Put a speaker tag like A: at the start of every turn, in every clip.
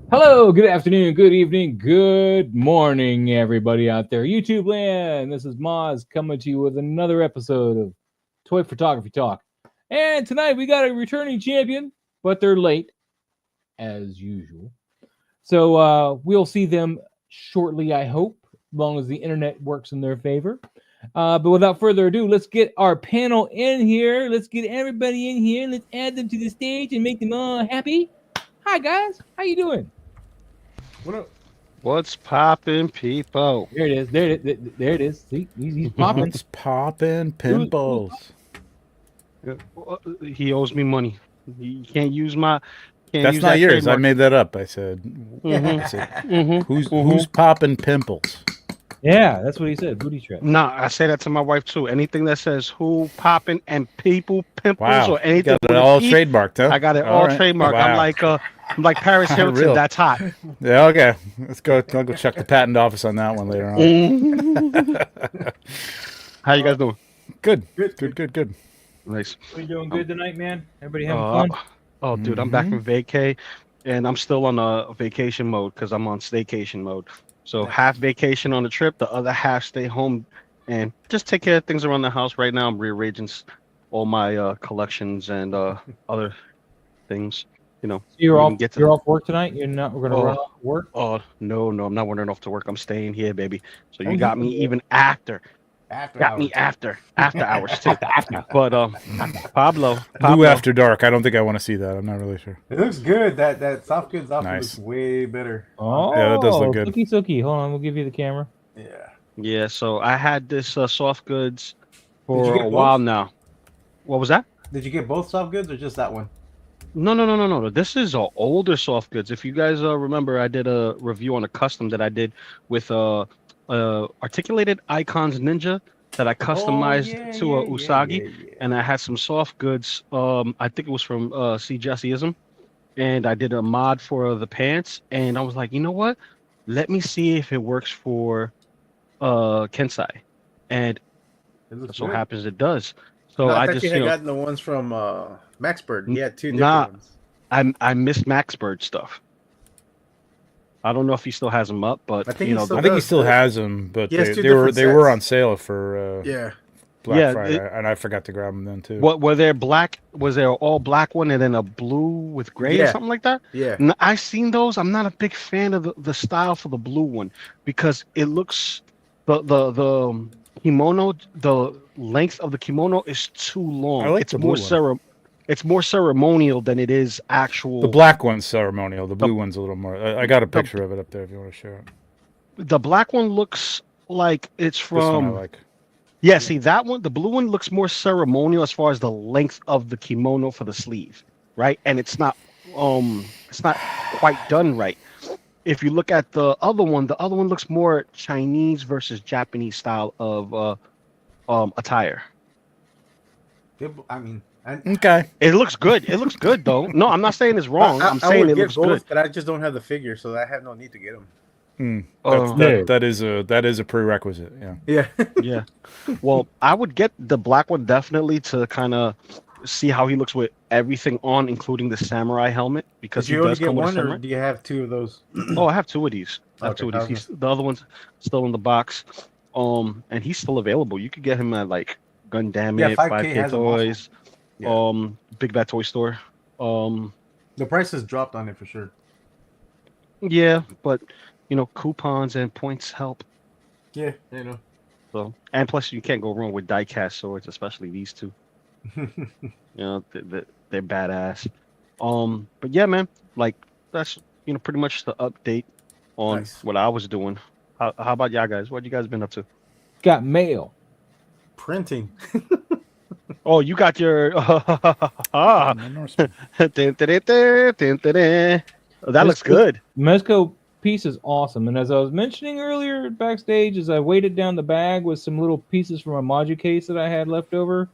A: Hello, good afternoon, good evening, good morning, everybody out there. YouTube land, this is Moz coming to you with another episode of Toy Photography Talk. And tonight we got a returning champion, but they're late, as usual. So we'll see them shortly, I hope, as long as the internet works in their favor. But without further ado, let's get our panel in here. Let's get everybody in here. Let's add them to the stage and make them all happy. Hi, guys. How you doing?
B: What up?
C: What's poppin', people?
A: There it is. There it is. See, he's popping.
B: What's poppin', pimples?
C: He owes me money. You can't use my.
B: That's not yours. Trademark. I made that up. I said, who's poppin' pimples?
A: Yeah, that's what he said. Booty trap.
C: Nah, I say that to my wife too. Anything that says who poppin' and people pimples or anything.
B: Got it all trademarked, huh?
C: I got it all trademarked.
B: Wow.
C: I'm like Paris Hilton. That's hot.
B: Yeah, okay. Let's go. I'll go check the patent office on that one later on.
C: How you guys doing?
B: Good.
C: Nice.
A: We doing good tonight, man? Everybody having fun?
C: Oh, dude, I'm back from vacay, and I'm still on a vacation mode because I'm on staycation mode. So half vacation on the trip, the other half stay home and just take care of things around the house. Right now, I'm rearranging all my collections and other things. You know,
A: so you're off work tonight? You're not going to run off work?
C: Oh, no, I'm not running off to work. I'm staying here, baby. So you got me even after hours too. But Pablo,
B: Blue After Dark. I don't think I want to see that. I'm not really sure.
D: It looks good. That soft goods outfit looks way better.
A: Oh,
B: yeah, that does look good.
A: Suki. Hold on, we'll give you the camera.
C: Yeah. So I had this soft goods for a while now. What was that?
D: Did you get both soft goods or just that one?
C: No. This is older soft goods. If you guys remember, I did a review on a custom that I did with Articulated Icons Ninja that I customized to a Usagi, and I had some soft goods. I think it was from C. Jesseism, and I did a mod for the pants, and I was like, you know what? Let me see if it works for Kensai, and it so happens it does. So I just
D: you had gotten the ones from Max Bird. He had two different ones.
C: I missed Max Bird stuff. I don't know if he still has them up, but
B: I think he still has them. But they were on sale for Black Friday, and I forgot to grab them then too.
C: What were there black? Was there all black one and then a blue with gray or something like that?
D: Yeah,
C: I've seen those. I'm not a big fan of the style for the blue one because it looks the kimono, the length of the kimono is too long.
B: I like the blue one.
C: It's more ceremonial than it is actual.
B: The black one's ceremonial. The blue one's a little more. I got a picture of it up there if you want to share it.
C: The black one looks like it's from.
B: This one I like.
C: Yeah, see that one. The blue one looks more ceremonial as far as the length of the kimono for the sleeve, right? And it's not quite done right. If you look at the other one looks more Chinese versus Japanese style of attire.
D: I mean.
B: Okay.
C: It looks good. It looks good though. No, I'm not saying it's wrong. I'm saying it looks good.
D: But I just don't have the figure, so I have no need to get them.
B: That is a prerequisite.
C: Yeah. Well, I would get the black one definitely to kind of see how he looks with everything on, including the samurai helmet, because
D: he does come with a samurai. Or do you have two of those?
C: Oh, I have two of these. The other one's still in the box. And he's still available. You could get him at like Gundam, 5K Toys. Big Bad Toy Store.
D: The price has dropped on it for sure.
C: Yeah, but coupons and points help.
D: Yeah, I know.
C: So, and plus you can't go wrong with die-cast swords, especially these two. They're badass. But yeah, man, like that's pretty much the update on what I was doing. How about y'all guys? What you guys been up to?
A: Got mail.
D: Printing.
C: Oh, you got your that looks good.
A: Mezco piece is awesome. And as I was mentioning earlier backstage, as I weighted down the bag with some little pieces from a module case that I had left over.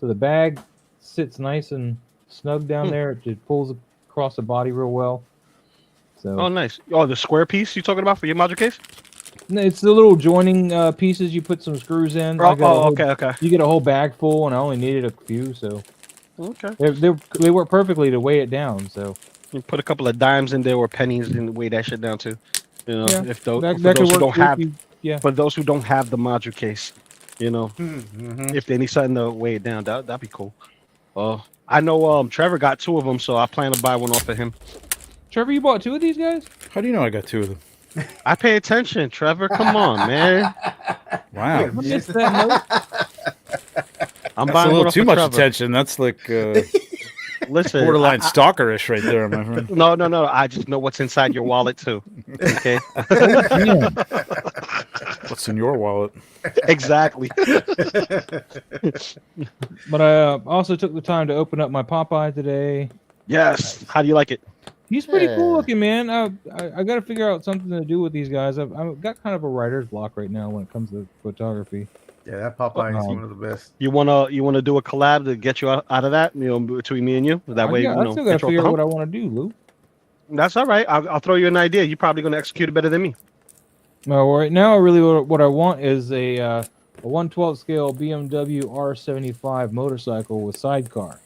A: So the bag sits nice and snug down there. It pulls across the body real well. So
C: nice. Oh, the square piece you talking about for your module case?
A: It's the little joining pieces. You put some screws in.
C: Okay.
A: You get a whole bag full, and I only needed a few, so
C: okay.
A: They work perfectly to weigh it down. So
C: you put a couple of dimes in there or pennies and weigh that shit down too. You know,
A: yeah,
C: if those
A: that
C: for those who
A: work
C: don't have,
A: yeah.
C: for those who don't have the module case, you know, if they need something to weigh it down, that'd be cool. I know Trevor got 2 of them, so I plan to buy one off of him.
A: Trevor, you bought 2 of these guys?
B: How do you know I got 2 of them?
C: I pay attention, Trevor. Come on, man.
B: Wow.
A: I missed that note.
C: I'm
B: That's
C: buying
B: a
C: one
B: little
C: off
B: too
C: of
B: much
C: Trevor.
B: attention. That's like
C: Listen,
B: borderline stalkerish right there, my friend.
C: No. I just know what's inside your wallet too. Okay.
B: What's in your wallet?
C: Exactly.
A: But I also took the time to open up my Popeye today.
C: Yes. How do you like it?
A: He's pretty cool looking, man. I got to figure out something to do with these guys. I've got kind of a writer's block right now when it comes to photography.
D: Yeah, that Popeye is one of the best.
C: You wanna do a collab to get you out of that? You know, between me and you. That way,
A: I still got to figure out what I want to do, Lou.
C: That's all right. I'll throw you an idea. You're probably gonna execute it better than me.
A: No, right now, really, what I want is a 1/12 scale BMW R75 motorcycle with sidecar.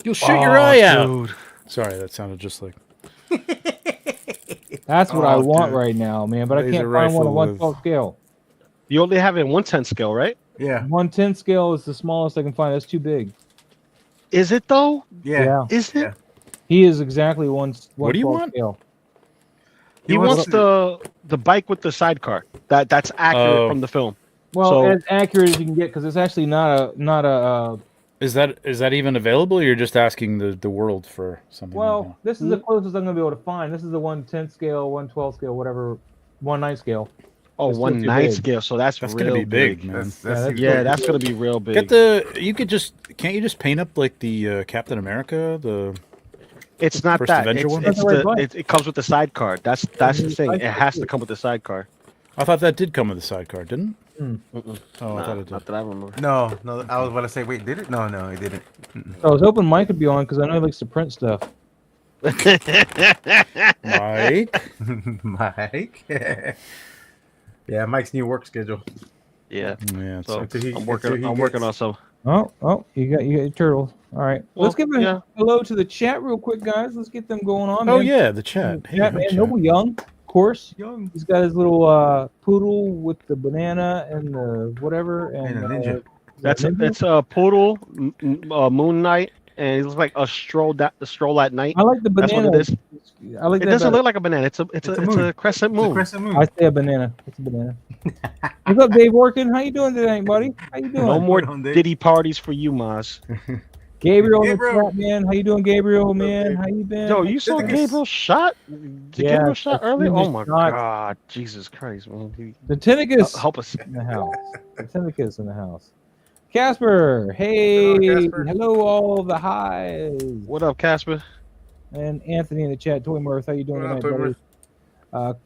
B: You'll shoot your eye out.
C: Dude.
B: Sorry, that sounded just like.
A: That's what I want right now, man. But I can't find one at 1/12 scale.
C: You only have it in 1/10 scale, right?
D: Yeah.
A: 1/10 scale is the smallest I can find. That's too big.
C: Is it though?
D: Yeah.
C: Is it?
D: Yeah.
A: He is exactly one.
B: What do you want?
A: Scale.
C: He wants the bike with the sidecar. That's accurate from the film.
A: Well, as accurate as you can get, because it's actually not a.
B: Is that even available? Or you're just asking the world for something.
A: Well, this is the closest I'm gonna be able to find. This is the 1/10 scale, 1/12 scale, whatever, 1/9 scale.
C: Oh, 1/9 scale. So that's
B: gonna be big, man.
C: That's gonna be real big.
B: Can't you just paint up like the Captain America, the.
C: It's not
B: First
C: that.
B: Avenger one?
C: It comes with the sidecar. That's the thing. It has to come with the sidecar.
B: I thought that did come with the sidecar, didn't it? Oh, I thought it did.
C: Not that I remember.
D: No. I was about to say, wait, did it? No, it didn't.
A: I was hoping Mike would be on because I know he likes to print stuff.
D: Mike. Yeah, Mike's new work schedule.
C: Yeah.
B: So
C: I'm working on some.
A: Oh, you got your turtles. All right.
C: Well,
A: let's give a hello to the chat real quick, guys. Let's get them going on.
B: Oh,
A: man.
B: yeah, the chat.
A: Hey, man. Noble Young, of course. Young. He's got his little poodle with the banana and the whatever. And
D: a ninja.
C: It's a poodle, Moon Knight, and it looks like a stroll at night.
A: I like the banana.
C: That's what it is.
A: I like
C: it doesn't look like a banana. It's a crescent moon.
D: It's a crescent moon.
A: I say a banana. It's a banana. What's up, Dave Orkin? How you doing today, buddy? How you doing?
C: No more Diddy parties for you, Maz.
A: Gabriel, man. How you doing, Gabriel, man? How you been?
C: Yo, you saw Gabriel shot? Gabriel shot earlier? Oh my God, Jesus Christ, man!
A: The Tinnicus
C: help us
A: in the house. The Tinnicus in the house. Casper, hey, hello, all the highs.
C: What up, Casper?
A: And Anthony in the chat. Toy Mirth, how you doing tonight, buddy?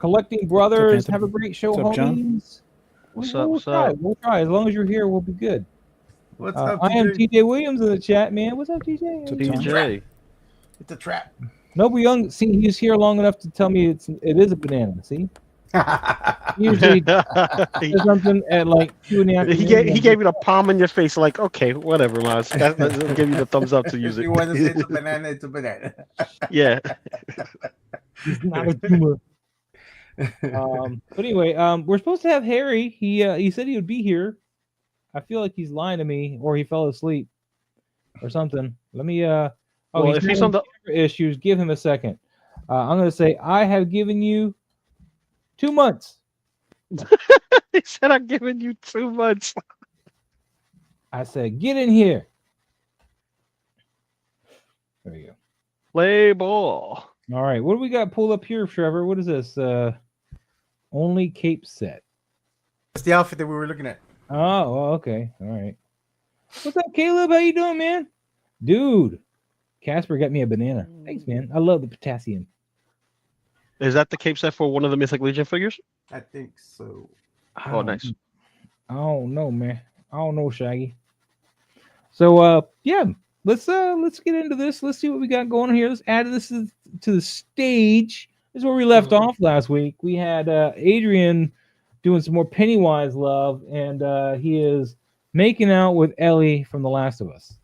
A: Collecting Brothers, have a great show, homies.
C: What's up?
A: We'll try. As long as you're here, we'll be good.
D: What's up,
A: I am TJ Williams in the chat, man. What's up, TJ?
C: TJ.
D: It's a trap.
A: Noble Young, see, he's here long enough to tell me it is a banana. See, usually says something at like 2 in the afternoon.
C: He gave you the palm in your face, like, okay, whatever, Maz. I'll give you the thumbs up to use it.
D: You want to say it's a banana? It's a banana.
C: Yeah.
A: It's not a tumor. But anyway, we're supposed to have Harry. He said he would be here. I feel like he's lying to me, or he fell asleep, or something. Let me.
C: If he's on the
A: issues, give him a second. I'm going to say I have given you 2 months.
C: He said I've given you 2 months.
A: I said get in here. There you go.
C: Play ball.
A: All right, what do we got pulled up here, Trevor? What is this? Only cape set.
D: That's the outfit that we were looking at.
A: Oh, well, okay. All right. What's up, Caleb? How you doing, man? Dude, Casper got me a banana. Thanks, man. I love the potassium.
C: Is that the cape set for one of the Mythic Legion figures?
D: I think so.
C: Oh, nice.
A: I don't know, man. I don't know, Shaggy. So, yeah, let's get into this. Let's see what we got going on here. Let's add this to the stage. This is where we left off last week. We had Adrian doing some more Pennywise love, and he is making out with Ellie from The Last of Us.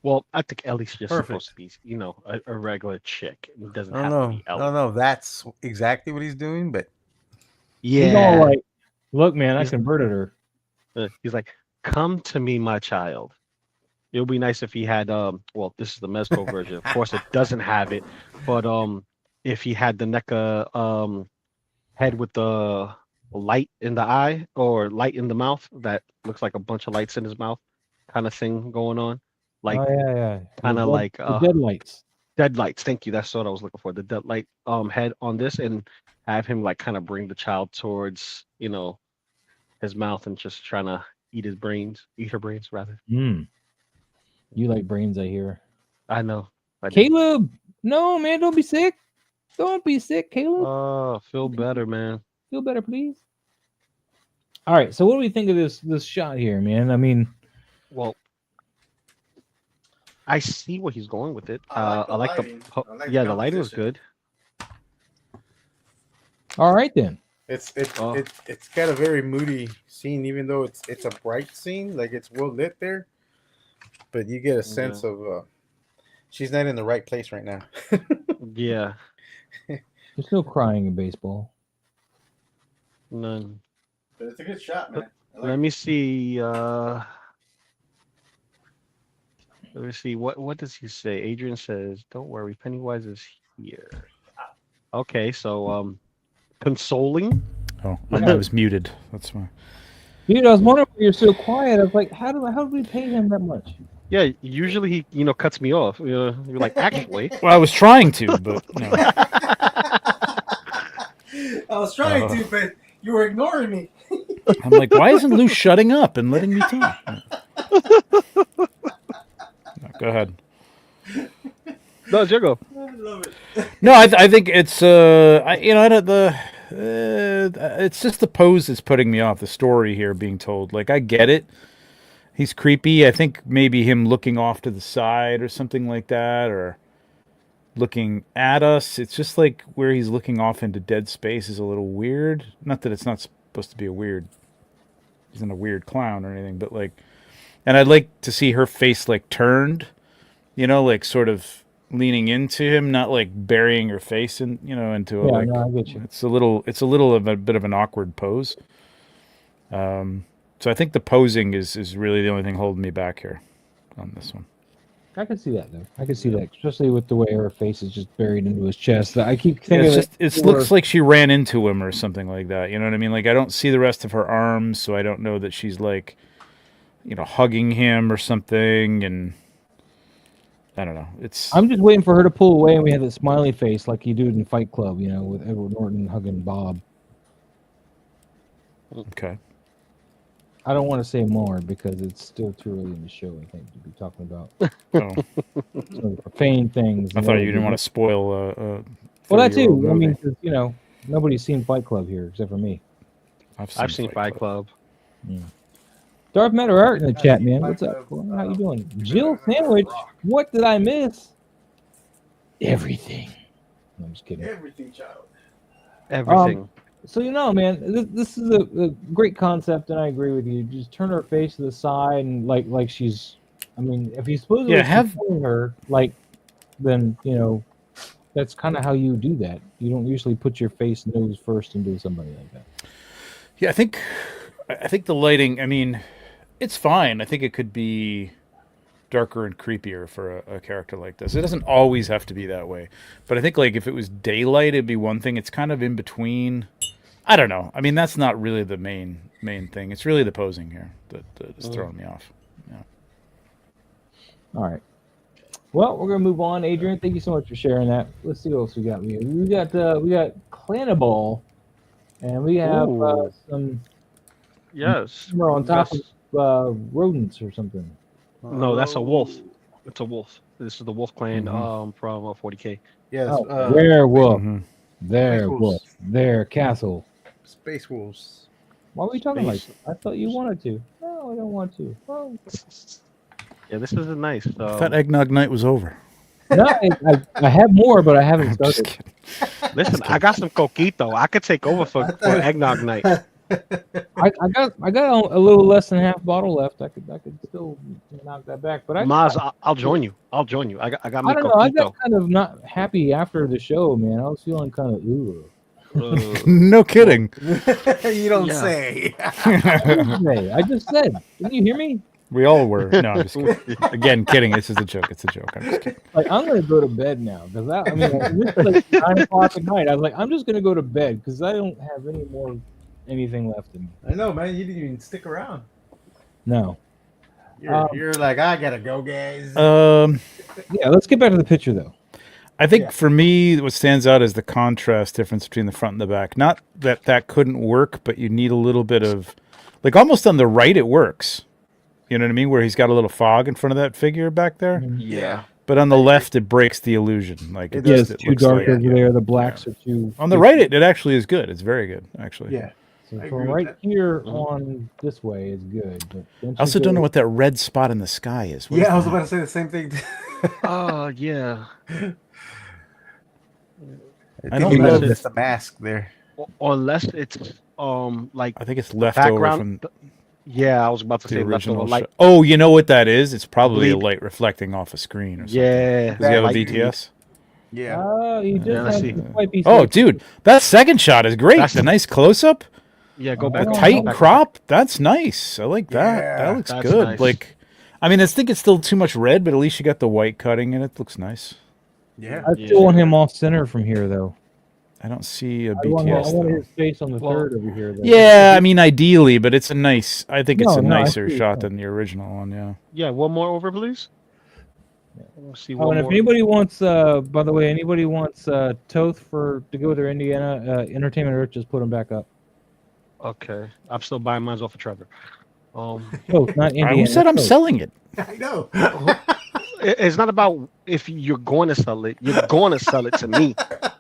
C: Well, I think Ellie's just supposed to be, a regular chick. It doesn't have to be Ellie.
E: I don't know if that's exactly what he's doing, but
A: yeah. He's all like, look, man, I converted her.
C: He's like, come to me, my child. It would be nice if he had, well, this is the Mezco version. Of course, it doesn't have it. But if he had the NECA head with the light in the eye or light in the mouth that looks like a bunch of lights in his mouth kind of thing going on. Like, kind of like
A: the dead lights.
C: Dead lights. Thank you. That's what I was looking for. The dead light head on this, and have him like kind of bring the child towards, his mouth and just trying to eat her brains rather.
A: You like brains, I hear.
C: I know.
A: Caleb, no, man, don't be sick. Don't be sick, Caleb.
C: Oh, feel better, man.
A: Feel better, please. All right, so what do we think of this shot here, man? I mean,
C: well, I see where he's going with it. I like the lighting was good.
A: All right then.
D: It's got a very moody scene, even though it's a bright scene, like it's well lit there. But you get a sense of she's not in the right place right now.
C: Yeah.
A: There's no crying in baseball.
C: None.
D: But it's a good shot, man.
C: Let me see. Let me see. What does he say? Adrian says, "Don't worry, Pennywise is here." Okay, so consoling.
B: Oh, I was muted. That's why.
A: Dude, I was wondering why you're so quiet. I was like, how do we pay him that much?
C: Yeah, usually he cuts me off. You're like, actually.
B: Well, I was trying to, but no.
D: I was trying to, but you were ignoring me.
B: I'm like, why isn't Lou shutting up and letting me talk? No, go ahead.
C: No, Jago.
D: I love it.
B: No, I think it's it's just the pose that's putting me off. The story here being told, like I get it. He's creepy. I think maybe him looking off to the side or something like that, or looking at us. It's just like where he's looking off into dead space is a little weird. Not that it's not supposed to be a weird. He's not a weird clown or anything, but like, and I'd like to see her face like turned, like sort of leaning into him, not like burying her face in, into a like.
A: No, I get you.
B: It's a little of a bit of an awkward pose. So I think the posing is really the only thing holding me back here on this one.
A: I can see that though. I can see that, especially with the way her face is just buried into his chest. I keep thinking
B: it looks like she ran into him or something like that. You know what I mean? Like I don't see the rest of her arms, so I don't know that she's like, hugging him or something. And I don't know. I'm
A: just waiting for her to pull away, and we have that smiley face like you do in Fight Club, with Edward Norton hugging Bob.
B: Okay.
A: I don't want to say more because it's still too early in the show, I think, to be talking about some profane things.
B: I thought you didn't want to spoil.
A: Well, that too. Movie. I mean, cause, nobody's seen Fight Club here except for me.
C: I've seen Fight Club.
A: Yeah. Darth Matter Art in the chat, man. What's up? How you doing? Jill Sandwich. What did I miss? Everything. No, I'm just kidding.
D: Everything, child.
C: Everything.
A: So man, this is a great concept, and I agree with you. Just turn her face to the side, and like she's. I mean, if he's supposed to have her, then that's kind of how you do that. You don't usually put your face nose first into somebody like that.
B: Yeah, I think the lighting. I mean, it's fine. I think it could be darker and creepier for a character like this. It doesn't always have to be that way, but I think like if it was daylight, it'd be one thing. It's kind of in between. I don't know. I mean, that's not really the main thing. It's really the posing here that is throwing me off. Yeah.
A: All right. Well, we're gonna move on. Adrian, thank you so much for sharing that. Let's see what else we got. We got Clanaball, and we have some.
C: Yes.
A: We're on top of rodents or something.
C: No, that's a wolf. It's a wolf. This is the Wolf Clan from 40K.
D: Yes.
A: Werewolf.
D: Werewolf.
A: Their castle.
D: Space wolves.
A: Why were you talking like that? I thought you wanted to. No, I don't want to. Oh.
C: Yeah, this is nice.
B: I thought Eggnog Night was over.
A: No, I have more, but I haven't
B: I'm just
A: started.
B: kidding.
C: Listen, I got some coquito. I could take over for eggnog night.
A: I got a little less than half bottle left. I could still knock that back. But
C: I'll join you. I'll join you. I got me
A: I don't know. I got
C: coquito.
A: kind of not happy after the show, man. I was feeling kind of ooh.
B: No kidding.
E: You don't
C: Yeah.
E: say.
A: I just said. Didn't you hear me?
B: We all were. No, I'm just kidding. Again, kidding. This is a joke. It's a joke. I'm just kidding.
A: Like I'm gonna go to bed now because I mean it's like 9 o'clock at night. I was like, I'm just gonna go to bed because I don't have anything left in me.
D: I know, man. You didn't even stick around.
A: No.
D: You're like, I gotta go, guys.
A: Yeah, let's get back to the picture though.
B: I think
D: Yeah.
B: for me, what stands out is the contrast difference between the front and the back. Not that couldn't work, but you need a little bit of, like almost on the right, it works. You know what I mean? Where he's got a little fog in front of that figure back there.
C: Yeah.
B: But on the left, it breaks the illusion. Like it
A: Yeah,
B: just,
A: it's
B: it
A: too
B: looks
A: dark
B: like,
A: over there. The blacks are too.
B: on the right, it actually is good. It's very good, actually.
D: Yeah.
A: So
D: I
A: from
D: agree with
A: right
D: that.
A: here on this way is good. But
B: I also don't know what that red spot in the sky is. What is
E: Yeah, I was
B: that?
E: about to say the same thing.
C: Oh yeah.
B: I don't
E: think
B: know.
E: it's just a mask there.
C: Or unless it's like
B: I think it's leftover
C: background.
B: from
C: yeah, I was about to
B: the
C: say
B: original
C: leftover light.
B: shot. Oh, you know what that is? It's probably a
C: Bleed.
B: light reflecting off a screen or something.
C: Yeah.
B: Does he have a
C: light
B: BTS?
E: Yeah.
A: You just
C: let's
A: have
C: see.
A: to might be
B: Oh,
A: safe.
B: dude, that second shot is great.
C: That's-
B: The nice close up,
C: Yeah, go
A: Oh,
C: back.
A: I don't
B: tight
A: know.
B: crop. That's nice. I like that. That
E: Yeah,
B: looks
C: that's
B: good.
C: nice.
B: Like, I mean, I think it's still too much red, but at least you got the white cutting in it. Looks nice.
E: Yeah.
A: I still want him off center from here though.
B: I don't see a
A: I want
B: BTS though.
A: his face on the
C: Well,
A: third over here. Though.
B: Yeah, I mean, ideally, but it's a nice. I think it's
A: No,
B: a
A: no, I
B: nicer
A: see.
B: shot than the original one. Yeah.
C: Yeah, one more over, please. Let's see
A: Oh,
C: one
A: and if
C: more.
A: anybody wants, by the way, anybody wants Toth to go with their Indiana Entertainment Earth, just put them back up.
C: Okay, I'm still buying mine off of Trevor.
A: Toth, not Indiana.
B: Who said I'm
A: Toth.
B: selling it?
E: I know.
C: It's not about if you're going to sell it. You're going to sell it to me.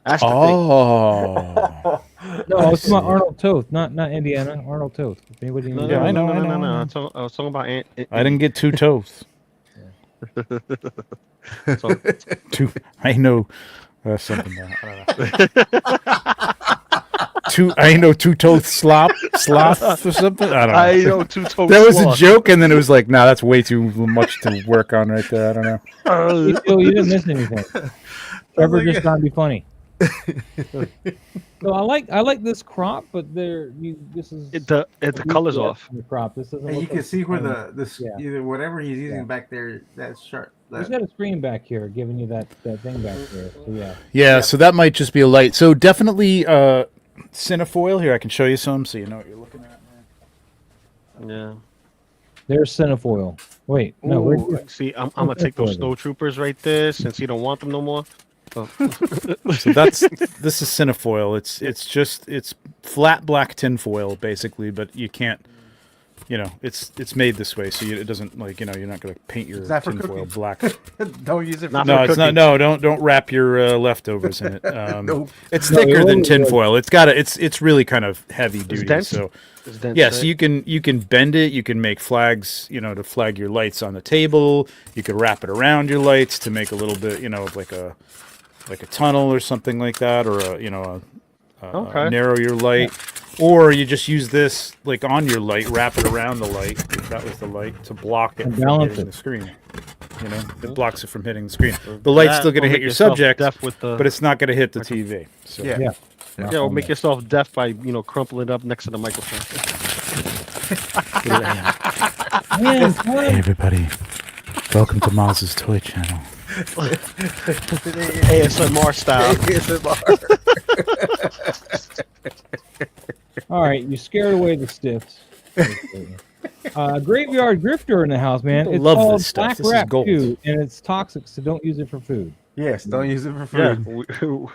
C: That's the thing.
B: Oh.
A: No, I was talking about
B: see.
A: Arnold Toth, not Indiana. Arnold Toth. If anybody
C: No,
A: needs
B: Yeah,
C: no,
B: I
C: no,
B: know,
C: no,
B: I
C: no,
B: know,
C: no.
B: I know.
C: I was talking about
B: I didn't get two toes. I know something. I don't know. I know two toes sloth or something. I don't know.
C: I know two toes.
B: That was a joke, and then it was like, nah, that's way too much to work on right there. I don't know.
A: You didn't miss anything. Trevor
E: like
A: just
E: it.
A: trying to be funny. So I like this crop, but this is
C: The colors
A: BTS
C: off.
A: in the crop. This doesn't.
D: And you
A: look
D: can
A: like
D: see where
A: screen.
D: the
A: Yeah.
D: either whatever he's using
A: Yeah.
D: back there, that's sharp.
A: He's got a screen back here, giving you that thing back there. So yeah.
B: Yeah, so that might just be a light. So definitely cinefoil. Here, I can show you some so you know what you're looking at.
C: Yeah.
A: There's cinefoil. Wait, no, we're
C: Ooh, see, I'm gonna take those snow troopers right there since you don't want them no more. Oh.
B: So this is cinefoil. It's flat black tinfoil basically, but you can't. You know, it's made this way so it doesn't you're not going to paint your
E: It's not for
B: tinfoil
E: cooking.
B: black.
E: Don't use it for
C: Not
B: No,
C: for
B: it's not.
C: cooking.
B: No, don't wrap your leftovers in it.
E: Nope.
B: It's
A: No,
B: thicker
A: it
B: than
A: won't.
B: tinfoil. It's really kind of heavy duty.
C: dense?
B: So
C: It's dense,
B: yes,
C: right?
B: you can bend it. You can make flags, to flag your lights on the table. You could wrap it around your lights to make a little bit, of like a tunnel or something like that, or
C: Okay.
B: narrow your light. Or you just use this like on your light, wrap it around the light. If that was the light to block it
A: And
B: from
A: balance
B: hitting
A: it.
B: the screen. It blocks it from hitting the screen. The light's still going to hit your subject, but it's not going to hit the TV. So
E: Yeah.
A: Yeah.
C: Yeah, or make yourself deaf by crumpling it up next to the microphone.
A: Man,
B: Hey everybody, welcome to Maz's Toy Channel.
C: ASMR style.
A: all right, you scared away the stiffs. Graveyard grifter in the house, man.
B: People
A: It's
B: love
A: called
B: this stuff.
A: black
B: This is
A: wrap
B: gold.
A: too, and it's toxic, so don't use it for food.
E: Yes, don't use it for
C: Yeah.
E: food.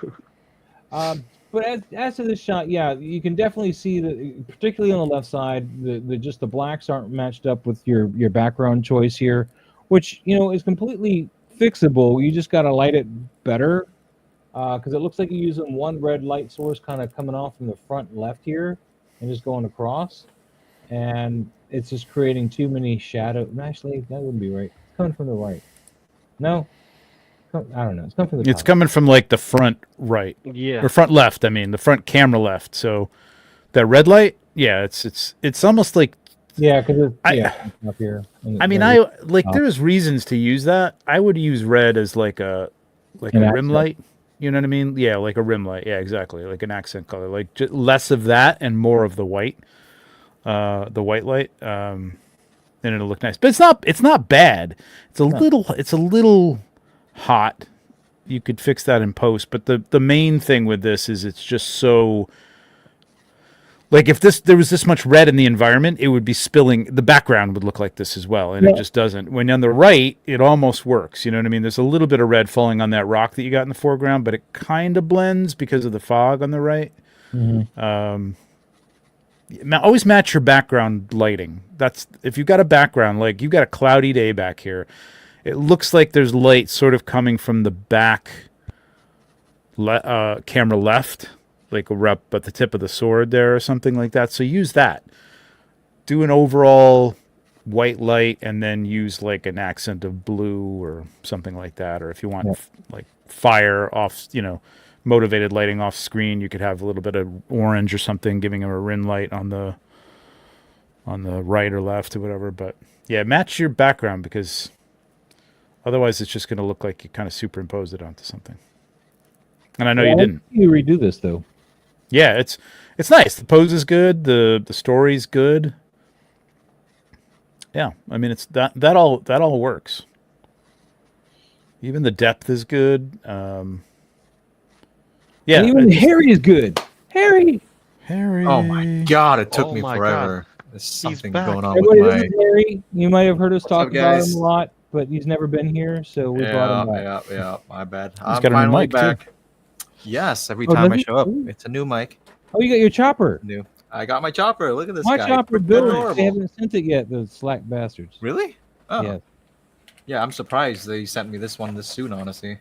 A: But as to this shot, yeah, you can definitely see that, particularly on the left side, the blacks aren't matched up with your background choice here, which is completely fixable. You just got to light it better, because it looks like you're using one red light source kind of coming off from the front left here and just going across, and it's just creating too many shadow. Actually, that wouldn't be right. It's coming from the right. No. I don't know. It's coming from the
B: It's
A: top.
B: coming from like the front right
C: Yeah.
B: or front left. I mean, the front camera left. So that red light, yeah, it's almost like
A: Yeah, because
B: I-
A: it's up here. and
B: I mean,
A: then
B: I like there's reasons to use that. I would use red as like a
A: An
B: rim
A: accent.
B: light. You know what I mean? Yeah, like a rim light. Yeah, exactly. Like an accent color. Like just less of that and more of the white light. And it'll look nice. But it's not bad. It's a little hot. You could fix that in post, but the main thing with this is it's just so like if there was this much red in the environment, it would be spilling. The background would look like this as well, and
A: Yeah.
B: it just doesn't. When on the right, it almost works. You know what I mean? There's a little bit of red falling on that rock that you got in the foreground, but it kind of blends because of the fog on the right. Always match your background lighting. That's if you've got a background, like you've got a cloudy day back here, it looks like there's light sort of coming from the back camera left, like up at the tip of the sword there or something like that. So use that. Do an overall white light and then use like an accent of blue or something like that. Or if you want like fire off, motivated lighting off screen, you could have a little bit of orange or something, giving them a rim light on the right or left or whatever. But yeah, match your background because otherwise it's just going to look like you kind of superimposed it onto something. And I know you didn't.
A: You redo this though.
B: Yeah, it's nice. The pose is good. The story's good. Yeah, I mean it's that all works. Even the depth is good. Yeah,
A: And even Harry is good. Harry.
F: Oh my god, it took
C: Oh
F: me
C: my
F: forever. There's something
C: back.
F: going on
A: Everybody,
F: with
A: this
F: my.
A: is Harry. You might have heard us talk
F: up,
A: about
F: guys?
A: him a lot, but he's never been here, so we brought him back.
F: Yeah, my bad.
B: got
F: I'm
B: a new
F: finally
B: mic, too.
F: back. Yes, every
A: Oh,
F: time
A: does
F: I
A: he?
F: show up,
A: Ooh.
F: it's a new mic.
A: Oh, you got your chopper.
F: New. I got my chopper. Look at this
A: My
F: guy.
A: chopper
F: Freaking
A: built it.
F: adorable.
A: They haven't sent it yet, those slack bastards.
F: Really? Oh.
A: Yeah.
F: Yeah, I'm surprised they sent me this one this soon, honestly.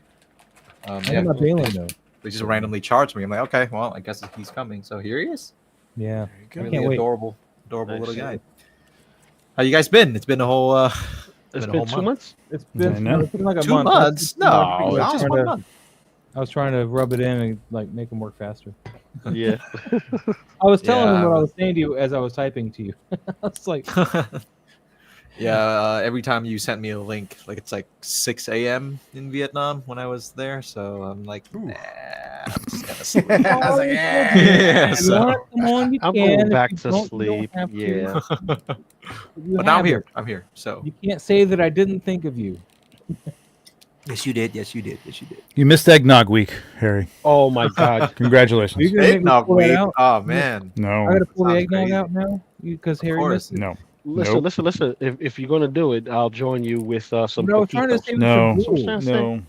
A: I'm
F: Yeah,
A: not bailing though.
F: they just randomly charged me. I'm like, okay, well, I guess he's coming. So here he is.
A: Yeah.
F: Really
A: can't wait.
F: adorable
C: Nice.
F: little guy. How you guys been? It's been a whole
C: It's
F: been a
C: been
F: whole
C: 2
F: month.
C: months.
A: It's been,
B: know.
A: it's been like a
F: 2
A: month.
F: months? No,
A: I was
F: it's just
A: trying
F: 1
A: to-
F: month.
A: I was trying to rub it in and like make them work faster.
C: Yeah.
A: I was telling them
F: Yeah,
A: what I was saying to you as I was typing to you. I was like,
F: Yeah, every time you sent me a link, like it's like 6 a.m. in Vietnam when I was there, so I'm like, nah, I'm just gonna sleep.
D: I was like,
F: Yeah,
A: if you
F: so,
A: want to come on, you
C: I'm
A: can.
C: going
A: If
C: back
A: you
C: to
A: don't, you don't
C: sleep.
A: have to.
C: Yeah.
A: You
F: but now I'm
A: have
F: here.
A: it.
F: I'm here. So
A: You can't say that I didn't think of you.
F: yes, you did. Yes, you did. Yes, you did.
B: You missed Eggnog Week, Harry.
C: Oh my god.
B: Congratulations.
A: You're gonna make me
F: Eggnog
A: pull that
F: week.
A: out?
F: Oh man.
A: I
B: No,
A: gotta pull the
F: Sounds
A: eggnog
F: crazy.
A: out now because Harry
F: course.
A: missed it.
B: no,
C: Listen,
B: Nope.
C: listen. If you're gonna do it, I'll join you with some.
A: But I was trying to
C: coquitos.
A: save it
B: No.
A: for Jewel.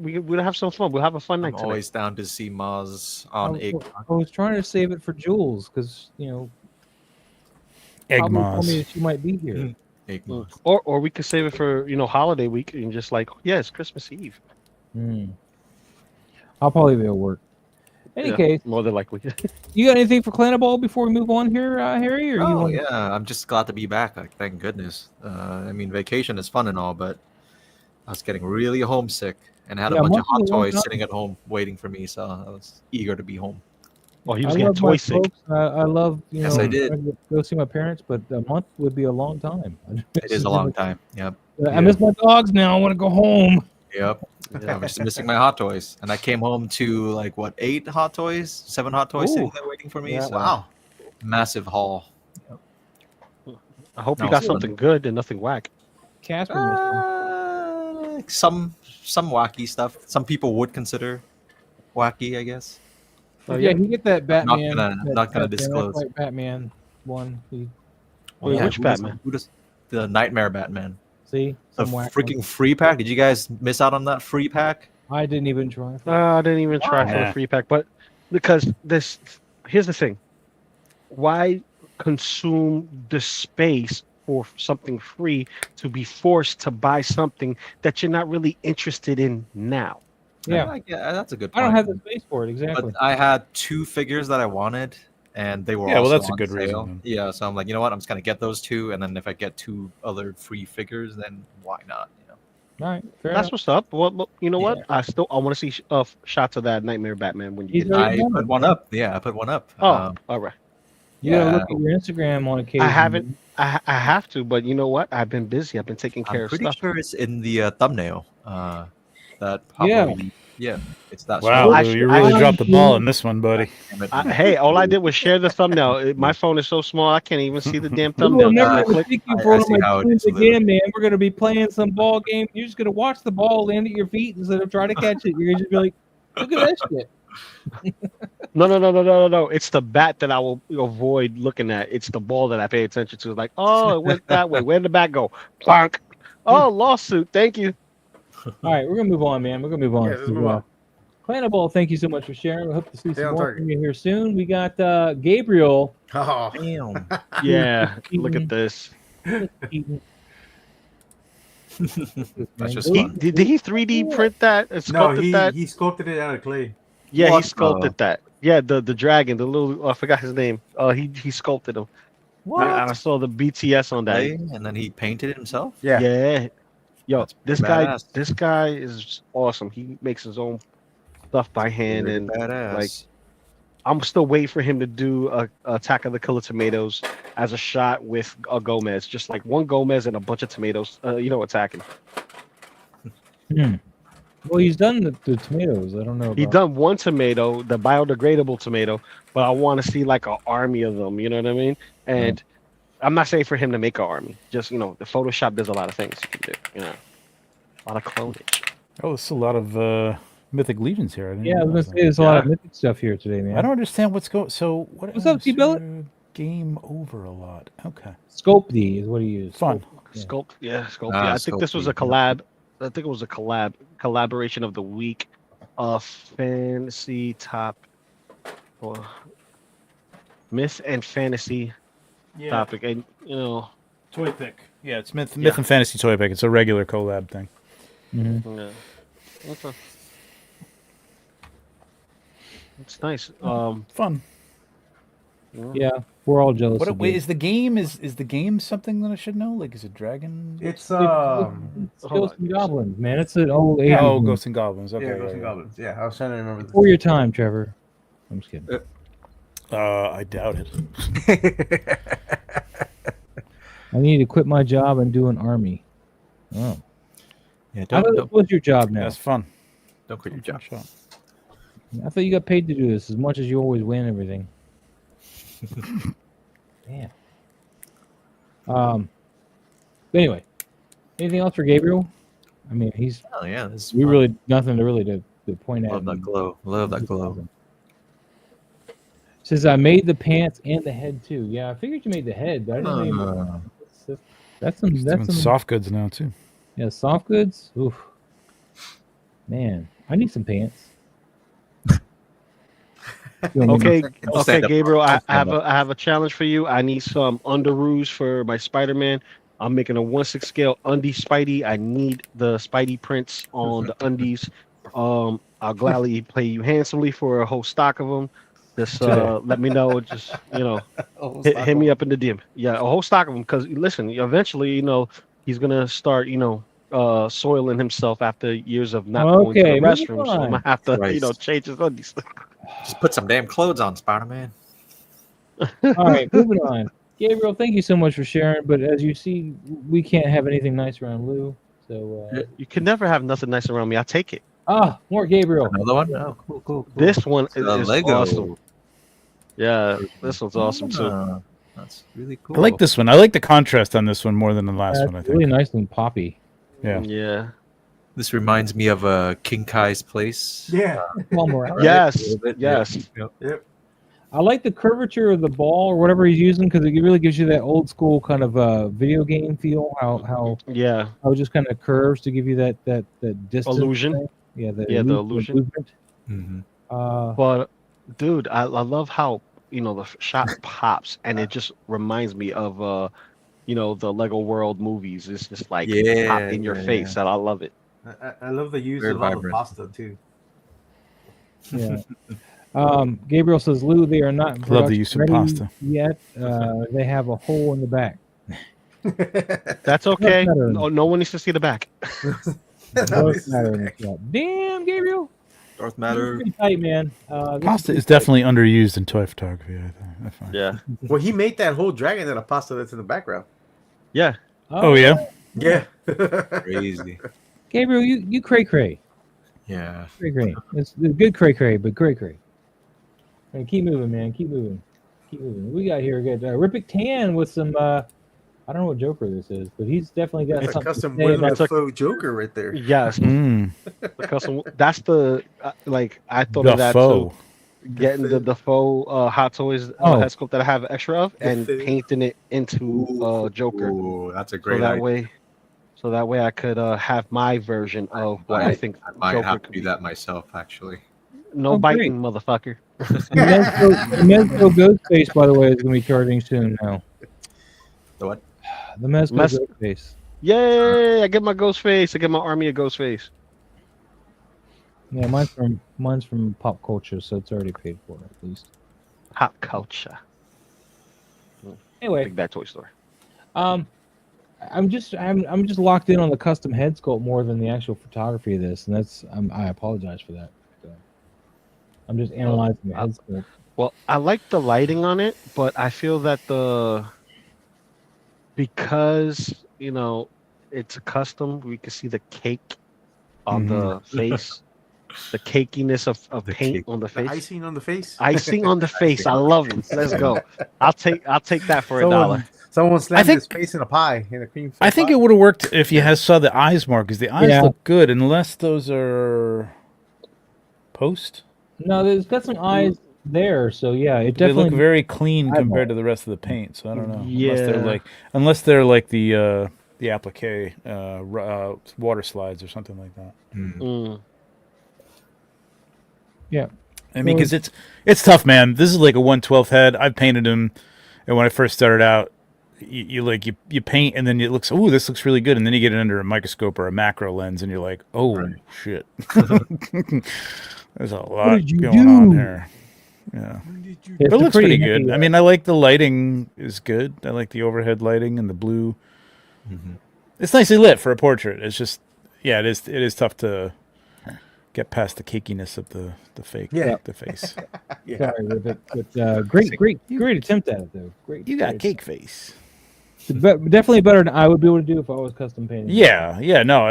B: no.
C: We'll have some fun. We'll have a fun night
F: I'm
C: today.
F: always down to see Maz
A: I
F: on
A: was,
F: Eggnog.
A: I was trying to save it for Jules because
B: Egg
A: probably told me
B: Moz.
A: that she might be here.
F: Eggnog.
C: Or we could save it for holiday week and just like it's Christmas Eve.
A: Hmm. I'll probably be at work. Any
C: Yeah,
A: case,
C: more than likely.
A: you got anything for Clanaball before we move on here, Harry? Or you
F: Oh
A: want
F: yeah, I'm just glad to be back. Like, thank goodness. I mean, vacation is fun and all, but I was getting really homesick and had
A: Yeah,
F: a bunch of
A: months
F: hot
A: is a long
F: toys
A: time.
F: sitting at home waiting for me. So I was eager to be home.
C: Oh, he
A: I
C: was getting
A: love my
C: toy sick.
A: folks. I love
F: Yes, I did.
A: trying to go see my parents, but a month would be a long time.
F: It is a long time. Yep.
A: I miss my dogs now. I want to go home.
F: Yep. I'm just missing my hot toys, and I came home to like what 8 hot toys, 7 hot toys sitting
A: Ooh.
F: there waiting for me.
A: Yeah.
F: So
D: Wow.
F: massive haul.
C: I hope you
F: No,
C: got
F: it's
C: something good and nothing whack.
A: Casper missed me.
F: Some wacky stuff. Some people would consider wacky, I guess.
C: Oh,
A: Yeah,
C: yeah.
A: you get that Batman.
F: not gonna
A: that
F: disclose.
A: White Batman one.
C: Wait, which
F: who
C: Batman?
F: the Nightmare Batman.
A: See,
F: The
A: some whack
F: freaking
A: one.
F: free pack. Did you guys miss out on that free pack?
A: I didn't even try.
C: I didn't even try for the
B: Nah.
C: free pack, but because here's the thing: why consume the space for something free to be forced to buy something that you're not really interested in now?
A: Yeah,
F: That's a good
A: I
F: point.
A: don't have the space for it exactly.
F: But I had 2 figures that I wanted, and they were
B: Yeah, well,
F: also
B: that's a
F: on
B: good reason,
F: sale.
B: then.
F: Yeah, so I'm like, you know what? I'm just gonna get those 2, and then if I get 2 other free figures, then why not? You know?
A: All right, fair
C: That's
A: enough.
C: what's up. Well, you know what?
F: Yeah.
C: I want to see shots of that Nightmare Batman when you
A: He's
C: get
A: already
C: it.
F: I
A: done
F: put
A: it,
F: one
A: man.
F: up. Yeah, I put one up.
C: Oh, all right.
A: You gotta look
F: Yeah.
A: at your Instagram on occasion.
C: I haven't.
A: man.
C: I have to, but you know what? I've been busy. I've been taking care
F: I'm
C: of
F: pretty
C: stuff.
F: sure it's in the thumbnail. That
A: Yeah.
F: probably yeah, it's that.
B: Wow,
C: I
B: Lou,
C: sh-
B: you
C: I
B: really
C: sh-
B: dropped the ball in this one, buddy.
F: Damn it.
C: Hey, all I did was share the thumbnail. My phone is so small I can't even see the damn
A: Lou,
C: thumbnail.
A: I'm
C: Just
A: never
C: like
A: gonna
C: click.
A: pick you
F: I-
A: for
F: I
A: one of
F: see
A: my
F: how it
A: teams
F: is, Lou.
A: again, man. We're gonna be playing some ball game. You're just gonna watch the ball land at your feet instead of trying to catch it. You're gonna just be like, look at that shit.
C: No. It's the bat that I will avoid looking at. It's the ball that I pay attention to. Like, oh, it went that way. Where did the bat go? Bonk. Oh, lawsuit. Thank you.
A: All right, we're gonna move on, man. We're gonna move on.
E: Yeah, let's move on.
A: Clanable, thank you so much for sharing. We hope to see
E: Stay
A: some
E: on
A: more
E: target.
A: from you here soon. We got Gabriel.
E: Oh,
F: Damn.
C: Yeah. Look at this.
F: That's just
C: He,
F: fun.
C: did he 3D print that? And
E: no,
C: sculpted that?
E: he sculpted it out of clay.
C: Yeah,
F: What?
C: he sculpted that. Yeah, the dragon, the little I forgot his name. He sculpted him. I saw the BTS on that.
F: Play, and then he painted it himself.
E: Yeah.
C: Yeah. Yo,
F: That's
C: this
F: badass.
C: guy is awesome. He makes his own stuff by hand,
F: Very
C: and
F: badass.
C: like, I'm still waiting for him to do a Attack of the Killer Tomatoes as a shot with a Gomez, just like one Gomez and a bunch of tomatoes. Attacking.
A: Well, he's done the tomatoes. I don't know.
C: He
A: about-
C: done one tomato, the biodegradable tomato, but I want to see like an army of them. You know what I mean? And I'm not saying for him to make an army. Just the Photoshop does a lot of things you can do. A lot of cloning.
B: Oh, there's a lot of Mythic Legions here. I didn't
A: Yeah, I was
B: realize
A: gonna say there's a lot of
E: Yeah.
A: mythic stuff here today, man.
B: that. I don't understand what's going. So what?
A: What's up, T-Billet?
B: Game over a lot. Okay,
A: Scope D is what he used.
B: fun.
A: Yeah.
C: Sculpt, Sculpt.
F: Ah,
C: I think this was a
F: Sculpt,
C: collab. I think it was a collaboration of the week, fantasy top, or myth and fantasy topic, and
B: toy pick. Yeah, it's myth and fantasy toy pick. It's a regular collab thing.
A: Mhm.
C: yeah. It's nice.
B: Fun.
A: Yeah, we're all jealous.
B: What?
A: of
B: Wait,
A: you.
B: is the game the game something that I should know? Like, is it Dragon?
E: It's
A: It's
C: hold
A: Ghosts
C: on.
A: and Goblins, man. It's an old 80s
B: Oh,
A: movie.
B: Ghosts and Goblins. Okay,
E: yeah, Ghosts
B: yeah,
E: and
B: yeah.
E: Goblins. Yeah, I was trying to remember this.
A: Before your time, Trevor. I'm just kidding.
B: I doubt it.
A: I need to quit my job and do an army. Oh,
F: Yeah,
A: what's your job now?
B: That's fun.
F: don't quit your job.
B: Shot.
A: I thought you got paid to do this as much as you always win everything. Damn. Anyway, anything else for Gabriel? I mean, he's
F: Oh yeah, this is
A: we
F: fun.
A: really nothing to really to point at.
F: love that glow. Love that glow.
A: Says I made the pants and the head too. Yeah, I figured you made the head, but I didn't know you
F: Uh,
A: that's some
B: He's doing
A: that's some
B: soft goods now too.
A: yeah, soft goods. Oof. Man, I need some pants.
C: Okay,
F: I'll stand up.
C: Gabriel, I
F: I'll stand up.
C: have a challenge for you. I need some underoos for my Spider-Man. I'm making a 1/6 scale undie Spidey. I need the Spidey prints on the undies. I'll gladly pay you handsomely for a whole stock of them. Just let me know. Just hit me up in the DM. Yeah, a whole stock of them. Because listen, eventually, he's gonna start, soiling himself after years of not going to the
A: Okay, moving
C: restroom. So I'm gonna
A: on.
C: have to,
F: Christ.
C: change his undies.
F: Just put some damn clothes on, Spider-Man.
A: All right, moving on. Gabriel, thank you so much for sharing. But as you see, we can't have anything nice around Lou. So
C: You can never have nothing nice around me. I take it.
A: more Gabriel.
F: Another one? Oh, cool.
C: This one
F: It's
C: is
F: a Lego.
C: awesome. Yeah, this one's awesome too.
F: Ah, that's really cool.
B: I like this one. I like the contrast on this one more than the last
A: That's
B: one. I think.
A: really nice and poppy.
B: Yeah.
C: Yeah.
F: This reminds me of King Kai's place.
E: Yeah.
A: Paul Morales.
F: Right?
C: Yes,
F: A little bit,
C: yes.
F: Yep.
A: I like the curvature of the ball or whatever he's using because it really gives you that old school kind of video game feel. How
C: Yeah.
A: it just kind of curves to give you that distance
C: Illusion.
A: thing. Yeah, the
C: illusion.
A: movement.
F: Mhm.
C: But dude, I love how the shot pops and it just reminds me of the Lego World movies. It's just like
F: Yeah,
C: pop in your
F: yeah,
C: face, and I love it.
E: I love the use
F: Very
E: of all the
F: vibrant.
E: pasta too.
A: Yeah. Gabriel says, Lou, they are not in
B: Love the use of
A: production
B: pasta.
A: yet. They have a hole in the back.
C: That's okay.
A: better.
C: No one needs to see the back.
A: Darth Matter in the chat. Damn, Gabriel.
F: Darth
A: You're
F: Matter.
A: pretty tight, man. This
B: Pasta
A: pretty
B: is
A: tight.
B: definitely underused in toy photography. I find.
C: Yeah.
E: Well, he made that whole dragon out of pasta that's in the background.
C: Yeah.
B: Oh yeah.
E: Yeah.
F: Crazy.
A: Gabriel, you cray cray.
F: Yeah.
A: Cray cray. It's good cray cray, but cray cray. All right, keep moving, man. Keep moving. Keep moving. We got here. We got Rippic Tan with some. I don't know what Joker this is, but he's definitely got
E: That's a
A: something
E: custom
A: to say
E: Willem
A: about.
E: Dafoe Joker right there.
C: Yes.
B: Mm.
C: The custom. That's the like I thought of that
B: Dafoe.
C: too. Getting the Defoe Hot Toys
A: Oh.
C: head sculpt that I have extra of and
E: Defoe.
C: painting it into Joker.
F: Ooh, that's a
C: So
F: great
C: that
F: idea.
C: way I could have my version of what I think
F: I might
C: Joker
F: have to
C: could
F: do
C: be.
F: that myself, actually.
C: No
A: Oh, great.
C: biting, motherfucker.
A: The Mezco Ghostface, by the way, is going to be charging soon now.
F: The what?
A: The Mezco
C: Mes-
A: Ghostface.
C: Yay! I get my Ghostface. I get my army of Ghostface.
A: Yeah, mine's from Pop Culture, so it's already paid for at least.
C: Pop culture.
A: Anyway,
C: Big Bad Toy Store.
A: I'm just locked in on the custom head sculpt more than the actual photography of this, and I apologize for that. I'm just analyzing the head sculpt.
C: Well, I like the lighting on it, but I feel that because it's a custom, we can see the cake on the face, the cakiness of
F: The
C: paint
F: cake.
C: on the
E: The
C: face.
E: icing on the face.
C: Icing on the face. I love it. Let's go. I'll take that for $1.
E: Someone slammed
B: think-
E: his face in a pie, in a cream.
B: I think it would have worked if you saw the eyes more, because the eyes
A: Yeah.
B: look good, unless those are post.
A: No, there's got some eyes there, so yeah, it
B: They
A: definitely.
B: look very clean
A: eyeball.
B: compared to the rest of the paint. So I don't know.
C: Yeah.
B: Unless they're like the applique water slides or something like that.
C: Mm.
A: Yeah.
B: I mean, because it's tough, man. This is like a 1/12 head. I've painted him, and when I first started out, you paint, and then it looks, oh, this looks really good, and then you get it under a microscope or a macro lens, and you're like, oh shit, there's a lot
A: did you
B: going on
A: do?
B: here. Yeah,
A: It's
B: but it
A: a
B: looks pretty
A: heavy,
B: good. I mean, I like the lighting is good. I like the overhead lighting and the blue.
F: Mm-hmm.
B: It's nicely lit for a portrait. It's just, yeah, it is tough to get past the cakiness of the fake,
E: Yeah.
B: the face.
E: Yeah.
A: Sorry, but great attempt at it though. Great.
B: You got
A: great
B: cake face.
A: definitely better than I would be able to do if I was custom painting.
B: Yeah, no,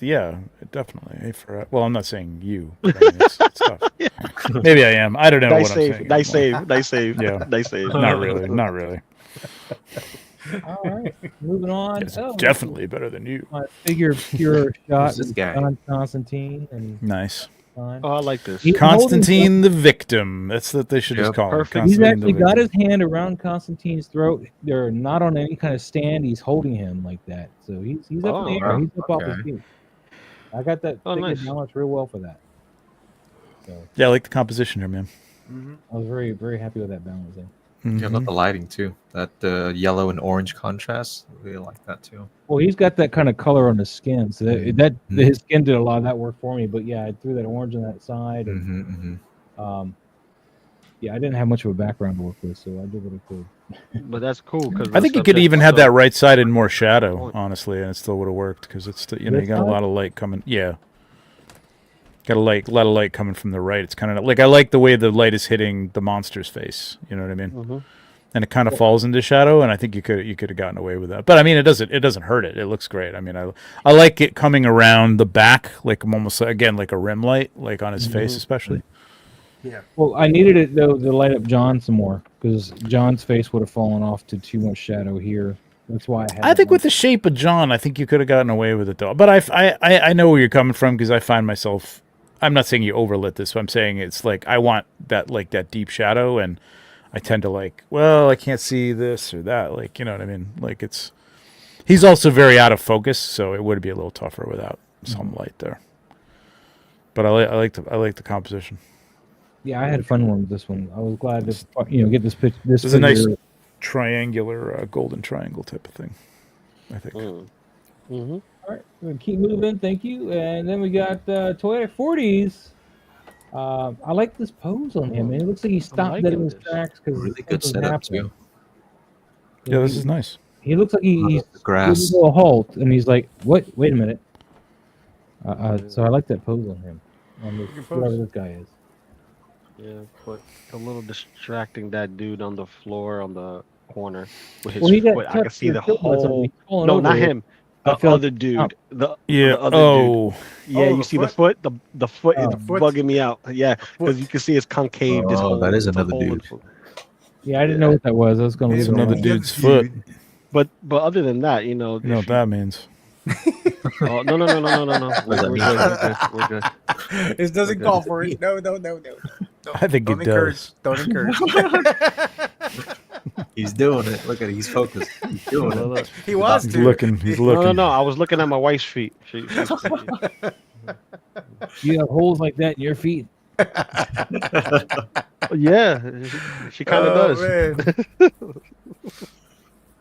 B: yeah, definitely. Hey, well, I'm not saying you. But I mean, it's tough. Maybe I am. I don't know
C: Nice
B: what I'm
C: save.
B: saying.
C: Nice save. Nice save.
B: Yeah.
C: Nice save.
B: Not really.
A: All right, moving on.
B: It's
A: Oh,
B: definitely better than you.
A: my figure pure shot.
F: Who's this
A: with
F: guy?
A: John Constantine and
B: Nice.
A: Con.
C: Oh, I like this.
A: He-
B: Constantine the victim. That's what they should just
F: Yep.
B: call him.
C: Perfect.
A: He's
B: Constantine
A: actually
B: the
A: got
B: victim.
A: his hand around Constantine's throat. They're not on any kind of stand. He's holding him like that. So he's up in the
C: Oh,
A: air.
F: wow.
A: He's up off his
F: Okay.
A: feet. I got that
C: Oh,
A: figure
C: nice.
A: balanced real well for that. So
B: Yeah, I like the composition here, man.
A: I was very, very happy with that balancing.
F: Yeah, I love the lighting too. That yellow and orange contrast. I really like that too.
A: Well, he's got that kind of color on his skin, so his skin did a lot of that work for me. But yeah, I threw that orange on that side, and yeah, I didn't have much of a background to work with, so I did what I could.
C: But that's cool because
B: I think you could even have that right side in more shadow, honestly, and it still would have worked because it's still, you
A: This
B: got a
A: side?
B: lot of light coming. Yeah, got a lot of light coming from the right. It's kind of like, I like the way the light is hitting the monster's face. You know what I mean?
C: Mm-hmm.
B: And it kind of falls into shadow, and I think you could have gotten away with that. But I mean, it doesn't hurt it. It looks great. I mean, I like it coming around the back, like almost again like a rim light, like on his face especially.
E: Yeah.
A: Well, I needed it though to light up John some more because John's face would have fallen off to too much shadow here. That's why I had.
B: I think with the shape of John, I think you could have gotten away with it though. But I know where you're coming from because I find myself. I'm not saying you overlit this, but I'm saying it's like I want that deep shadow, and I tend to I can't see this or that. Like, you know what I mean? Like he's also very out of focus, so it would be a little tougher without some light there. But I like the composition.
A: Yeah, I had fun with this one. I was glad to get this pitch. This
B: is a nice
A: figure.
B: triangular golden triangle type of thing, I think.
C: Mm-hmm.
A: All right, we're gonna keep moving. Thank you. And then we got Toyota 40s. I like this pose on him. Man. It looks like he stopped dead in his tracks because
F: Really good setup too.
B: Yeah, this is nice.
A: He looks like he's
F: The grass.
A: a halt, and he's like, "What? Wait a minute." So I like that pose on him. On this,
E: Good pose.
A: whatever this guy is.
C: Yeah, but a little distracting that dude on the floor on the corner with his
A: Well, he got
C: foot. I
A: touched
C: can see
A: with
C: the
A: foot by somebody.
C: whole.
A: He's falling
C: No,
A: over
C: not
A: it.
C: him.
A: I
C: The
A: feel
C: other
A: like-
C: dude.
B: Yeah.
C: The other dude.
B: Oh.
C: Yeah,
D: Oh,
C: you
D: the
C: see the
D: foot?
C: foot. The foot is
A: The
D: foot?
C: bugging me out. Yeah,
D: foot.
C: because you can see it's concave. This
F: Oh,
C: whole.
F: that is
C: the
F: another
C: whole in
F: dude.
C: the foot.
A: Yeah, I didn't know what that was. I was going to
D: It's
A: leave it
B: another
A: alone.
B: dude. dude's foot.
C: But other than that, you know.
B: You know what that means?
C: Oh, no.
F: What does that mean?
C: We're good.
D: This doesn't
C: Okay.
D: call for it. No.
B: I think
D: Don't
B: it
D: encourage.
B: does.
D: Don't encourage.
F: He's doing it. Look at it. He's focused. He's doing it.
C: Look.
D: He wants
B: He's
D: to.
B: looking. He's looking.
C: No. I was looking at my wife's feet.
A: You have holes like that in your feet.
C: Yeah, she kind of does.
D: Man.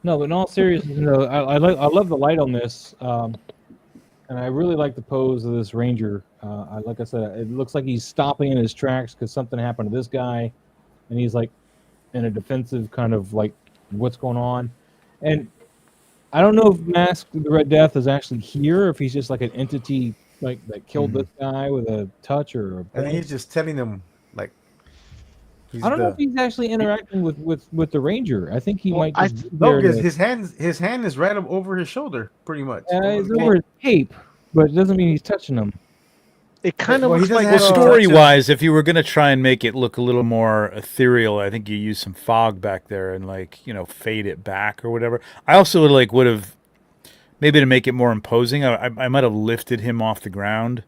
A: No, but in all seriousness, I love the light on this, and I really like the pose of this ranger. Like I said, it looks like he's stopping in his tracks because something happened to this guy, and he's like in a defensive kind of like what's going on. And I don't know if Mask of the Red Death is actually here, or if he's just like an entity like that killed this guy with a touch or a
D: I think he's just telling them like.
A: I don't know if he's actually interacting with the ranger. I think he
C: Well,
A: might just be
D: No,
A: there
D: because
A: to-
D: his hand is right up over his shoulder, pretty much.
A: it's over his cape, but it doesn't mean he's touching him.
C: It kind of
D: Well, he
C: looks like
D: doesn't
B: Well,
D: have
C: a-
B: story-wise, if you were going to try and make it look a little more ethereal, I think you use some fog back there and fade it back or whatever. I also would have maybe to make it more imposing. I might have lifted him off the ground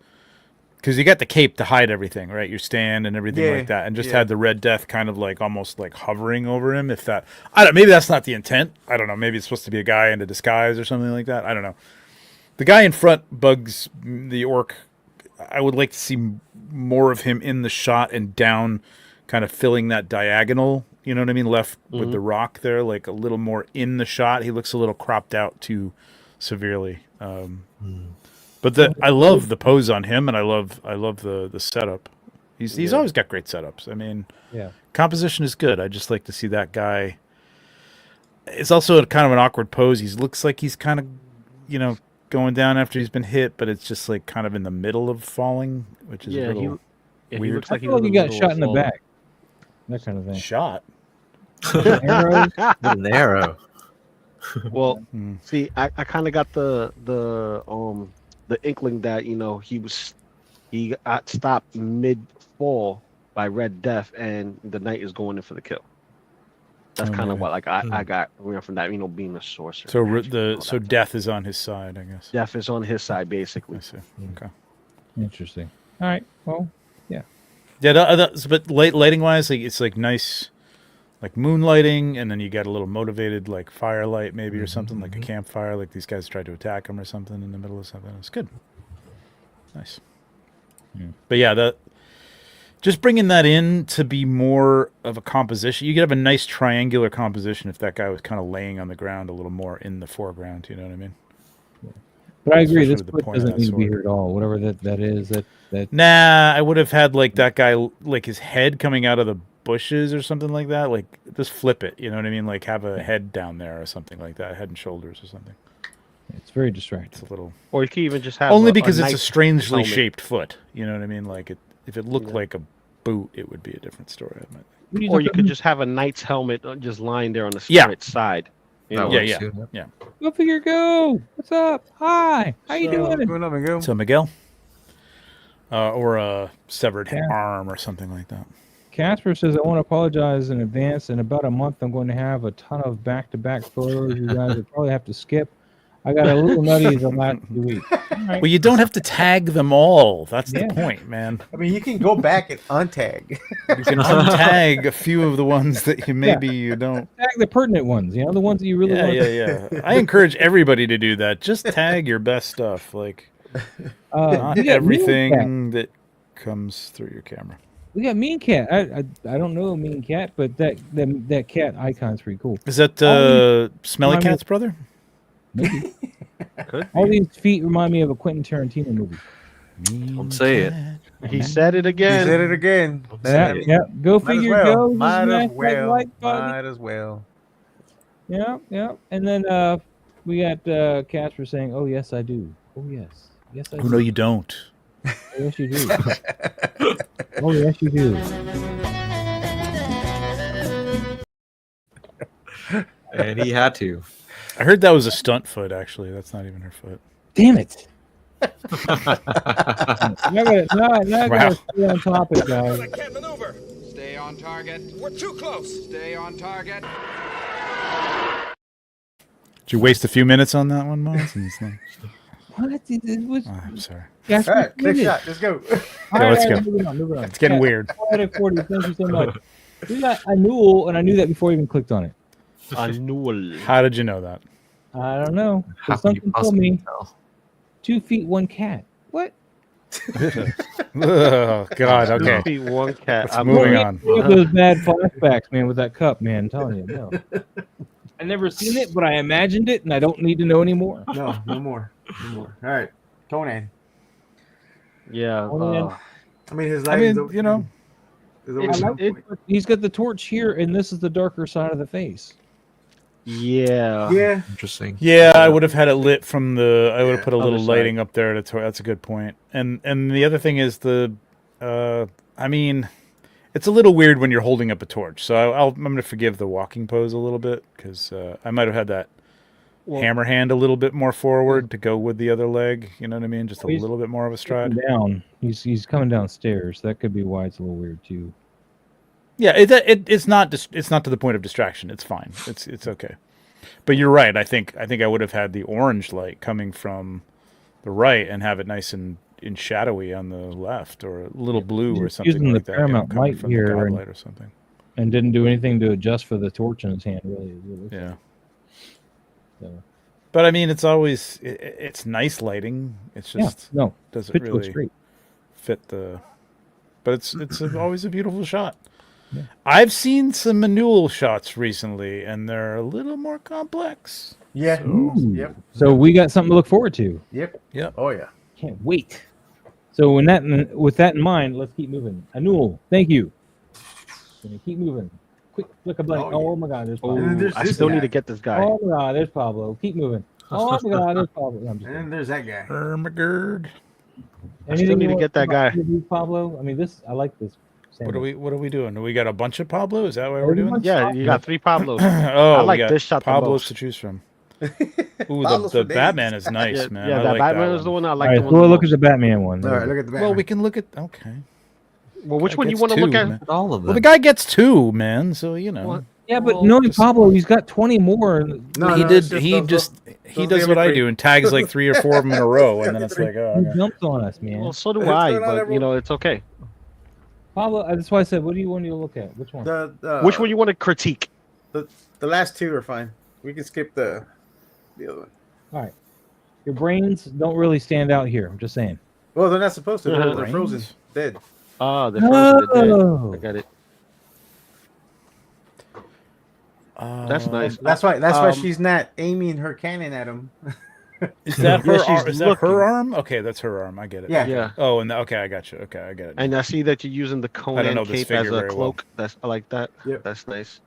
B: because you got the cape to hide everything, right? Your stand and everything like that, and just had the Red Death kind of almost hovering over him. If that, maybe that's not the intent. I don't know. Maybe it's supposed to be a guy in a disguise or something like that. I don't know. The guy in front bugs the orc. I would like to see more of him in the shot and down, kind of filling that diagonal. You know what I mean? Left with the rock there, like a little more in the shot. He looks a little cropped out too severely. But I love the pose on him, and I love the setup. He's always got great setups. I mean,
A: Yeah.
B: composition is good. I just like to see that guy. It's also kind of an awkward pose. He looks like he's kind of, going down after he's been hit, but it's just kind of in the middle of falling, which is a little
C: he
B: weird.
C: looks
A: I
C: like
A: feel like he
C: in
A: got
C: middle
A: shot
C: of
A: in the
C: fall.
A: back. That kind of thing.
B: shot.
A: Arrows.
F: What an arrow.
C: Well,
B: Hmm.
C: see, I kind of got the inkling that he got stopped mid fall by Red Death, and the knight is going in for the kill. That's kind of
B: Okay.
C: what I got from that, being a sorcerer.
B: So
C: magic and all
B: so
C: that.
B: death is on his side, I guess.
C: Death is on his side basically.
B: I see. Okay.
A: Interesting. All right. Well,
B: Yeah, but lighting wise, it's nice, moonlighting, and then you got a little motivated firelight maybe or something, like a campfire, like these guys tried to attack him or something in the middle of something. It's good. Nice.
A: Yeah.
B: But yeah, just bringing that in to be more of a composition. You could have a nice triangular composition if that guy was kind of laying on the ground a little more in the foreground. You know what I mean?
A: but I agree.
B: Especially
A: This
B: with the
A: foot
B: point of
A: doesn't
B: that
A: need to be
B: sword.
A: here at all. Whatever that is. That
B: Nah, I would have had that guy, his head coming out of the bushes or something like that. Just flip it. You know what I mean? Have a head down there or something like that, head and shoulders or something.
A: it's very distracting.
B: It's a little
C: Or you could even just have
B: only because it's a
C: knight's
B: strangely
C: helmet.
B: shaped foot. You know what I mean? If it looked
C: Yeah.
B: like a boot, it would be a different story. I might think.
C: Or you could just have a knight's helmet just lying there on the
B: Yeah.
C: spirit side. You
F: That
C: know?
F: works,
B: yeah.
F: too.
A: Go figure. Go. What's up? Hi. How you
D: So,
A: doing?
D: what's going on, Miguel?
B: So Miguel, or a severed
A: Yeah.
B: arm or something like that.
A: Casper says, I want to apologize in advance. In about a month, I'm going to have a ton of back-to-back photos you guys would probably have to skip. I got a little nutty the last 2 weeks. All right.
B: Well, you don't have to tag them all. That's
A: Yeah.
B: the point, man.
D: I mean, you can go back and untag.
B: You can untag a few of the ones that you don't.
A: Tag the pertinent ones, the ones that you really want.
B: Yeah. I encourage everybody to do that. Just tag your best stuff. Not
A: We got Mean Cat.
B: everything that comes through your camera.
A: We got Mean Cat. I don't know Mean Cat, but that cat icon's pretty cool.
B: Is that Smelly
A: remind me-
B: Cat's brother?
A: Maybe.
C: Could
A: All these feet remind me of a Quentin Tarantino movie.
F: Don't say it.
C: He said it
D: You
C: again.
D: said it again.
A: Yeah,
F: it.
A: yeah. Go
D: Might as
A: figure.
D: well.
A: Go.
D: Might as
A: smash that
D: well.
A: like button.
D: Might as well.
A: Yeah. And then we got Casper saying, "Oh yes, I do. Oh yes." Yes, I
B: Oh
A: do.
B: no, you don't.
A: Oh, yes, you do. Oh, yes, you do.
F: And he had to.
B: I heard that was a stunt foot. Actually, that's not even her foot.
A: Damn it! Now I
B: Wow.
A: gotta stay on topic, guys.
G: I can't maneuver.
H: Stay on target.
G: We're too close.
H: Stay on target.
B: Did you waste a few minutes on that one, Mons? And it's like,
A: What? It was.
B: oh, I'm sorry.
A: Yes,
D: All right, next shot. Let's go.
B: let's go.
A: Moving on.
B: It's getting weird.
A: Poetic 40, thank you so much. We got a Newell, and I knew that before I even clicked on it.
C: Annual.
B: How did you know that?
A: I don't know.
F: How
A: But
F: can you
A: something told
F: possibly
A: me
F: tell?
A: 2 feet, 1 cat. What?
B: Oh God.
C: 2
B: Okay.
C: feet, 1 cat.
B: Let's moving on.
A: Those bad flashbacks, man, with that cup, man. I'm telling you, no. I never seen it, but I imagined it, and I don't need to know anymore.
E: No, no more. No more. All right. Conan.
C: Yeah.
A: Conan.
E: I mean, his
B: I
E: life
B: mean, you know,
E: is
A: I
E: always
A: like it. He's got the torch here, and this is the darker side of the face.
C: Yeah.
E: Yeah.
F: Interesting.
B: yeah, I would have had it lit from the. I would have
E: Yeah,
B: put a little
C: other side.
B: lighting up there. That's a good point. And the other thing is the. I mean, it's a little weird when you're holding up a torch. So I'm going to forgive the walking pose a little bit because I might have had that hammer hand a little bit more forward to go with the other leg. You know what I mean? Just a
A: He's-
B: little bit more of a stride.
A: Down. He's coming downstairs. That could be why it's a little weird too.
B: Yeah, it's not to the point of distraction. It's fine. It's okay. But you're right. I think I would have had the orange light coming from the right and have it nice and shadowy on the left, or a little blue or
A: Just
B: something
A: using
B: like
A: the
B: that. You know,
A: Paramount
B: coming
A: light
B: from
A: here
B: the
A: and-
B: godlight or something.
A: And didn't do anything to adjust for the torch in his hand, really.
B: Yeah.
A: So,
B: But I mean, it's always it's nice lighting. It's
A: yeah,
B: just
A: no,
B: doesn't
A: pitch looks
B: really
A: great.
B: fit the. But it's always a beautiful shot.
A: Yeah.
B: I've seen some manual shots recently, and they're a little more complex.
E: Yeah.
A: Ooh.
E: Yep.
A: So we got something to look forward to.
E: Yep.
B: Yep.
E: Oh yeah.
A: Can't wait. So with that in mind, let's keep moving. Anul, thank you. Gonna keep moving. Quick flick a blank.
E: Oh, yeah.
A: Oh my God, there's
C: Oh,
A: Pablo.
E: And then there's
C: I
E: this
C: still
E: guy.
C: need to get this guy.
A: Oh my God, there's Pablo. Keep moving. Oh my God, there's Pablo. No, I'm just
E: And then
A: kidding.
E: there's that guy.
B: Ermagerd.
C: I still need to get that guy.
A: Pablo. I mean, I like this.
B: What are we doing? Do we got a bunch of Pablo? Is that what we're doing?
C: Yeah, you got 3 Pablos.
B: Oh,
C: like
B: we got
C: this shot the
B: Pablos
C: most.
B: to choose from. Ooh,
E: Pablos
B: the
E: for days.
B: Batman is nice,
C: Yeah,
B: man.
C: yeah,
B: I
C: that
B: like
C: Batman
B: that
C: is the
B: one.
C: one I
A: All
C: like.
A: right,
C: the
A: so
C: one
A: we'll
C: the
A: look at
C: most.
A: the Batman one.
E: All right. Look at the Batman.
B: Well, we can look at. Okay.
C: Well, which
B: Guy
C: one you
B: gets
C: want to look
B: two,
C: at?
B: man.
F: All of them.
B: Well, the guy gets 2, man. So you know.
C: What?
A: Yeah, but
F: Well,
A: knowing
F: just-
A: Pablo, he's got 20 more.
E: No,
B: he
E: no,
B: did.
E: it's just
B: He
E: those-
B: just he
E: those
B: does
E: damn
B: what I
E: three.
B: do and tags like 3 or 4 of them in a row, and then it's like, oh,
A: He
B: okay.
A: jumped on us, man.
C: Well, so do
D: What's
C: I,
D: going on,
C: but
D: everyone?
C: it's okay.
A: Pablo, that's why I said, what do you want to look at? Which one?
C: Which one you want to critique?
D: The last 2 are fine. We can skip the other one.
A: Your brains don't really stand out here. I'm just saying.
D: Well, they're not supposed to. They're
B: Brains?
D: frozen, dead.
C: Ah, the frozen to dead.
A: Oh.
C: I got it.
B: Uh,
C: That's nice.
E: That's why
C: Um,
E: she's not aiming her cannon at him.
B: Is that
C: Yeah,
B: her?
C: she's
B: Is that
C: looking.
B: her arm? Okay, that's her arm. I get it.
E: Yeah.
C: Yeah.
B: Oh, and okay, I got you. Okay, I get it.
C: And I see that you're using the Conan
B: know this
C: cape as
B: figure
C: a
B: very well.
C: cloak. I like that.
E: Yep.
C: That's nice.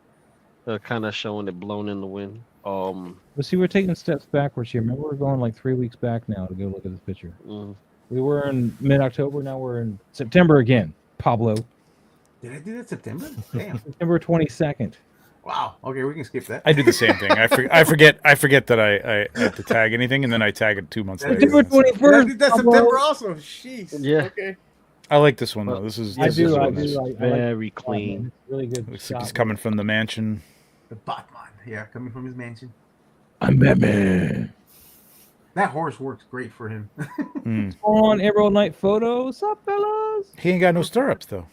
C: Kind of showing it blown in the wind.
A: But see, we're taking steps backwards here. Remember, we're going like 3 weeks back now to go look at this picture.
C: Mm.
A: We were in mid-October. Now we're in September again. Pablo,
E: Did I do that September? Damn.
A: September 22nd.
E: Wow. Okay, we can skip that.
B: I do the same thing. I forget that I have to tag anything, and then I tag it 2 months later.
A: September
B: and it's-
D: But I
A: 21st.
D: did that
A: Pablo.
D: September also. Jeez.
C: Yeah.
D: Okay.
B: I like this one though. This is
A: I
B: this is
A: do. I
B: really nice.
A: do. I like
C: Very
A: the shot,
C: clean.
A: man. It's really good.
B: Looks like
A: shot,
B: he's coming from the mansion.
E: The Batman. Yeah, coming from his mansion.
A: I'm Batman.
E: That horse works great for him.
B: Mm.
A: On Emerald Night photos. What's up, fellas?
B: He ain't got no stirrups though.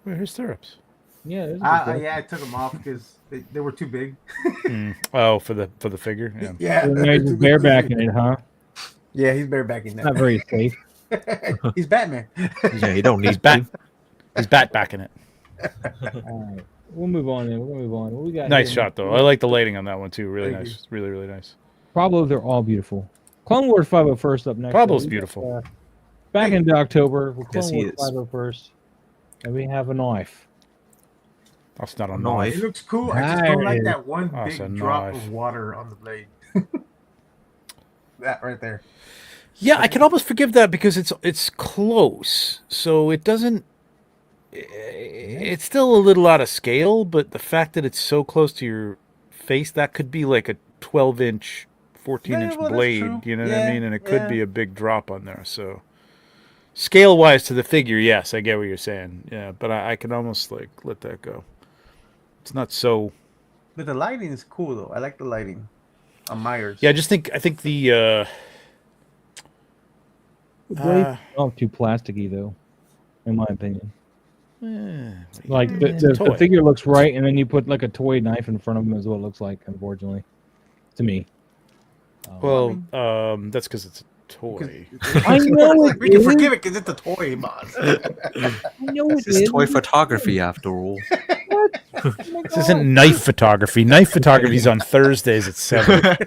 B: Where are his stirrups?
A: Yeah, there's a good
E: Yeah, I took them off because they were too big.
B: Mm. Oh, for the figure. Yeah.
E: Yeah.
A: one.
E: they're
A: He's
E: too big.
A: barebacking it, huh?
E: Yeah, he's barebacking
A: Not
E: that.
A: very safe.
E: He's Batman.
F: Yeah, you don't need
B: He's bat. He's bat backing it.
A: All right, we'll move on then. We're gonna move on. What we got?
B: Nice
A: here?
B: shot though. I like the lighting on that one too. Really
E: Thank
B: nice. Really really nice.
A: Pablo, they're all beautiful. Clone Wars 501st up next.
B: Pablo's
A: We got,
B: beautiful.
A: back into October, we're
F: Yes,
A: Clone
F: he
A: Wars
F: is.
A: 501st, and we have a knife.
B: That's not a
F: A
B: knife.
E: It looks cool. I just don't like
A: Nice.
E: that one
B: Oh, it's a
E: big drop
B: knife.
E: of water on the blade. That right there.
B: Yeah, I can almost forgive that because it's close, so it doesn't. It's still a little out of scale, but the fact that it's so close to your face, that could be like a 12-inch, 14-inch
E: well, that's
B: blade.
E: true.
B: You know what I
E: Yeah,
B: mean? And it could
E: yeah.
B: be a big drop on there. So, scale-wise to the figure, yes, I get what you're saying. Yeah, but I can almost like let that go. It's not so.
E: But the lighting is cool though. I like the lighting on Myers.
B: Yeah, I think the.
A: The blade's not too plasticky though, in my opinion. Like the
B: toy.
A: figure looks right, and then you put like a toy knife in front of him is what it looks like. Unfortunately, to me.
B: Well, that's because it's a toy.
A: I know it
E: We can
A: is.
E: forgive it because it's a toy, boss.
A: I know it
F: This is
A: is.
F: toy photography after all.
A: What? Oh my
B: This
A: God.
B: isn't knife photography. Knife photography is on Thursdays at 7.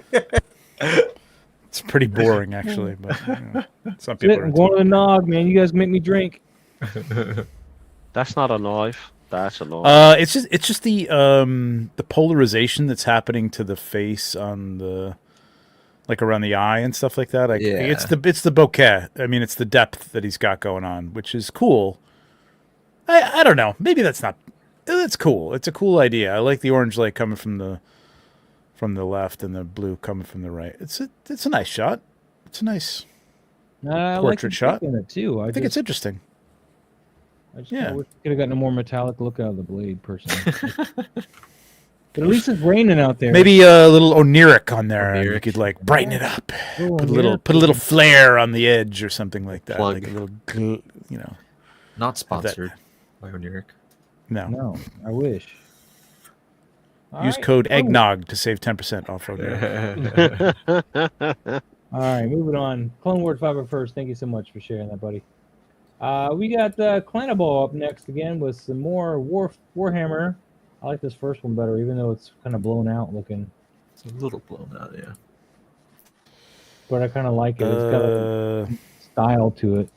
B: It's pretty boring, actually, but some people are
A: I'm going to the nog, man. You guys make me drink.
C: That's not a knife. That's a knife.
B: it's just the polarization that's happening to the face on the like around the eye and stuff like that. Like
F: Yeah.
B: it's the bokeh. I mean, it's the depth that he's got going on, which is cool. I don't know. Maybe that's not. It's cool. It's a cool idea. I like the orange light coming from the left and the blue coming from the right. It's a nice shot. It's a nice
A: I
B: portrait
A: like
B: shot.
A: in it too.
B: I think it's interesting.
A: I just
B: yeah.
A: wish we could have gotten a more metallic look out of the blade, personally. But at least it's raining out there.
B: Maybe a little oniric on there, and you
F: Oniric.
B: could like brighten it up.
A: Oh,
B: Put a little flare on the edge or something like that.
F: Plug.
B: Like a little, you know.
F: Not sponsored by Oniric.
B: No.
A: No, I wish. All
B: Use
A: right.
B: code
A: Oh,
B: eggnog to save 10% off of it.
A: All right, moving on. Clone Ward 5 first. Thank you so much for sharing that, buddy. We got Clanaball up next again with some more Warhammer. I like this first one better, even though it's kind of blown out looking.
F: It's a little blown out, yeah.
A: But I kind of like it. It's got a style to it.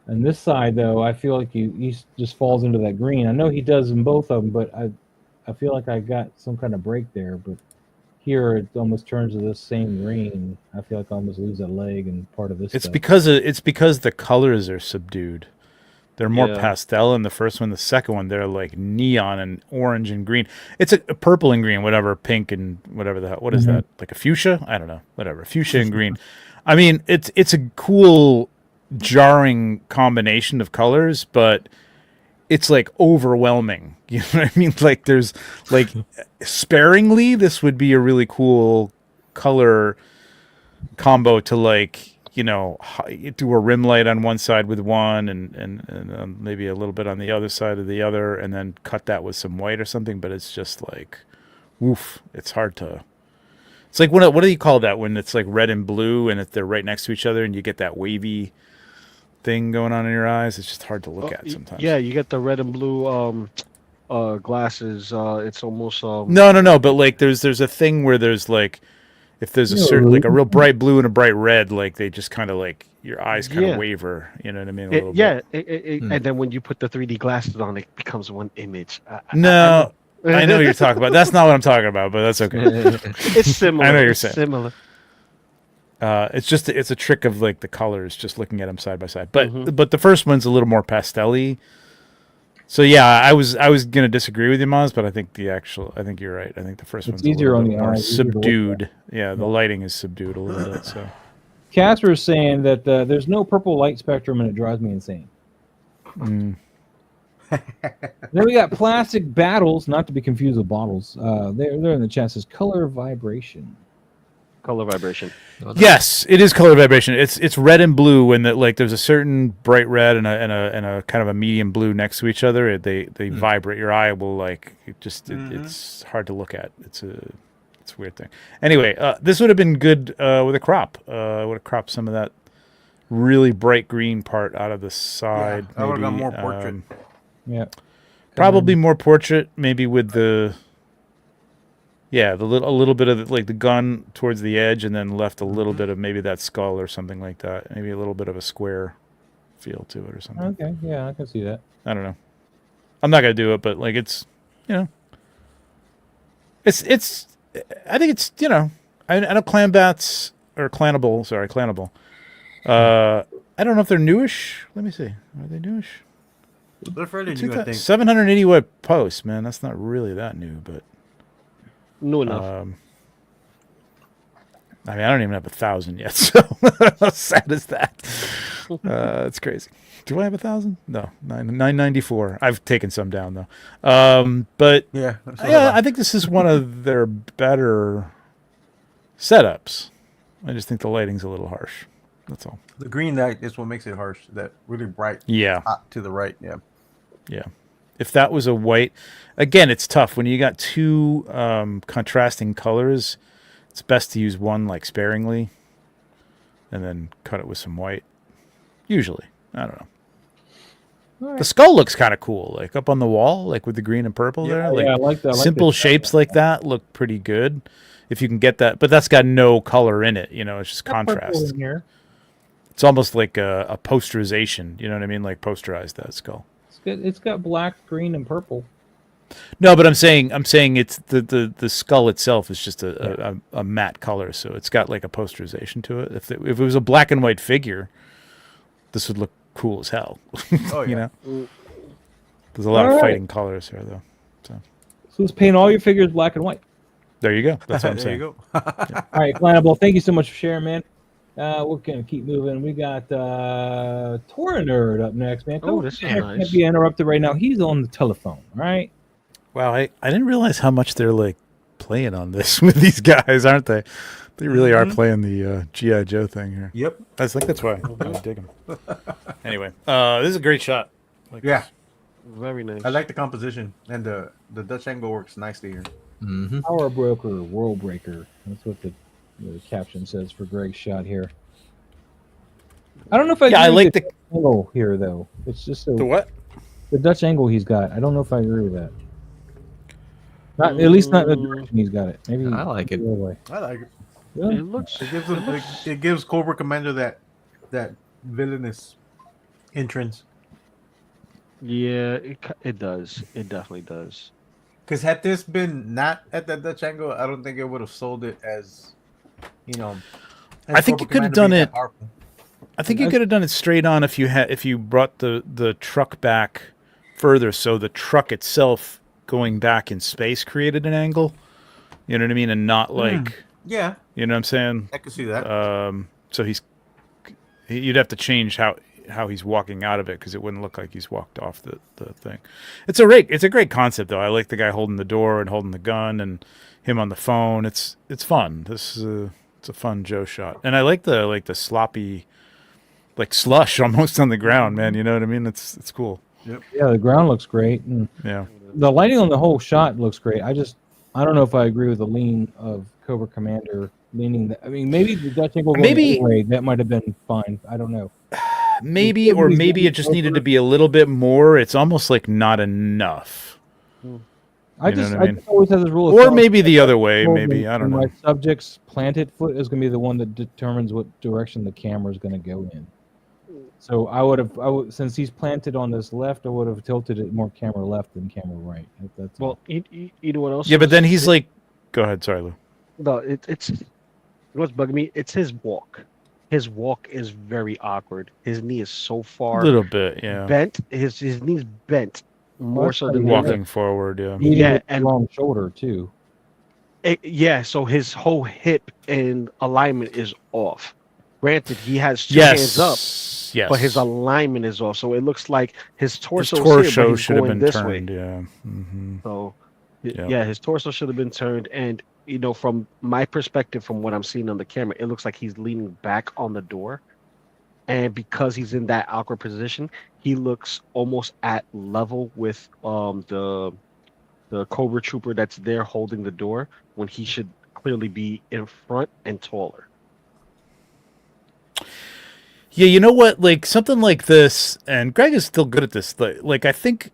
A: And this side, though, I feel like he just falls into that green. I know he does in both of them, but I feel like I got some kind of break there. But here it almost turns to this same green. I feel like I almost lose a leg and part of this.
B: It's
A: stuff.
B: because the colors are subdued. They're more
C: Yeah.
B: pastel in the first one. The second one, they're like neon and orange and green. It's a purple and green, whatever, pink and whatever the hell. What is that? Like a fuchsia? I don't know. Whatever. Fuchsia and green. I mean, it's a cool, jarring combination of colors, but it's like overwhelming. You know what I mean? Like there's like sparingly, this would be a really cool color combo to like, you know, do a rim light on one side with one and maybe a little bit on the other side of the other, and then cut that with some white or something. But it's just like, woof, it's hard to. It's like what do you call that when it's like red and blue and they're right next to each other and you get that wavy thing going on in your eyes? It's just hard to look at sometimes.
C: Yeah, you get the red and blue glasses. It's almost
B: No. But like, there's a thing where there's like, if there's a certain like a real bright blue and a bright red, like they just kind of like your eyes kind of
C: Yeah.
B: waver. You know what I mean? A
C: It-
B: little
C: yeah,
B: bit.
C: and then when you put the 3D glasses on, it becomes one image.
B: No, I know what you're talking about. That's not what I'm talking about, but that's okay.
C: It's similar.
B: I know what you're
C: it's
B: saying.
C: Similar.
B: It's a trick of like the colors, just looking at them side by side. But
C: Mhm.
B: but the first one's a little more pastel-y. So yeah, I was gonna disagree with you, Maz, but I think you're right. I think the first
A: It's
B: one's
A: easier
B: a
A: on
B: little
A: the
B: more
A: eyes, easier to look at.
B: subdued. Yeah, the lighting is subdued a little bit. So
A: Casper is saying that there's no purple light spectrum and it drives me insane. Then we got Plastic Battles, not to be confused with bottles. They're in the chat. Says color vibration.
C: Color vibration.
B: yes, it is color vibration. It's red and blue, and that like there's a certain bright red and a kind of a medium blue next to each other. They vibrate. Your eye will like it's hard to look at. It's a weird thing. Anyway, this would have been good with a crop. Would have cropped some of that really bright green part out of the side.
E: I would have gone
B: maybe,
E: more portrait.
A: Yeah.
B: Probably more portrait, maybe with the a little bit of like the gun towards the edge, and then left a little bit of maybe that skull or something like that. Maybe a little bit of a square feel to it or something.
A: Okay. Yeah, I can see that.
B: I don't know. I'm not gonna do it, but like it's I think it's I know Clan Bats or Clanable. Sorry, Clanable. I don't know if they're newish. Let me see. Are they newish?
E: They're fairly new, I think.
B: 780 watt posts, man. That's not really that new, but
C: New enough.
B: I mean, I don't even have 1,000 yet, so how sad is that? It's crazy. Do I have 1,000? No, 994. I've taken some down though. But
E: Yeah.
B: I think this is one of their better setups. I just think the lighting's a little harsh. That's all.
E: The green light is what makes it harsh. That really bright
B: Yeah.
E: hot to the right. Yeah.
B: Yeah. If that was a white, again, it's tough when you got two contrasting colors. It's best to use one like sparingly, and then cut it with some white. Usually, I don't know.
A: All
B: The skull looks kind of cool, like up on the wall, like with the green and purple there. Like
A: I like that. I like
B: simple
A: the-
B: shapes like that look pretty good. If you can get that, but that's got no color in it. It's just
A: Got purple
B: contrast.
A: in here.
B: It's almost like a posterization. You know what I mean? Like posterized that skull.
A: It's got black, green, and purple.
B: No, but I'm saying it's the skull itself is just a matte color, so it's got like a posterization to it. If it was a black and white figure, this would look cool as hell.
E: Oh,
B: You
E: yeah.
B: know, there's a lot of
A: Alright.
B: fighting colors here, though.
A: So let's paint all your figures black and white.
B: There you go. That's what I'm
E: there
B: saying.
E: you go.
A: All right, Clanable, thank you so much for sharing, man. We're gonna keep moving. We got Tora Nerd up next, man.
C: Oh, this is nice.
A: Can't be interrupted right now. He's on the telephone, right?
B: Wow, I didn't realize how much they're like playing on this with these guys, aren't they? They really are playing the G.I. Joe thing here.
E: Yep.
B: I think that's why I dig them. Anyway, this is a great shot. Like
E: Yeah.
C: Very nice.
E: I like the composition, and the Dutch angle works nicely here.
F: Mm-hmm.
A: Power Broker, World Breaker. That's what the caption says for Greg's shot here. I don't know if I
B: Yeah, I
A: agree
B: like
A: with
B: the
A: angle here though. It's just so
B: what?
A: the Dutch angle he's got. I don't know if I agree with that. Not at least not in the direction he's got it. Maybe
F: I like it.
A: the other way.
E: I like it.
A: Really?
C: It looks.
E: It gives him, it gives Cobra Commander that villainous entrance.
C: Yeah, it does. It definitely does.
E: Because had this been not at that Dutch angle, I don't think it would have sold it as, as
B: I think
E: Cobra
B: you could have
E: Commander
B: done
E: being
B: it-
E: that powerful.
B: I think you could have done it straight on if you brought the truck back further, so the truck itself going back in space created an angle. You know what I mean, and not like
E: Yeah,
B: you know what I'm saying.
E: I can see that.
B: So you'd have to change how he's walking out of it because it wouldn't look like he's walked off the thing. It's a great concept though. I like the guy holding the door and holding the gun and him on the phone. It's fun. This is it's a fun Joe shot, and I like the sloppy, like slush almost on the ground, man. You know what I mean? It's cool.
A: Yeah, the ground looks great. And
B: Yeah.
A: the lighting on the whole shot looks great. I don't know if I agree with the lean of Cobra Commander leaning. I mean, maybe the Dutch angle that might have been fine. I don't know.
B: Maybe it just needed to be a little bit more. It's almost like not enough.
A: I
B: You know
A: just
B: what I mean?
A: always have this rule. of
B: Or
A: thumb.
B: maybe the other way.
A: Well,
B: Maybe I don't
A: when
B: know.
A: My subject's planted foot is going to be the one that determines what direction the camera is going to go in. So I would since he's planted on this left, I would have tilted it more camera left than camera right. If that's
C: Well, you know what else?
B: Yeah, but
C: is-
B: then he's like, go ahead. Sorry, Lou.
C: No, it's what's bugging me. It's his walk. His walk is very awkward. His knee is so
B: A
C: far
B: little bit, yeah.
C: bent. His knee's bent more so than
B: Walking forward, yeah.
C: Yeah,
A: and
C: and-
A: long shoulder too.
C: Yeah, so his whole hip and alignment is off. Granted, he has two hands up,
B: Yes.
C: but his alignment is off. So it looks like his
B: His
C: torso,
B: torso
C: is
B: should
C: here,
B: have
C: but
B: been
C: he's going
B: turned,
C: this way.
B: yeah. Hmm.
C: So
B: Yeah.
C: yeah, his torso should have been turned. And from my perspective, from what I'm seeing on the camera, it looks like he's leaning back on the door. And because he's in that awkward position, he looks almost at level with the Cobra Trooper that's there holding the door, when he should clearly be in front and taller.
B: Yeah, you know what? Like something like this, and Greg is still good at this. Like I think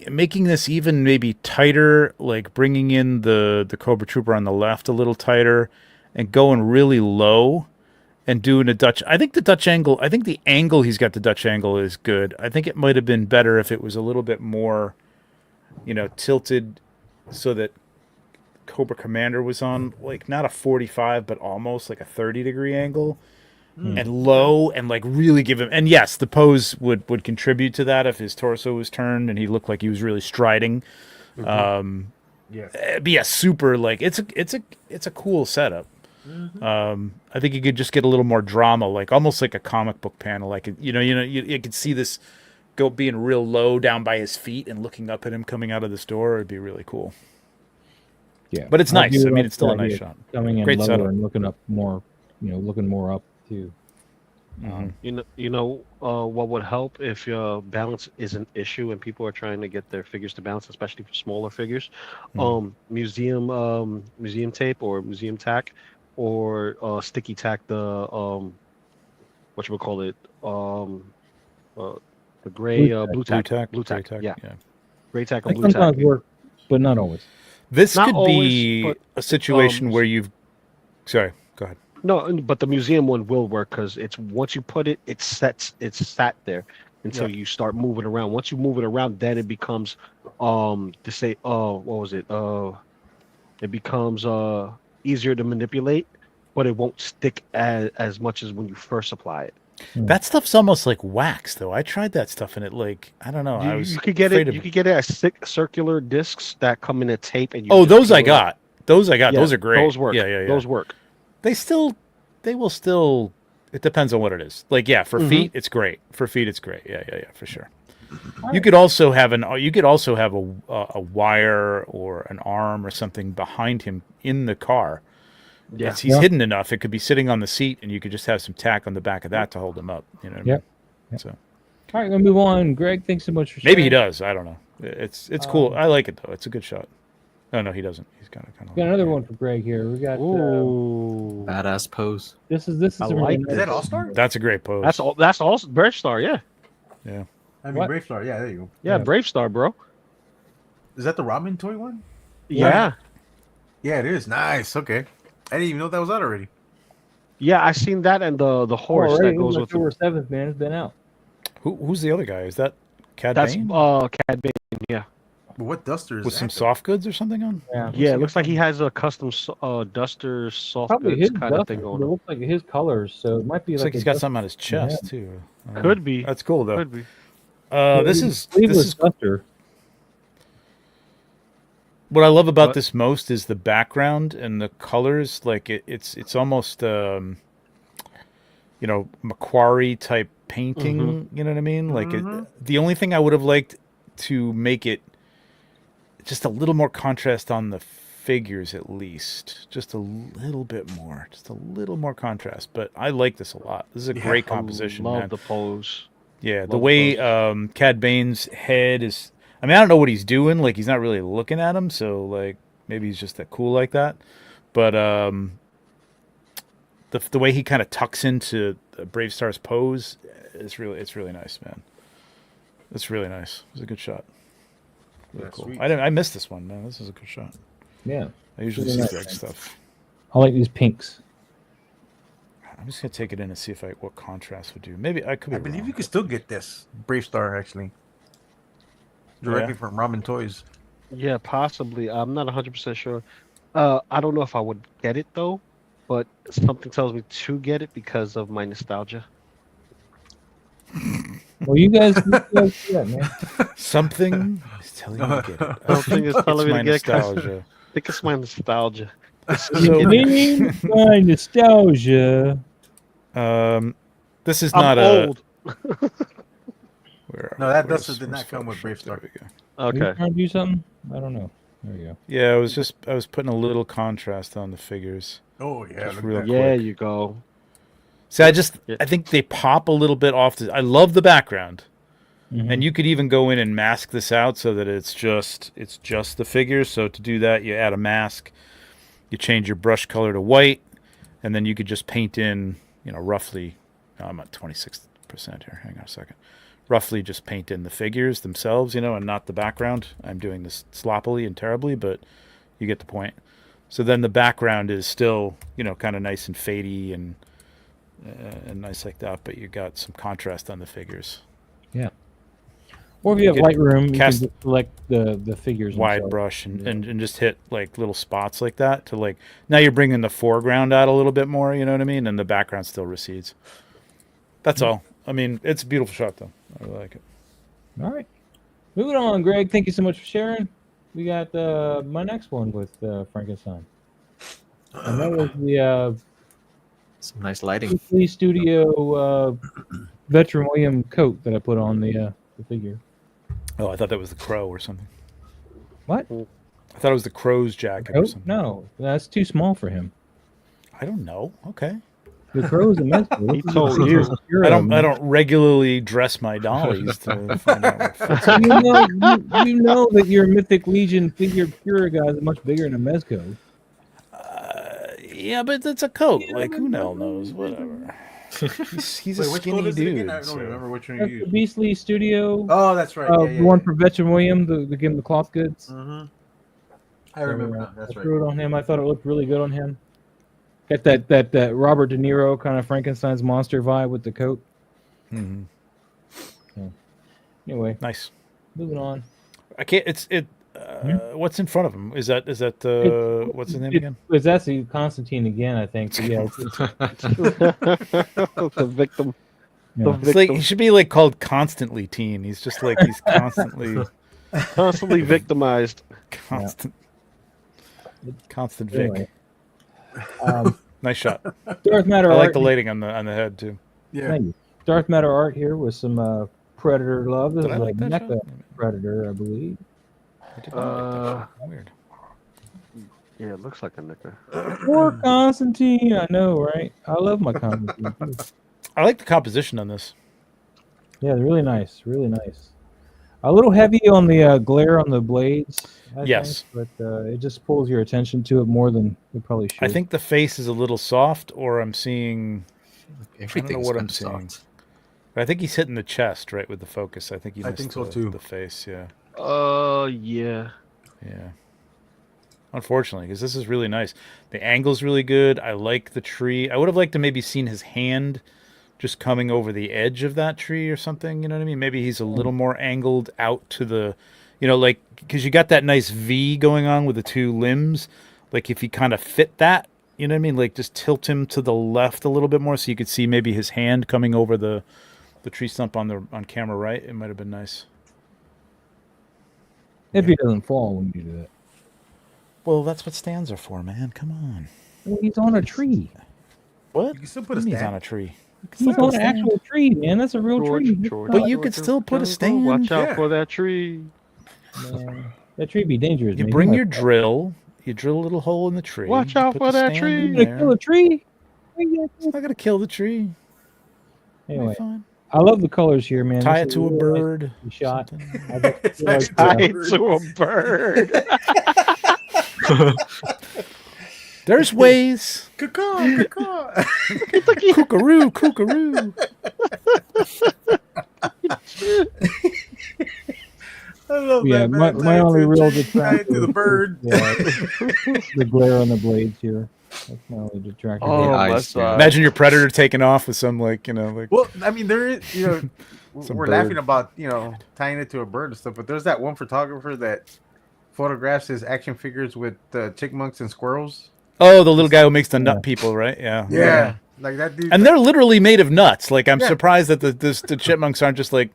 B: making this even maybe tighter, like bringing in the Cobra Trooper on the left a little tighter, and going really low, and doing a Dutch. I think the Dutch angle. I think the angle he's got the Dutch angle is good. I think it might have been better if it was a little bit more, tilted, so that Cobra Commander was on, like not a 45, but almost like a 30-degree angle, and low, and like really give him. And yes, the pose would contribute to that if his torso was turned and he looked like he was really striding.
E: Yes.
B: But yeah, super like it's a cool setup. I think you could just get a little more drama, like almost like a comic book panel. Like you could see this being real low down by his feet and looking up at him coming out of the store. It'd be really cool.
A: Yeah,
B: But it's
A: I
B: nice.
A: do
B: I mean,
A: like
B: it's still
A: the
B: a nice
A: idea
B: shot.
A: of coming in
B: Great
A: lower
B: setup.
A: and looking up more, looking more up too.
C: What would help if your balance is an issue and people are trying to get their figures to balance, especially for smaller figures. Museum tape or museum tack, or sticky tack. The the gray blue tack. Blue tack. Yeah. Gray tack or
A: Like
C: blue tack.
A: sometimes work, but not always.
B: This
C: Not
B: could
C: always,
B: be
C: but,
B: a situation where you've. Sorry, go ahead.
C: No, but the museum one will work because it's once you put it, it's sat there until you start moving around. Once you move it around, then it becomes it becomes easier to manipulate, but it won't stick as much as when you first apply it.
B: That stuff's almost like wax, though. I tried that stuff and it I don't know.
C: You could get it. You could get it as circular discs that come in a tape, and
B: those I got. Those I got.
C: Yeah,
B: Those are great.
C: Those work.
B: Yeah.
C: Those work.
B: They will still. It depends on what it is. Like, yeah, for feet, it's great. For feet, it's great. Yeah, for sure. You could also have a wire or an arm or something behind him in the car.
C: Yeah.
B: He's hidden enough. It could be sitting on the seat, and you could just have some tack on the back of that to hold him up. You know what I mean? So,
A: All right, we'll move on. Greg, thanks so much for sharing.
B: maybe he does. I don't know. It's cool. I like it though. It's a good shot. No, he doesn't. He's kind of.
A: Got another one for Greg here. We got.
F: Badass pose.
A: This is.
C: I
A: a really
C: like
A: nice-
E: Is that All Star?
B: That's a great pose.
C: That's all. Brave Star. Yeah.
B: Yeah.
E: I mean,
A: What?
E: Brave Star. Yeah, there you go.
C: Yeah. Brave Star, bro.
E: Is that the ramen toy one?
C: Yeah.
E: Yeah, it is. Nice. Okay. I didn't even know that was out already.
C: Yeah, I seen that and the horse
A: Oh, right,
C: that goes with
A: October 7th, man. It's been out.
B: Who's the other guy? Is that Cad
C: that's
B: Bane?
C: Cad Bane. Yeah.
E: But what duster is
B: With
E: that,
B: some
E: though?
B: soft goods or something on?
C: Yeah, it looks like he has a custom duster soft
A: Probably
C: goods
A: his
C: kind of
A: duster.
C: thing
A: It
C: going on.
A: looks like his colors, so it might be
B: Looks like
A: a
B: he's got
A: duster.
B: something on his chest too.
C: Could be.
B: That's cool though.
C: Could be.
B: This is
A: Sleeveless duster.
B: what I love about
C: What?
B: this most is the background and the colors. Like it's almost Macquarie type painting. You know what I mean? Like the only thing I would have liked to make it just a little more contrast on the figures, at least, just a little bit more, just a little more contrast. But I like this a lot. This is a great composition,
C: Love
B: man.
C: the pose.
B: Yeah,
C: Love
B: the way Cad Bane's head is. I mean, I don't know what he's doing. Like, he's not really looking at him, so like maybe he's just that cool like that. But the way he kind of tucks into Brave Star's pose is really nice, man. It's really nice. It was a good shot. Really cool.
E: sweet.
B: I missed this one, man. This is a good shot.
A: Yeah.
B: I usually
A: Really
B: see
A: nice.
B: Greg stuff.
A: I like these pinks.
B: I'm just gonna take it in and see what contrast would do. Maybe I could be
E: I believe
B: wrong.
E: you can still get this Brave Star actually directly from Ramen Toys.
C: Yeah, possibly. I'm not 100% sure. I don't know if I would get it though, but something tells me to get it because of my nostalgia.
A: Well, you guys do that, man.
B: Something is telling me to get it. I
C: Something
B: think
C: is
B: it's
C: telling me
B: my
C: to get it 'cause-
B: nostalgia.
C: I think it's my nostalgia.
A: So me, my nostalgia.
B: This is
C: I'm
B: not
C: old.
B: Where
E: No, that
B: where's-
E: duster did
B: where's
E: not come with
B: Photoshop?
E: Brave Star.
B: There we go.
A: Are you
C: Okay.
A: trying to do something? I don't know. There you go.
B: Yeah, I was putting a little contrast on the figures.
E: Oh yeah,
B: Just
E: look
B: real
E: at that.
C: Yeah,
B: quick.
C: you go.
B: See,
C: Yeah.
B: I think they pop a little bit off. I love the background,
A: Mhm.
B: and you could even go in and mask this out so that it's just the figures. So to do that, you add a mask, you change your brush color to white, and then you could just paint in, roughly. I'm at 26% here. Hang on a second. Roughly, just paint in the figures themselves, and not the background. I'm doing this sloppily and terribly, but you get the point. So then the background is still, kind of nice and fadey and nice like that, but you got some contrast on the figures.
A: Yeah. Or if you have
B: Get
A: Lightroom, you
B: cast-
A: can just select the figures.
B: wide
A: themselves.
B: brush and just hit like little spots like that to like now you're bringing the foreground out a little bit more, you know what I mean, and the background still recedes. That's all. I mean, it's a beautiful shot though. I really like it.
A: All right. Moving on, Greg. Thank you so much for sharing. We got my next one with Frankenstein. And that was the
F: Some nice lighting.
A: Lee Studio Veteran William coat that I put on the figure.
B: Oh, I thought that was the crow or something.
A: What?
B: I thought it was the crow's jacket or
A: Coat?
B: something.
A: No, that's too small for him.
B: I don't know. Okay.
A: The crow's a mess.
C: He told you.
B: I don't regularly dress my dollies to find out what fits.
A: You know that your Mythic Legion figure pure guy is much bigger than a Mezco.
B: Yeah, but it's a coat. Like who the hell knows? Whatever. He's a
E: Wait, which
B: skinny
E: code is it again?
B: dude.
E: I don't
B: so-
E: remember which one
A: That's
E: you
A: the
E: used.
A: Beastly Studio.
E: Oh, that's right. Yeah,
A: The one for Veteran William, the give him the cloth goods.
E: Mm-hmm. I remember now. That's
A: I
E: right.
A: threw it on him. I thought it looked really good on him. Got that Robert De Niro kind of Frankenstein's monster vibe with the coat.
B: Mhm.
A: Anyway,
B: Nice.
A: moving on.
B: I can't. What's in front of him? Is that what's his name again?
A: It's actually Constantine again, I think. But yeah,
C: The victim.
A: Yeah.
C: The
B: It's like
C: victim.
B: he should be like called Constantly Teen. He's just like he's constantly
C: Constantly victimized.
B: constant Vic.
A: anyway.
B: Nice shot.
A: Darth Matter
B: I like
A: art.
B: the lighting on the head too.
E: Yeah.
A: Thank you. Darth Matter art here with some Predator love. This
B: Did
A: is
B: I like
A: a
B: that
A: Mecha
B: shot?
A: Predator, I believe.
B: I did not like that shot. Weird.
C: Yeah, it looks like a knicker.
A: Poor Constantine. I know, right? I love my Constantine. too.
B: I like the composition on this.
A: Yeah, they're really nice. Really nice. A little heavy on the glare on the blades. I
B: Yes.
A: think, but it just pulls your attention to it more than it probably should.
B: I think the face is a little soft, or I'm seeing.
F: Everything's
B: what
F: kinda
B: I'm seeing.
F: soft.
B: I think he's hitting the chest right with the focus. I think he
E: I
B: missed
E: think so,
B: the,
E: too.
B: the face. Yeah.
C: Yeah.
B: Yeah. Unfortunately, because this is really nice. The angle's really good. I like the tree. I would have liked to maybe seen his hand just coming over the edge of that tree or something. You know what I mean? Maybe he's a little more angled out to the, like, because you got that nice V going on with the two limbs. Like if you kind of fit that, you know what I mean? Like just tilt him to the left a little bit more so you could see maybe his hand coming over the tree stump on camera, right? It might have been nice.
A: if he doesn't fall when you do that.
B: Well, that's what stands are for, man. Come on.
A: Well, he's on a tree.
B: What?
E: You can still put a
B: He's
E: stand.
B: on a tree.
A: He's on an actual tree, man. That's a real tree.
B: But you could still put a stand.
C: Watch out
E: Yeah.
C: for that tree.
A: Man, that tree be dangerous.
B: You
A: man.
B: bring
A: might
B: your drill. You drill a little hole in the tree.
C: Watch
B: you
C: out
B: put
C: for
B: the
C: that
B: stand in
C: tree.
A: gonna
B: there.
A: kill a tree.
B: It's not gonna kill the tree. It'll be
A: Anyway,
B: fine.
A: I love the colors here, man.
B: Tie it
A: This
B: to
A: is
B: a
A: really
B: bird.
A: nice shot.
B: something.
A: I just
E: It's
A: feel like,
E: actually
C: Tie
E: a
C: it
E: bird.
C: to a bird.
B: There's ways.
E: Caw, caw.
B: Kookaroo, kookaroo.
E: I love
A: Yeah,
E: that,
A: my
E: man.
A: my only real
E: Tie it
A: detractor
E: to the bird.
A: Yeah, the glare on the blades here. That's my only detractor.
C: Oh,
F: The
C: my
F: eyes, too.
C: God.
B: Imagine your predator taking off with some like.
E: Well, I mean, there is,
B: Some
E: we're
B: bird.
E: laughing about, tying it to a bird and stuff, but there's that one photographer that photographs his action figures with chipmunks and squirrels.
B: Oh, the little guy who makes the nut people, right? Yeah.
E: Yeah. Like that dude.
B: And they're literally made of nuts. Like I'm
E: Yeah.
B: surprised that the chipmunks aren't just like,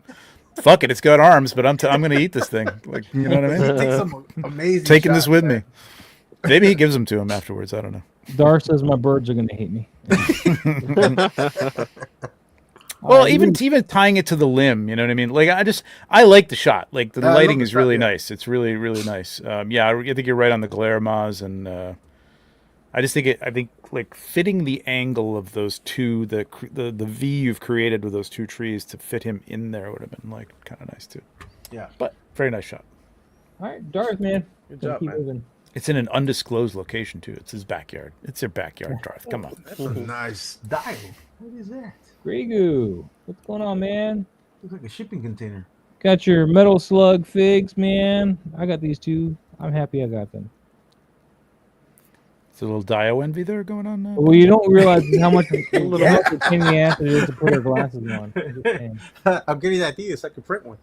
B: fuck it, it's got arms, but I'm gonna eat this thing. Like you know what I
E: he
B: mean?
E: takes some amazing
B: Taking this
E: shots,
B: with
E: man.
B: me. Maybe he gives them to him afterwards. I don't know.
A: Dar says my birds are gonna hate me.
B: Well, even tying it to the limb, you know what I mean? Like I like the shot. Like the
E: I love
B: lighting
E: the
B: is
E: shot,
B: really
E: yeah.
B: nice. It's really really nice. Yeah, I think you're right on the glare, Maz, and I just think I think like fitting the angle of those two, the V you've created with those two trees to fit him in there would have been like kind of nice too.
E: Yeah.
B: But very nice shot.
A: All right, Darth, man.
E: Good
A: Gonna
E: job,
A: keep
E: man.
A: moving.
B: It's in an undisclosed location too. It's his backyard. It's your backyard, Darth. Come on.
E: That's a nice dial. What is that?
A: Gregu, what's going on, man?
E: Looks like a shipping container.
A: Got your metal slug figs, man. I got these two. I'm happy I got them.
B: Is there a little Dio envy there going on now?
A: Well, you don't realize how much
D: Yeah.
A: pain in the ass it is to put her glasses on. I'm just saying.
D: I'm getting ideas. I can print one.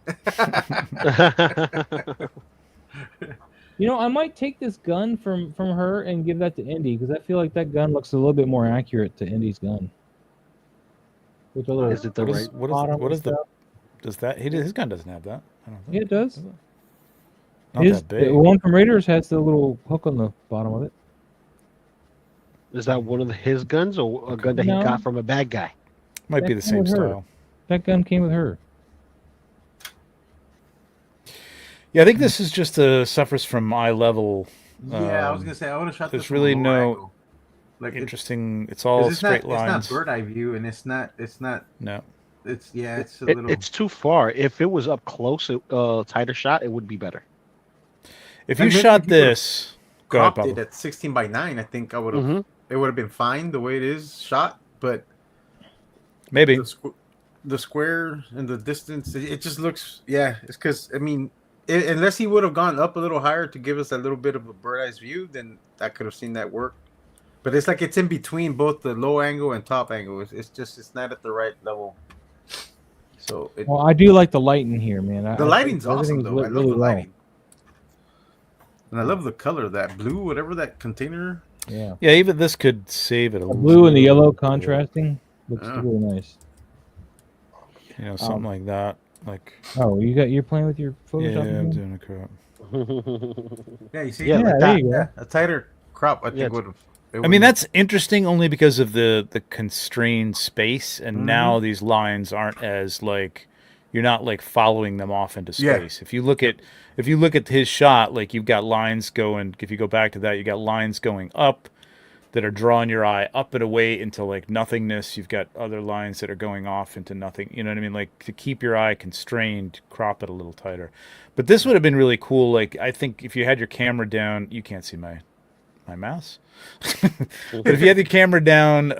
A: You know, I might take this gun from her and give that to Indy because I feel like that gun looks a little bit more accurate to Indy's gun. Which other
C: Is it the right?
B: What is the? Does that his gun doesn't have that? I don't think.
A: Yeah, it does.
B: Not that big.
A: The one from Raiders has the little hook on the bottom of it.
C: Is that one of his guns or a gun that
A: No.
C: he got from a bad guy?
B: Might be
A: That
B: the
A: came
B: same
A: with her.
B: style.
A: That gun came with her.
B: Yeah, I think this is just suffers from eye level.
E: Yeah, I was gonna say I would have shot
B: there's
E: this from a
B: really
E: lower
B: no
E: angle. Like
B: interesting. It's all
E: 'cause it's
B: straight
E: not,
B: lines.
E: It's not bird eye view, and it's not.
B: No.
E: It's It's a little.
C: It's too far. If it was up close, tighter shot, it would be better.
B: If
E: And
B: you
E: maybe
B: shot
E: if you could've
B: this, go ahead,
E: cropped it
B: Pablo.
E: at 16:9. I think I would have.
C: Mhm.
E: It would have been fine the way it is shot, but
B: Maybe.
E: the square and the distance, it just looks. Yeah, it's because I mean, unless he would have gone up a little higher to give us a little bit of a bird eye's view, then I could have seen that work. But it's like it's in between both the low angle and top angle. It's not at the right level. So
A: Well, I do like the light in here, man.
E: the lighting's awesome
A: everything's
E: though. I love
A: really
E: the
A: well.
E: lighting, and I love the color, that blue, whatever that container.
A: Yeah.
B: Yeah, even this could save it a
A: The
B: little.
A: blue and the yellow contrasting looks
E: Yeah.
A: really nice.
B: You know, something like that. Like,
A: Oh, you're playing with your
B: yeah,
A: Photoshop?
B: I'm
A: again?
B: doing a crop.
E: Yeah, you see,
C: Yeah,
E: like
A: there
E: that,
A: you go.
E: yeah, a tighter crop, I
C: Yeah,
E: think would have.
B: I mean, that's interesting only because of the constrained space, and
E: Mhm.
B: now these lines aren't as like you're not like following them off into
E: Yeah.
B: space. If you look at his shot, like you've got lines going. If you go back to that, you got lines going up that are drawing your eye up and away into like nothingness. You've got other lines that are going off into nothing. You know what I mean? Like to keep your eye constrained, crop it a little tighter. But this would have been really cool. Like I think if you had your camera down, you can't see my mouse. But if you had the camera down,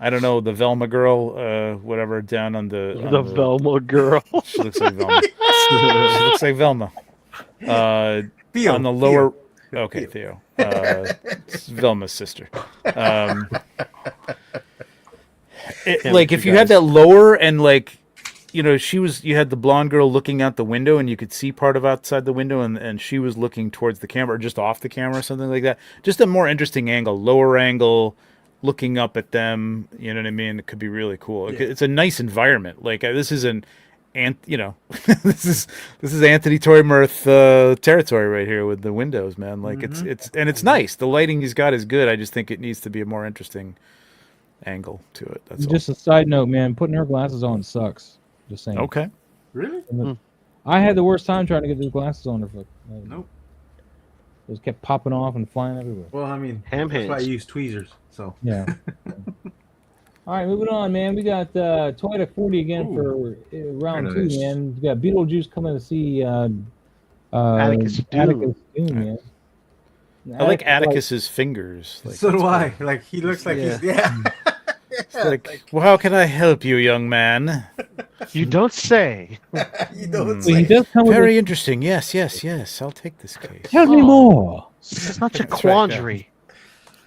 B: I don't know, the Velma girl, whatever, down on the
C: Velma girl.
B: She looks like Velma. She looks like Velma.
E: Theo,
B: On the lower. Okay, Theo. It's Velma's sister. Like if you had that lower and like, you know, you had the blonde girl looking out the window and you could see part of outside the window and she was looking towards the camera or just off the camera or something like that. Just a more interesting angle, lower angle, looking up at them. You know what I mean? It could be really cool.
E: Yeah.
B: It's a nice environment. Like this is you know, this is Anthony Toymirth territory right here with the windows, man. Like it's nice. The lighting he's got is good. I just think it needs to be a more interesting angle to it. That's
A: Just a side note, man. Putting her glasses on sucks. Just saying.
B: all. Okay.
E: really?
A: I had the worst time trying to get these glasses on her.
E: Nope.
A: It just kept popping off and flying everywhere.
E: Well, I mean,
C: Ham
E: that's why I
C: hands.
E: use tweezers. So
A: Yeah. All right, moving on, man. We got Toy to 40 again
E: Ooh.
A: for round
E: Very
A: 2,
E: nice.
A: man. We got Beetlejuice coming to see
C: Atticus Doom.
A: man.
B: I like Atticus's fingers. Like,
E: so do
B: it's
E: I.
B: cool.
E: Like he looks like
C: Yeah.
E: he's yeah.
B: It's like, well, how can I help you, young man?
C: You don't say.
E: you know, it's
A: So he
E: like,
A: does come with
B: Very interesting. Yes. I'll take this case.
A: Tell me
C: Oh.
A: more.
C: Such a
B: That's right, yeah.
C: quandary.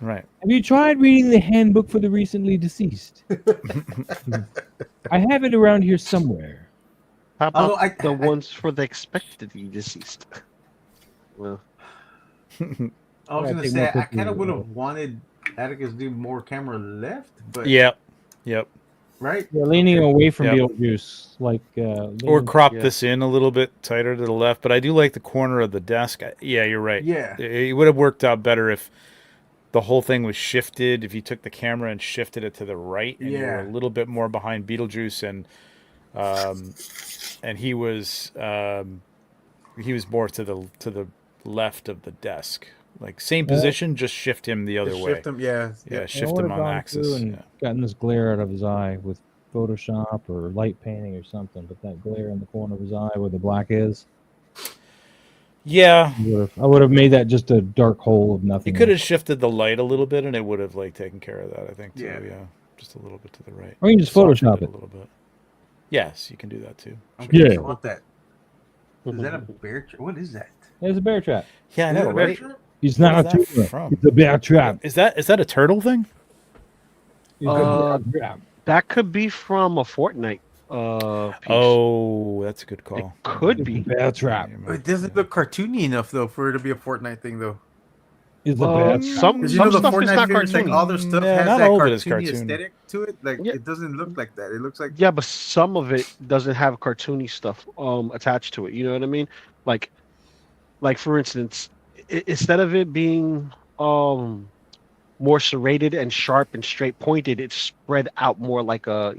B: Right.
A: Have you tried reading the handbook for the recently deceased? I have it around here somewhere.
C: How about
E: Although
C: the ones for the expectedly deceased? Well,
E: I was
A: Yeah,
E: gonna
A: take
E: say
A: more
E: I
A: pictures
E: kind of
A: of
E: would
A: it.
E: have wanted Atticus to do more camera left, but
B: Yep.
E: right.
A: They're leaning away from
B: Yep.
A: Beetlejuice, like
B: Or
A: leaning-
B: crop
C: Yeah.
B: this in a little bit tighter to the left, but I do like the corner of the desk. Yeah, you're right.
E: Yeah.
B: It would have worked out better if the whole thing was shifted. If you took the camera and shifted it to the right, and you were a
E: Yeah.
B: little bit more behind Beetlejuice, and he was more to the left of the desk, like same
A: Yeah.
B: position, just shift him the other
E: Just
B: way.
E: shift them, yeah.
B: Yeah,
A: I
B: shift
A: would've
B: him on
A: gone
B: axis.
A: through and
B: Yeah.
A: gotten this glare out of his eye with Photoshop or light painting or something, but that glare in the corner of his eye where the black is,
B: Yeah,
A: I would have made that just a dark hole of
B: you
A: nothing.
B: could have shifted the light a little bit, and it would have like taken care of that. I think too.
E: Yeah.
B: Yeah, just a little bit to the right.
A: Or you can just
B: Softened
A: Photoshop
B: a
A: it.
B: little bit. Yes, you can do that too.
E: I'm
A: Yeah.
E: curious about that. Is that a bear? What is that?
A: There's a bear trap.
B: Yeah, I
E: Is that
B: know,
E: a bear
B: right?
E: trap?
A: It's not
B: Where's
A: a
B: that
A: tuna.
B: from?
A: It's a bear trap.
B: Is that a turtle thing?
A: It's a bear trap.
C: That could be from a Fortnite piece.
B: Oh, that's a good
C: It
B: call.
C: could
A: It's a
C: be.
A: bear trap.
E: It doesn't look cartoony enough though for it to be a Fortnite thing though.
A: It's a bear trap.
C: Some
E: Because you know the
C: stuff is
E: Fortnite
C: not
E: figures, like
C: cartoony.
E: all their stuff
B: Yeah,
E: has
B: not
E: that
B: all of it is
E: cartoony
B: cartoony.
E: aesthetic to it. Like
C: Yeah.
E: it doesn't look like that. It looks like
C: Yeah, but some of it doesn't have cartoony stuff attached to it. You know what I mean? Like for instance, instead of it being more serrated and sharp and straight pointed, it's spread out more like a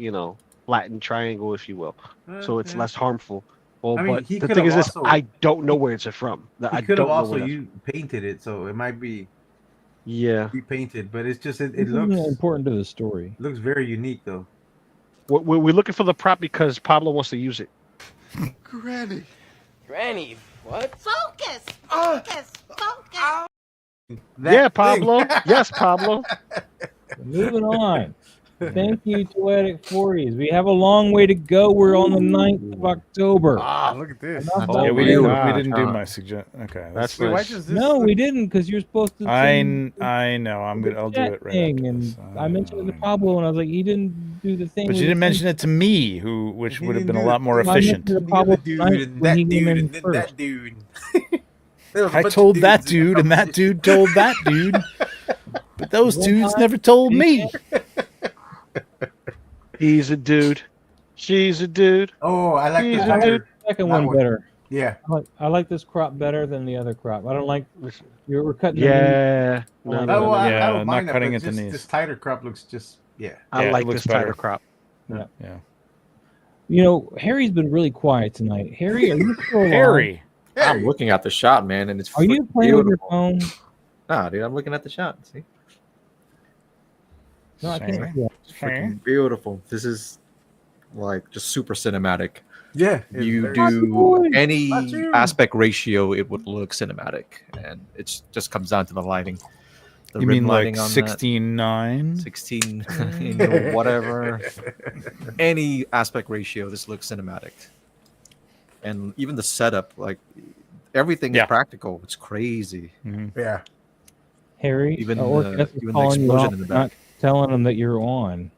C: flattened triangle, if you will. So it's
E: yeah.
C: less harmful. Well,
E: I mean,
C: but
E: he
C: the
E: could
C: thing
E: have
C: is this:
E: also-
C: I don't know where it's from.
E: he
C: I
E: could
C: don't
E: have
C: know
E: also
C: where that's
E: you painted it, so it might be
C: Yeah.
E: repainted. But it's just it
A: This
E: looks
A: isn't important to the story.
E: looks very unique though.
C: We're looking for the prop because Pablo wants to use it.
G: Granny.
I: Granny, what?
J: Focus! Focus! Focus!
C: Yeah,
E: That
C: Pablo.
E: thing.
C: Yes, Pablo.
A: Moving on. Thank you, Poetic 40s. We have a long way to go. We're on the 9th of October.
E: Ah, look at this.
A: Enough
C: Oh,
A: about
B: Yeah, we
A: that.
B: didn't.
C: God.
B: We didn't do
C: Huh.
B: my suggestion. Okay,
C: That's
E: Wait, why
C: nice.
E: does this
A: No,
E: look-
A: we didn't, because you're supposed to.
B: I
A: send
B: know. I'm
A: the
B: gonna. I'll do
A: chat
B: it right
A: thing,
B: after
A: and
B: this.
A: I mentioned it to
B: know.
A: Pablo, and I was like, "You didn't do the thing."
B: But
A: where
B: you didn't
A: send-
B: mention it to me, which
E: He
B: would have
E: didn't
B: been a
E: do
B: lot
E: it.
B: more
A: I mentioned
B: efficient.
A: it to
E: The
A: Pablo
E: other dude
A: tonight
E: and
A: when
E: that
A: he came
E: dude
A: in
E: and then
A: first.
E: that dude. There was a
B: I
E: bunch of
B: told that
E: dudes in the
B: dude, and that
E: conversation.
B: dude told that dude. But those
A: One
B: dudes
A: time,
B: never told me.
C: He's a dude. She's a dude.
E: Oh, I like
C: He's
E: the
C: a
E: tighter.
C: dude.
A: Second
E: That
A: one
E: one.
A: better.
E: Yeah.
A: I like this crop better than the other crop. I don't like we're cutting.
C: Yeah. No,
A: I
C: no,
E: Oh,
C: no,
E: well,
C: no.
E: I
B: Yeah,
E: don't
B: not
E: mind that,
B: cutting
E: but
B: at the
E: just
B: knees.
E: this tighter crop looks just
C: I
B: Yeah, it
C: like
B: looks
C: this tighter
B: better.
C: crop.
B: Yeah.
A: You know, Harry's been really quiet tonight. Harry, are you still alive?
B: Harry.
F: I'm looking at the shot, man, and it's
A: Are you
F: freaking
A: playing with your
F: beautiful.
A: phone?
F: Nah, dude, I'm looking at the shot. See,
A: No, I can't
B: Same.
A: see that.
F: it's freaking beautiful. This is like just super cinematic.
E: yeah. it's
F: You
E: very-
F: do any
E: Not you.
F: aspect ratio, it would look cinematic, and it just comes down to the lighting. The
B: You
F: rim
B: mean
F: lighting
B: like
F: on
B: 16:9?
F: that, 16, you know, whatever. Any aspect ratio, this looks cinematic, and even the setup, like everything
B: Yeah.
F: is practical. It's crazy.
E: Yeah.
A: Harry,
F: Even
A: Orcus is
F: even the
A: calling you
F: explosion
A: out
F: in the
A: for not
F: back.
A: telling them that you're on.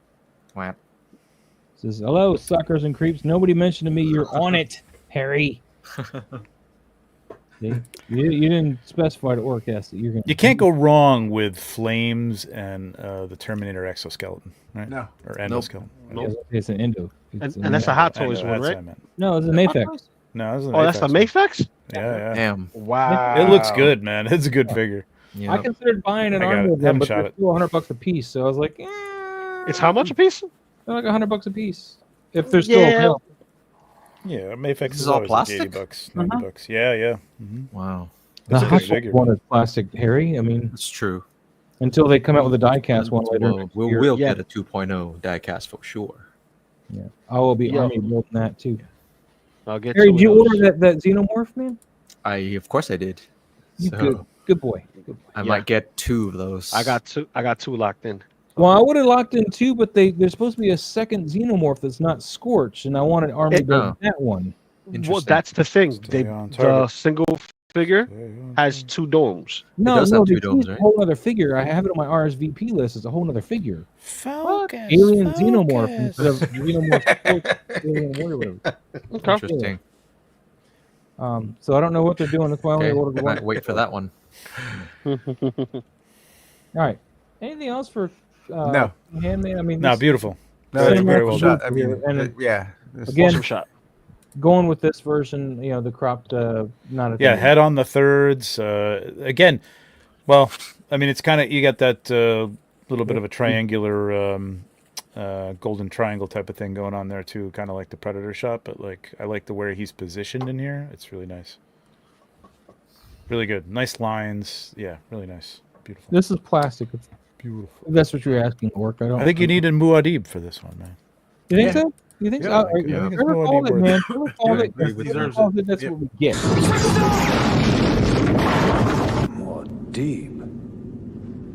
F: Wow.
A: Says, hello, suckers and creeps. Nobody mentioned to me you're on it, Harry. See? You didn't specify to Orcus that you're going to.
B: You can't go wrong with flames and the Terminator exoskeleton, right?
E: No.
B: Or endoskeleton.
C: Nope.
A: It's an endo.
C: And,
A: It's an
C: and that's a
A: endo.
C: Hot
B: I know,
C: Toys one,
B: that's what
C: right?
B: I meant.
A: No, it's a Mayfex.
B: No, this is an
C: Oh, that's the
B: Aphex one.
C: Mayfex?
B: Yeah, yeah.
F: Damn.
C: Wow.
B: It looks good, man. It's a good figure.
F: Yeah.
A: I considered buying an
B: I got
A: army
B: it.
A: of them,
B: Haven't
A: but
B: shot
A: they're
B: it.
A: still $100 a piece. So I was like,
C: It's how much a piece?
A: they're like $100 a piece if they're still
C: Yeah.
A: available.
B: Yeah, Mayfex
F: This
B: is
F: is all
B: always like
F: plastic?
B: $80, $90. Yeah, yeah. Mm-hmm.
F: Wow.
A: The
B: It's a
A: Hot
B: good figure.
A: one is plastic, Harry. I mean,
F: That's true.
A: until they come out with a die-cast one later.
F: We'll,
A: next
F: we'll,
A: year.
F: we'll
C: Yeah.
F: get a 2.0 diecast for sure.
A: Yeah. I will be
C: Yo.
A: army building that too.
C: I'll get
A: Harry,
C: two
A: did you
C: of those.
A: order that xenomorph, man?
F: Of course I did.
A: You
F: So
A: good boy. Good boy.
F: I
C: Yeah.
F: might get 2 of those.
C: I got two locked in.
A: Well, I would have locked in two, but there's supposed to be a second xenomorph that's not scorched, and I wanted army build
F: Oh.
A: that one.
C: Well,
F: Interesting.
C: that's the thing.
B: Stay
C: They
B: on
C: the
B: target.
C: single figure
B: Stay on
C: has
B: target.
C: 2 domes.
A: No,
F: does
A: no,
F: have two
A: they
F: domes,
A: changed
F: right?
A: a whole other figure. I have it on my RSVP list. It's a whole other figure.
B: Focus,
A: Alien
B: focus.
A: xenomorph instead of xenomorph alien warrior, whatever.
C: Okay.
F: Interesting.
A: So I don't know what they're doing. That's why I only
F: Okay.
A: ordered
F: I
A: one.
F: might wait for that one.
A: All right. Anything else for
E: No.
A: Handmade? I mean,
B: No,
A: this-
B: beautiful.
E: No, it's
A: Cinematic
E: very well
A: shot,
E: shot. I mean,
A: and
E: yeah. It's-
A: again,
C: Awesome shot.
A: going with this version, you know, the cropped, not a
B: Yeah, head on the thirds. Again, well, I mean, it's kind of, you got that little bit of a triangular golden triangle type of thing going on there too, kind of like the Predator shot, but like I like the way he's positioned in here. It's really nice. Really good. Nice lines. Yeah, really nice. Beautiful.
A: This is plastic. It's,
B: Beautiful.
A: if that's what you're asking, Orc.
B: I think you need a Muad'Dib for this one, man.
A: You think
E: Yeah.
A: so? You think
E: Yeah,
A: so?
E: I
A: All right,
B: think it's
A: whoever
B: Muad'Dib
A: called it,
B: worth
A: man. Whoever called
E: Yeah,
A: it,
E: he
A: whoever
E: deserves
A: called it, that's
E: Yep.
A: what we get.
G: More deep.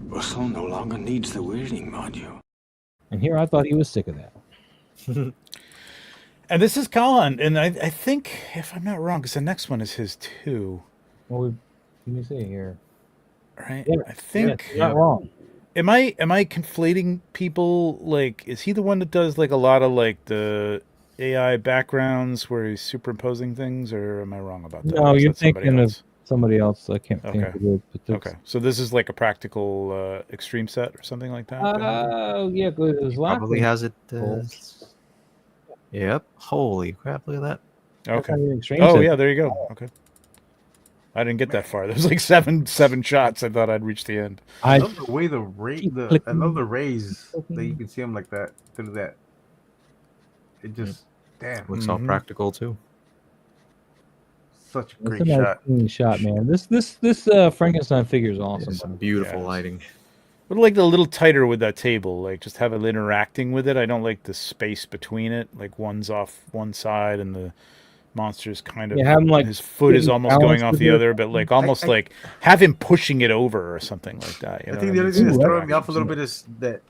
G: Russell no longer needs the weirding module.
A: And here I thought he was sick of that.
B: And this is Colin, and I think, if I'm not wrong, because the next one is his too.
A: Well, let me see here.
B: right?
A: Yeah,
B: I think.
A: you're not wrong.
B: Am I conflating people? Like, is he the one that does like a lot of like the AI backgrounds where he's superimposing things, or am I wrong about that?
A: No,
B: Or is
A: you're
B: that somebody
A: thinking of
B: else?
A: somebody else. I can't think
B: Okay.
A: of it. But that's,
B: Okay, so this is like a practical extreme set or something like that.
A: yeah, good. It was last
F: Probably
A: one.
F: has it.
A: Cool.
F: Yep. Holy crap! Look at that.
A: That's
B: Okay.
A: not even extreme
B: Oh
A: set.
B: yeah, there you go. Okay. I didn't get that far. There's like seven shots. I thought I'd reach the end.
E: I
A: I
E: love the way I love the rays that you can see them like that through that. It just damn
F: Looks all practical too.
E: such a
A: It's
E: great
A: a nice
E: shot.
A: clean shot, man. This Frankenstein figure is awesome.
F: Some beautiful
B: Yes.
F: lighting.
B: But like a little tighter with that table, like just have it interacting with it. I don't like the space between it. Like one's off one side and the monster's kind of
A: Yeah, have him, like,
B: his foot is
A: getting
B: almost going
A: balanced
B: off
A: with
B: the
A: it.
B: other, but like almost like have him pushing it over or something like that. You
E: I
B: know
E: think
B: what
E: the other
B: mean?
E: thing that's
A: Ooh,
E: throwing me off a little bit is that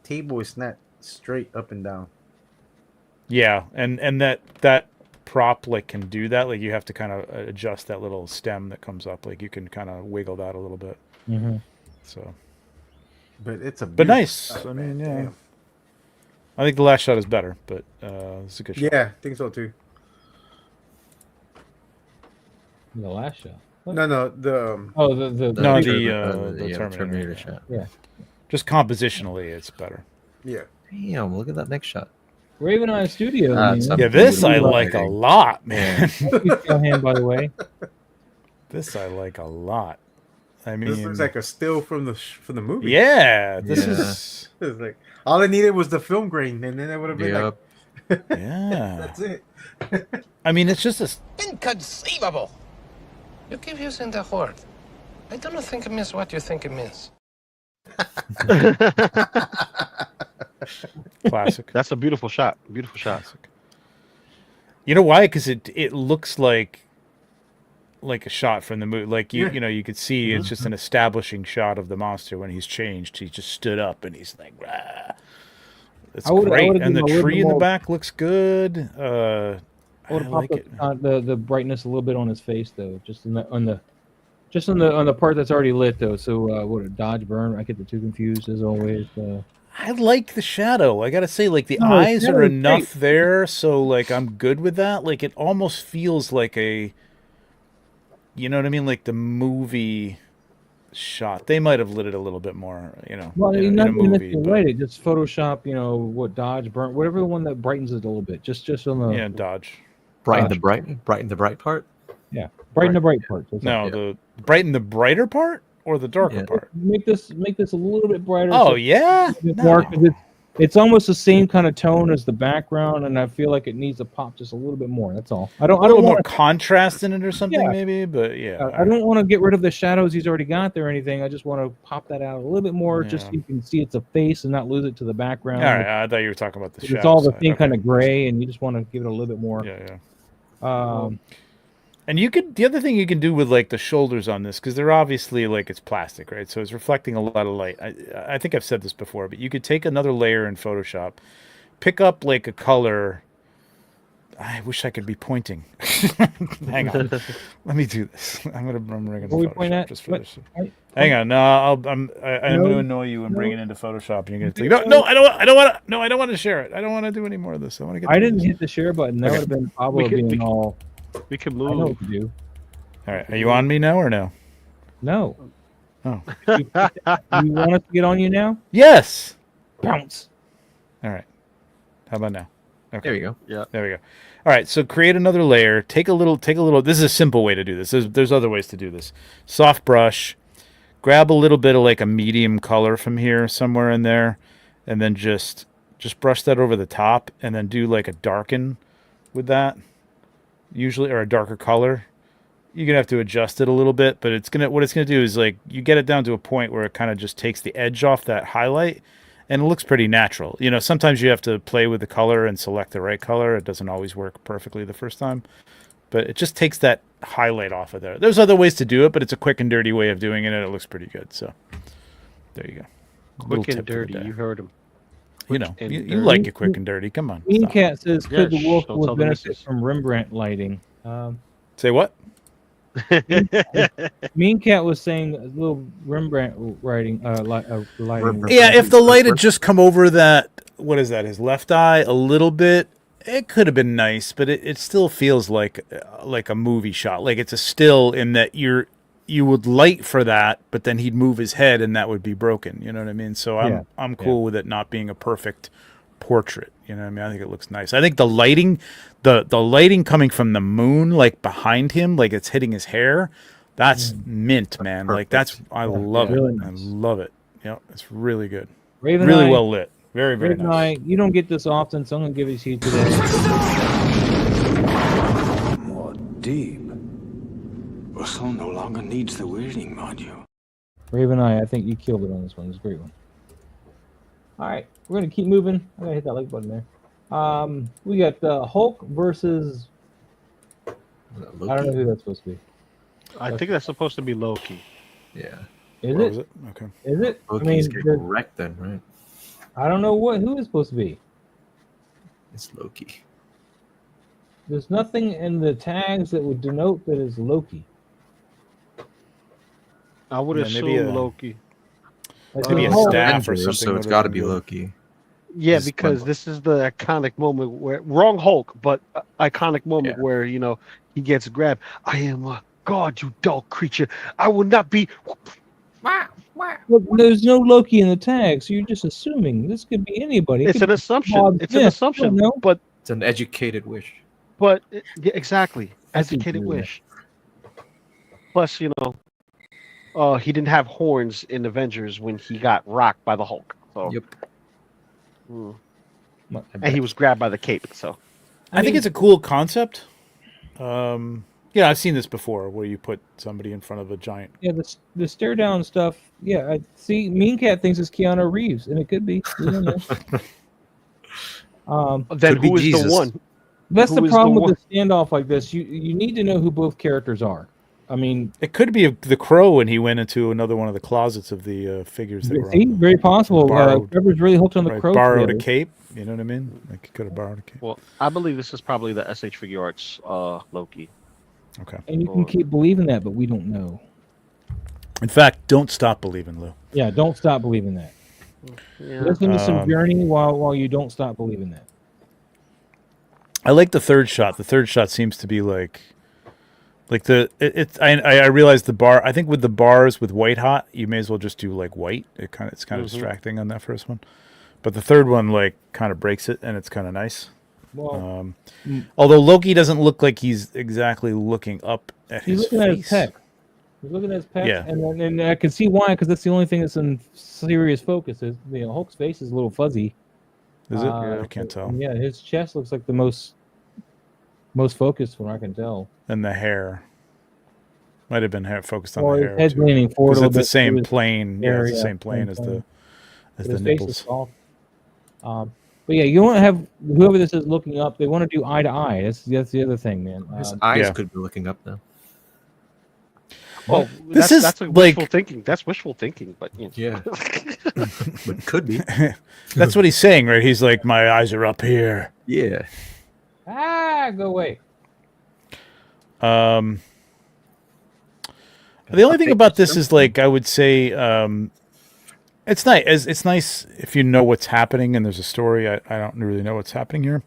E: table is not straight up and down.
B: Yeah, and that prop like can do that. Like you have to kind of adjust that little stem that comes up. Like you can kind of wiggle that a little bit.
A: Mm-hmm.
B: So,
E: But it's a
B: but
E: beautiful
B: nice.
E: shot,
B: I
E: man.
B: mean, yeah.
E: Damn.
B: I think the last shot is better, but it's a good shot.
E: Yeah, I think so too.
A: The last shot. What?
E: No, the
A: Oh, the
B: No,
F: The
B: the
F: Terminator
B: Terminator
F: shot.
A: yeah.
B: Just compositionally, it's better.
E: yeah.
F: Damn! Look at that next shot.
A: Raven Eye Studio.
F: Ah,
A: man.
F: it's
B: Yeah, this I
F: beautiful
B: like a
F: lighting.
B: lot, man.
A: hand, by the way.
B: This I like a lot. I mean,
E: This looks like a still from the movie.
B: yeah, this
F: Yeah.
B: is
E: It's like all I needed was the film grain, and then it would have been
F: Yep.
E: like
B: yeah.
E: that's it.
B: I mean, it's just a
I: Inconceivable! You keep using the word. I do not think it means what you think it means.
B: classic.
C: That's a beautiful shot. Beautiful shot.
B: Classic. You know why? Because it looks like a shot from the movie. Like you know, you could see it's just an establishing shot of the monster when he's changed. He just stood up and he's like, rah. It's
A: I would've
B: great, and
A: given
B: the
A: him a little
B: tree in the
A: more-
B: back looks good.
A: I would
B: I
A: have
B: like
A: popped
B: it.
A: up the brightness a little bit on his face though, just on the part that's already lit though. So what a dodge burn. I get the two confused as always.
B: I like the shadow. I gotta say, like the
A: No, the
B: eyes are
A: shadow's
B: enough there, so like I'm good with that. Like it almost feels like a, you know what I mean, like the movie shot. They might have lit it a little bit more, you know,
A: Well,
B: in,
A: you're
B: in
A: not
B: a
A: even
B: movie.
A: missing
B: But,
A: light. It just Photoshop, what dodge burn, whatever the one that brightens it a little bit. Just on the
B: yeah, dodge.
F: Brighten the bright part.
A: brighten the bright part. That's
B: No,
A: all.
B: the brighten the brighter part or the darker
F: Yeah.
B: part.
A: Make this a little bit brighter.
B: Oh
A: so
B: yeah,
A: it's more, 'cause it's almost the same kind of tone as the background, and I feel like it needs to pop just a little bit more. That's all. I
B: a
A: don't
B: little more
A: want
B: contrast in it or something,
A: Yeah.
B: maybe. But yeah,
A: I don't want to get rid of the shadows he's already got there or anything. I just want to pop that out a little bit more, just so
B: Yeah.
A: you can see it's a face and not lose it to the background.
B: All right, I thought you were talking about the shadow.
A: It's all the
B: side.
A: same
B: Okay.
A: kind of gray, and you just want to give it a little bit more.
B: Yeah, yeah.
A: Um,
B: And you could, the other thing you can do with like the shoulders on this, because they're obviously like it's plastic, right? So it's reflecting a lot of light. I think I've said this before, but you could take another layer in Photoshop, pick up like a color. I wish I could be pointing. Hang on, let me do this. I'm bring it into
A: What we point
B: Photoshop
A: at?
B: just for
A: What?
B: this.
A: I-
B: Hang on, no, I'm
A: No.
B: going to annoy you and bring it into Photoshop, and you're going to
A: No.
B: think, no, I don't want to. No, I don't want to share it. I don't want to do any more of this. I want to get.
A: I
B: through
A: didn't
B: this.
A: hit the share button. That
B: Okay.
A: would have been Pablo
C: We could-
A: being
C: we-
A: all.
C: We can
A: I know
C: move.
A: what to do.
B: All right, are you on me now or no?
A: No.
B: Oh,
A: You want us to get on you now?
B: yes.
A: Bounce.
B: All right. How about now? Okay.
F: There you go.
B: There we go. All right, so create another layer. Take a little. This is a simple way to do this. There's other ways to do this. Soft brush. Grab a little bit of like a medium color from here, somewhere in there, and then just brush that over the top, and then do like a darken with that. Usually, or a darker color. You're gonna have to adjust it a little bit, but what it's gonna do is like you get it down to a point where it kind of just takes the edge off that highlight. And it looks pretty natural. You know, sometimes you have to play with the color and select the right color. It doesn't always work perfectly the first time. But it just takes that highlight off of there. There's other ways to do it, but it's a quick and dirty way of doing it, and it looks pretty good. So there you go. Little
C: Quick and
B: tip of the
C: dirty.
B: day.
C: You heard him.
B: You know,
C: and
B: you
C: dirty.
B: like it quick and dirty. Come on.
A: Mean
B: stop.
A: Cat says,
C: Yeah,
A: could the wolf
C: don't
A: would
C: tell the
A: benefit
C: missus.
A: from Rembrandt lighting?
B: Say what?
A: Mean Cat was saying a little Rembrandt lighting.
B: Yeah, if the light had just come over that, what is that, his left eye a little bit, it could have been nice, but it still feels like a movie shot. Like it's a still in that you would light for that, but then he'd move his head and that would be broken. You know what I mean? So I'm cool with it not being a perfect portrait. You know what I mean? I think it looks nice. I think the lighting, the lighting coming from the moon, like behind him, like it's hitting his hair, that's mint, man. Like that's I love it.
A: really
B: I
A: nice.
B: love it. Yeah, it's really good.
A: Raven
B: Really
A: Eye,
B: well lit. Very, very
A: Raven
B: nice.
A: Eye, you don't get this often, so I'm gonna give it to you today.
G: More deep. Rousseau no longer needs the weirding module.
A: Raven Eye, I think you killed it on this one. It's a great one. All right, we're gonna keep moving. I gotta hit that like button there. We got Hulk versus. I don't know who that's supposed to be.
C: I think that's supposed to be Loki.
F: Yeah.
A: Is
B: What
A: it?
B: was it? Okay.
A: Is it?
F: Loki's getting wrecked then, right?
A: I don't know who it's supposed to be.
F: It's Loki.
A: There's nothing in the tags that would denote that it's Loki.
C: I would
B: Yeah,
C: assume
B: maybe
C: Loki.
A: Like,
B: Maybe a
A: the whole-
B: staff or
F: Avengers,
B: something.
F: so it's
B: would've
F: got to
B: been
F: be
B: good.
F: Loki.
C: Yeah,
F: This is
C: because
F: when-
C: this is the iconic moment where wrong Hulk, but iconic moment where he gets grabbed. I am a god, you dull creature. I will not be.
A: Look, there's no Loki in the tag, so you're just assuming this could be anybody. It
C: It's
A: could
C: an
A: be
C: assumption.
A: Bob
C: It's an
A: Smith.
C: assumption.
A: No,
C: But
F: It's an educated wish.
C: yeah, exactly.
A: I see
C: Educated
A: what you're
C: wish. Plus, he didn't have horns in Avengers when he got rocked by the Hulk. So,
F: Yep.
C: and he was grabbed by the cape. So,
B: I think it's a cool concept. Yeah, I've seen this before, where you put somebody in front of a giant.
A: Yeah, the stare down stuff. Yeah, I see. Mean Cat thinks it's Keanu Reeves, and it could be. We don't know.
C: then
F: Could be
C: who is
F: Jesus.
C: the one?
A: That's
C: Who
A: the
C: is
A: problem
C: the
A: with the standoff like this. You need to know who both characters are. I mean,
B: It could be the Crow, and he went into another one of the closets of the figures that were
A: see,
B: on.
A: very possible.
B: Borrowed-
A: Trevor's really hooked on the
B: Right,
A: Crow.
B: borrowed a
A: together.
B: cape. You know what I mean? Like he could have borrowed a cape.
C: Well, I believe this is probably the SH Figure Arts Loki.
B: Okay.
A: And you can keep believing that, but we don't know.
B: In fact, don't stop believing, Lou.
A: Yeah, don't stop believing that.
C: Yeah.
A: Listen to some Journey while you don't stop believing that.
B: I like the third shot. The third shot seems to be like I realize the bar. I think with the bars with white hot, you may as well just do like white. It's kind of distracting on that first one, but the third one like kind of breaks it, and it's kind of nice.
A: Well,
B: Although Loki doesn't look like he's exactly looking up at
A: he's
B: his
A: looking at his
B: face.
A: pecs. He's looking at his pecs,
B: Yeah.
A: and I can see why, because that's the only thing that's in serious focus. Is Hulk's face is a little fuzzy.
B: Is it? I can't tell.
A: Yeah, his chest looks like the most focused one I can tell.
B: And the hair might have been focused on
A: Well,
B: the
A: his
B: hair
A: head's
B: too.
A: leaning forward a
B: Because
A: little
B: it's the
A: bit,
B: same
A: so his
B: plane.
A: hair,
B: Yeah, it's the
A: yeah,
B: same plane
A: same
B: as
A: plane.
B: the
A: His face is
B: nipples.
A: soft. But yeah, you want to have whoever this is looking up. They want to do eye to eye. That's the other thing, man.
F: His eyes
B: yeah.
F: could be looking up now.
C: Well,
B: This is
C: that's
B: like-
C: wishful thinking. That's wishful thinking, but
F: Yeah. But could be.
B: That's what he's saying, right? He's like, my eyes are up here.
F: Yeah.
A: go away.
B: The only thing about this is like I would say it's nice. It's nice if you know what's happening and there's a story. I don't really know what's happening here,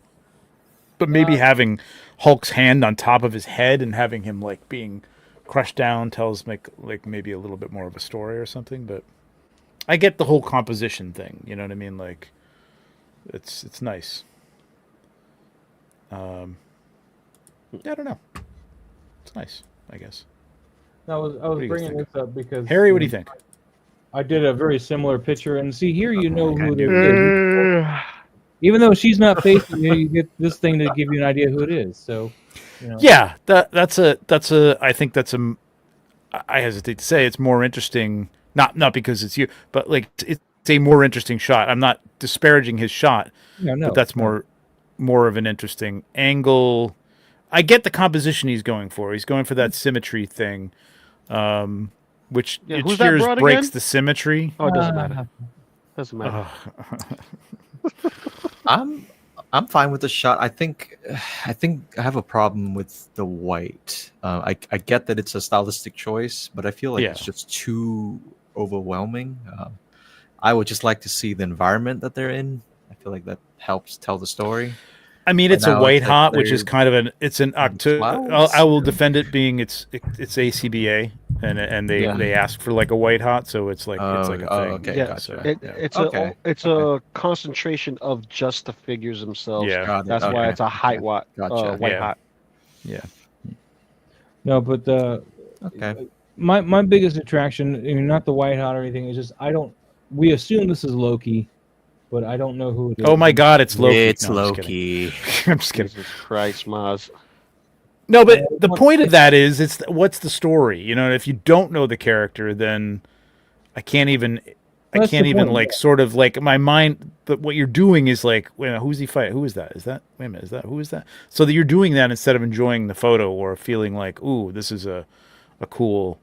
B: but maybe having Hulk's hand on top of his head and having him like being crushed down tells like maybe a little bit more of a story or something. But I get the whole composition thing. You know what I mean? Like it's nice. I don't know. It's nice, I guess.
A: I was
B: do you guys
A: bringing
B: think?
A: this up because
B: Harry, what do you think?
A: I did a very similar picture, and see here, you know who it is. Even though she's not facing you, you get this thing to give you an idea who it is. So,
B: Yeah, that's a. I think that's a. I hesitate to say it's more interesting. Not because it's you, but like it's a more interesting shot. I'm not disparaging his shot, but that's more of an interesting angle. I get the composition he's going for. He's going for that symmetry thing, which
C: Yeah,
B: it
C: who's that
B: shears
C: broad
B: breaks
C: again?
B: the symmetry.
C: Oh, it doesn't matter. Doesn't matter.
F: I'm I'm fine with the shot. I think I have a problem with the white. I get that it's a stylistic choice, but I feel like it's just too overwhelming. I would just like to see the environment that they're in. I feel like that helps tell the story.
B: I mean,
F: But
B: it's a
F: now
B: white
F: like
B: hot, which is
F: they're
B: kind of it's an
F: in
B: I will
F: clouds.
B: defend it being it's ACBA, and they ask for like a white hot, so it's like a thing.
F: Okay,
C: Yeah,
F: gotcha.
C: it's a concentration of just the figures themselves.
B: Yeah,
F: Got it.
C: That's why
F: Okay,
C: it's a high
F: okay.
C: white,
F: Gotcha.
C: white
B: Yeah.
C: hot.
B: Yeah.
A: No, but
F: Okay.
A: my biggest attraction, not the white hot or anything, is just we assume this is Loki, but I don't know who it is.
B: Oh my God, it's Loki.
F: It's
B: No,
F: Loki.
B: I'm just kidding.
C: Jesus Christ, Maz.
B: No, but the point of that is, what's the story? If you don't know the character, then I can't even
A: That's the point,
B: like sort of like my mind. But what you're doing is like, wait a minute, who's he fighting? Who is that? Is that? Wait a minute, is that? Who is that? So that you're doing that instead of enjoying the photo or feeling like, ooh, this is a cool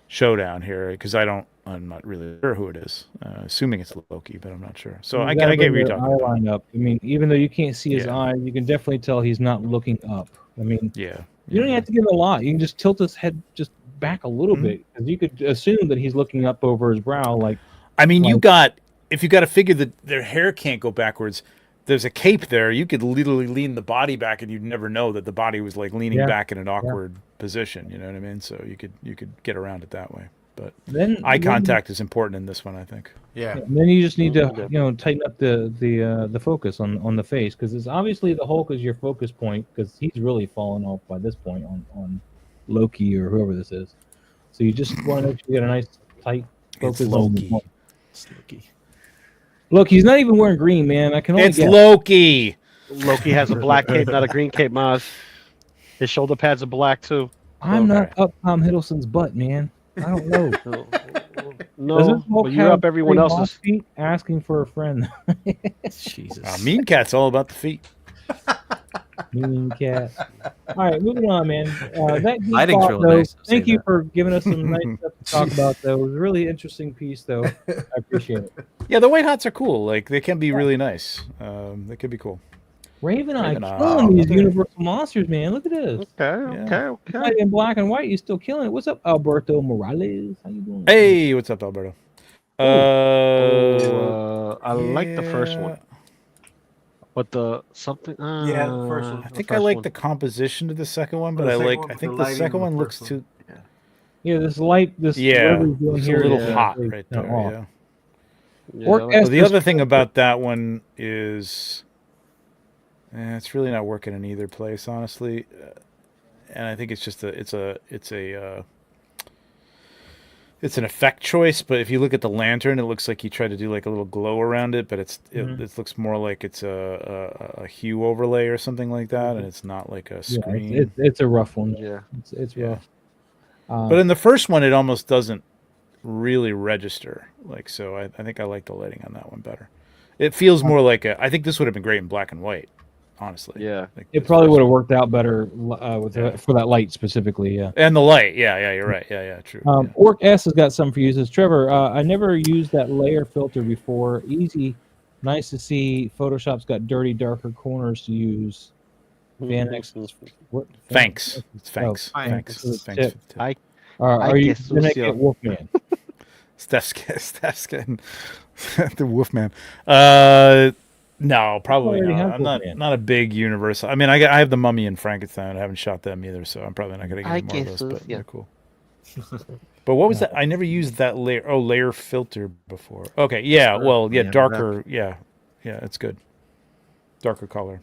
B: showdown here, because I'm not really sure who it is. Assuming it's Loki, but I'm not sure. So I get what you're talking about.
A: Line up. I mean, even though you can't see his
B: Yeah.
A: eye, you can definitely tell he's not looking up. I mean,
B: Yeah.
A: you don't have to give him a lot. You can just tilt his head just back a little bit, because you could assume that he's looking up over his brow. Like,
B: I mean, if you got to figure that their hair can't go backwards, there's a cape there. You could literally lean the body back, and you'd never know that the body was like leaning back in an awkward position. You know what I mean? So you could get around it that way. But
A: then
B: eye contact is important in this one, I think.
D: Yeah.
A: And then you just need to tighten up the focus on the face, because it's obviously the Hulk is your focus point, because he's really fallen off by this point on Loki or whoever this is. So you just want to make sure you get a nice tight focus.
B: It's Loki.
F: It's Loki.
A: Look, he's not even wearing green, man. I can only
B: It's
A: guess.
B: Loki.
C: Loki has a black cape, not a green cape, Maz. His shoulder pads are black too.
A: I'm not up Tom Hiddleston's butt, man. I don't know.
C: No, but you're up everyone else's.
A: Feet asking for a friend.
F: Jesus.
B: Mean Cat's all about the feet.
A: Mean Cat. All right, moving on, man. That geek
F: Lighting's
A: thought,
F: real
A: though,
F: nice, I'll say
A: thank you
F: that.
A: for giving us some nice stuff to talk about, though. It was a really interesting piece, though. I appreciate it.
B: Yeah, the white hots are cool. Like, they can be really nice. They could be cool.
A: Raven Eye
B: Raven-Eye.
A: killing these Universal monsters, man. Look at this.
C: Okay.
A: Like in black and white, you're still killing it. What's up, Alberto Morales? How you doing?
B: Hey, what's up, Alberto?
C: I like the first one, but the something.
D: The first one.
B: I think I like the composition of the second one, but
D: The
B: I
D: second
B: like.
D: one
B: I
D: with
B: think
D: the
B: the
D: lighting
B: second
D: on the
B: one looks
D: first
B: too.
A: Yeah, this light, this
B: Yeah,
A: whatever he's doing
B: it's a
A: here
B: little
A: is
B: hot
A: really
B: right
A: kinda
B: there.
A: off.
B: Yeah.
A: Orc
B: Well, the
A: Estes-
B: other thing about that one is, it's really not working in either place, honestly. And I think it's just it's an effect choice. But if you look at the lantern, it looks like he tried to do like a little glow around it, but it looks more like it's a hue overlay or something like that, and it's not like a screen.
A: Yeah, it's a rough one.
C: Yeah,
A: it's rough.
B: But in the first one, it almost doesn't really register. Like, so I think I like the lighting on that one better. It feels more like I think this would have been great in black and white, honestly.
C: Yeah.
B: Like
A: It probably would have worked out better for that light specifically. Yeah.
B: And the light, yeah, you're right. Yeah, true.
A: Orc S has got something for you. It says, Trevor, I never used that layer filter before. Easy, nice to see. Photoshop's got dirty, darker corners to use. Van X. What?
B: Thanks. It's thanks.
A: Oh,
B: Thanks.
A: thanks.
B: Thanks.
A: Are you gonna get Wolfman?
B: Steph's getting the Wolfman. No, probably
A: already
B: not.
A: have
B: I'm not a big Universal. I mean, I have the Mummy and Frankenstein. I haven't shot them either, so I'm probably not going to get any more of those. But they're cool. But what was that? I never used that layer filter before. Okay, yeah. Well, yeah, darker. Yeah, it's good. Darker color.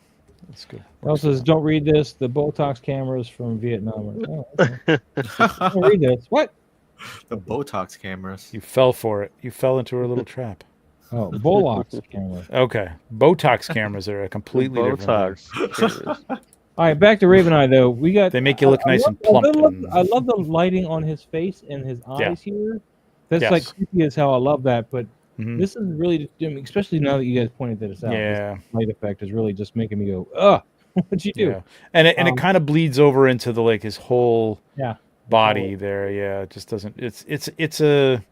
B: That's good.
A: It also says, don't read this. The Botox cameras from Vietnam. Oh, okay. Don't read this. What?
F: The Botox cameras.
B: You fell for it. You fell into her little trap.
A: Oh, Bolox camera.
B: Okay. Botox cameras are a completely different thing.
A: All right, back to Raven Eye, though. They
B: make you look nice and plump.
A: I love the lighting on his face and his eyes here. That's like creepy as hell. I love that. But this is really, especially now that you guys pointed this out.
B: Yeah.
A: This light effect is really just making me go, ugh, what'd you do?
B: Yeah. And it kind of bleeds over into the his whole body
A: Oh.
B: there. Yeah, it just doesn't. It's the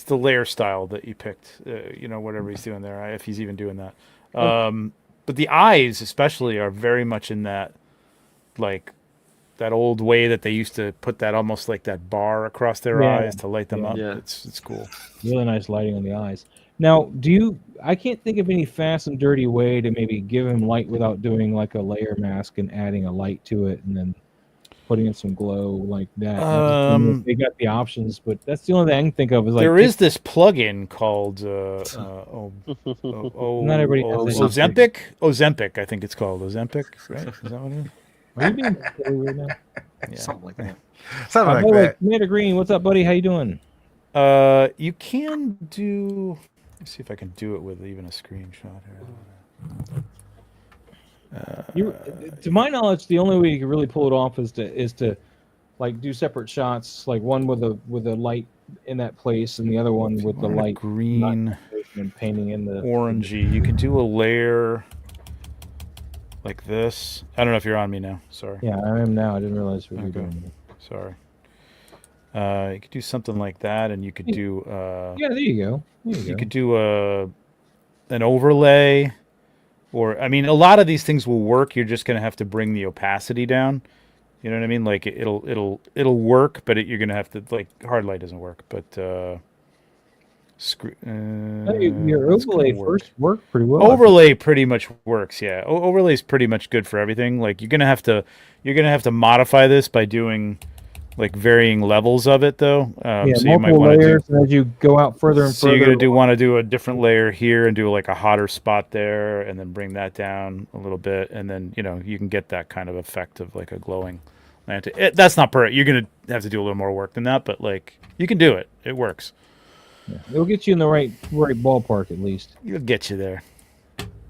B: layer style that you picked. Whatever he's doing there, if he's even doing that. but the eyes especially are very much in that, like, that old way that they used to put that almost like that bar across their eyes to light them up.
C: Yeah.
B: It's cool.
A: Really nice lighting on the eyes. Now, I can't think of any fast and dirty way to maybe give him light without doing like a layer mask and adding a light to it and then putting in some glow like that. They got the options, but that's the only thing I can think of is like
B: there is this plugin called
A: not everybody has that.
B: Ozempic. Ozempic, I think it's called Ozempic, right? Is that what it is?
A: Are you being silly right now?
B: Yeah.
F: Something like that.
D: Something like
A: By the way,
D: that.
A: Commander Green, what's up, buddy? How you doing?
B: You can do. Let's see if I can do it with even a screenshot here.
A: To my knowledge, the only way you can really pull it off is to like do separate shots, like one with a light in that place and the other one with the light
B: green
A: and painting in the
B: orangey. You can do a layer like this. I don't know if you're on me now. Sorry.
A: Yeah, I am now. I didn't realize we were doing that.
B: Sorry. You could do something like that, and you could do.
A: Yeah, there you go.
B: You could do an overlay, or I mean, a lot of these things will work. You're just gonna have to bring the opacity down. You know what I mean? Like it'll work, but you're gonna have to, like, hard light doesn't work, but
A: your overlay first worked pretty well.
B: Overlay pretty much works, yeah. Overlay is pretty much good for everything. Like you're gonna have to modify this by doing like varying levels of it, though.
A: Yeah,
B: so you might
A: multiple
B: want to
A: layers as you go out further and
B: so
A: further.
B: you're gonna want to do a different layer here and do like a hotter spot there, and then bring that down a little bit, and then you can get that kind of effect of like a glowing lantern. That's not perfect. You're gonna have to do a little more work than that, but like you can do it. It works.
A: Yeah, it'll get you in the right ballpark at least.
B: It'll get you there.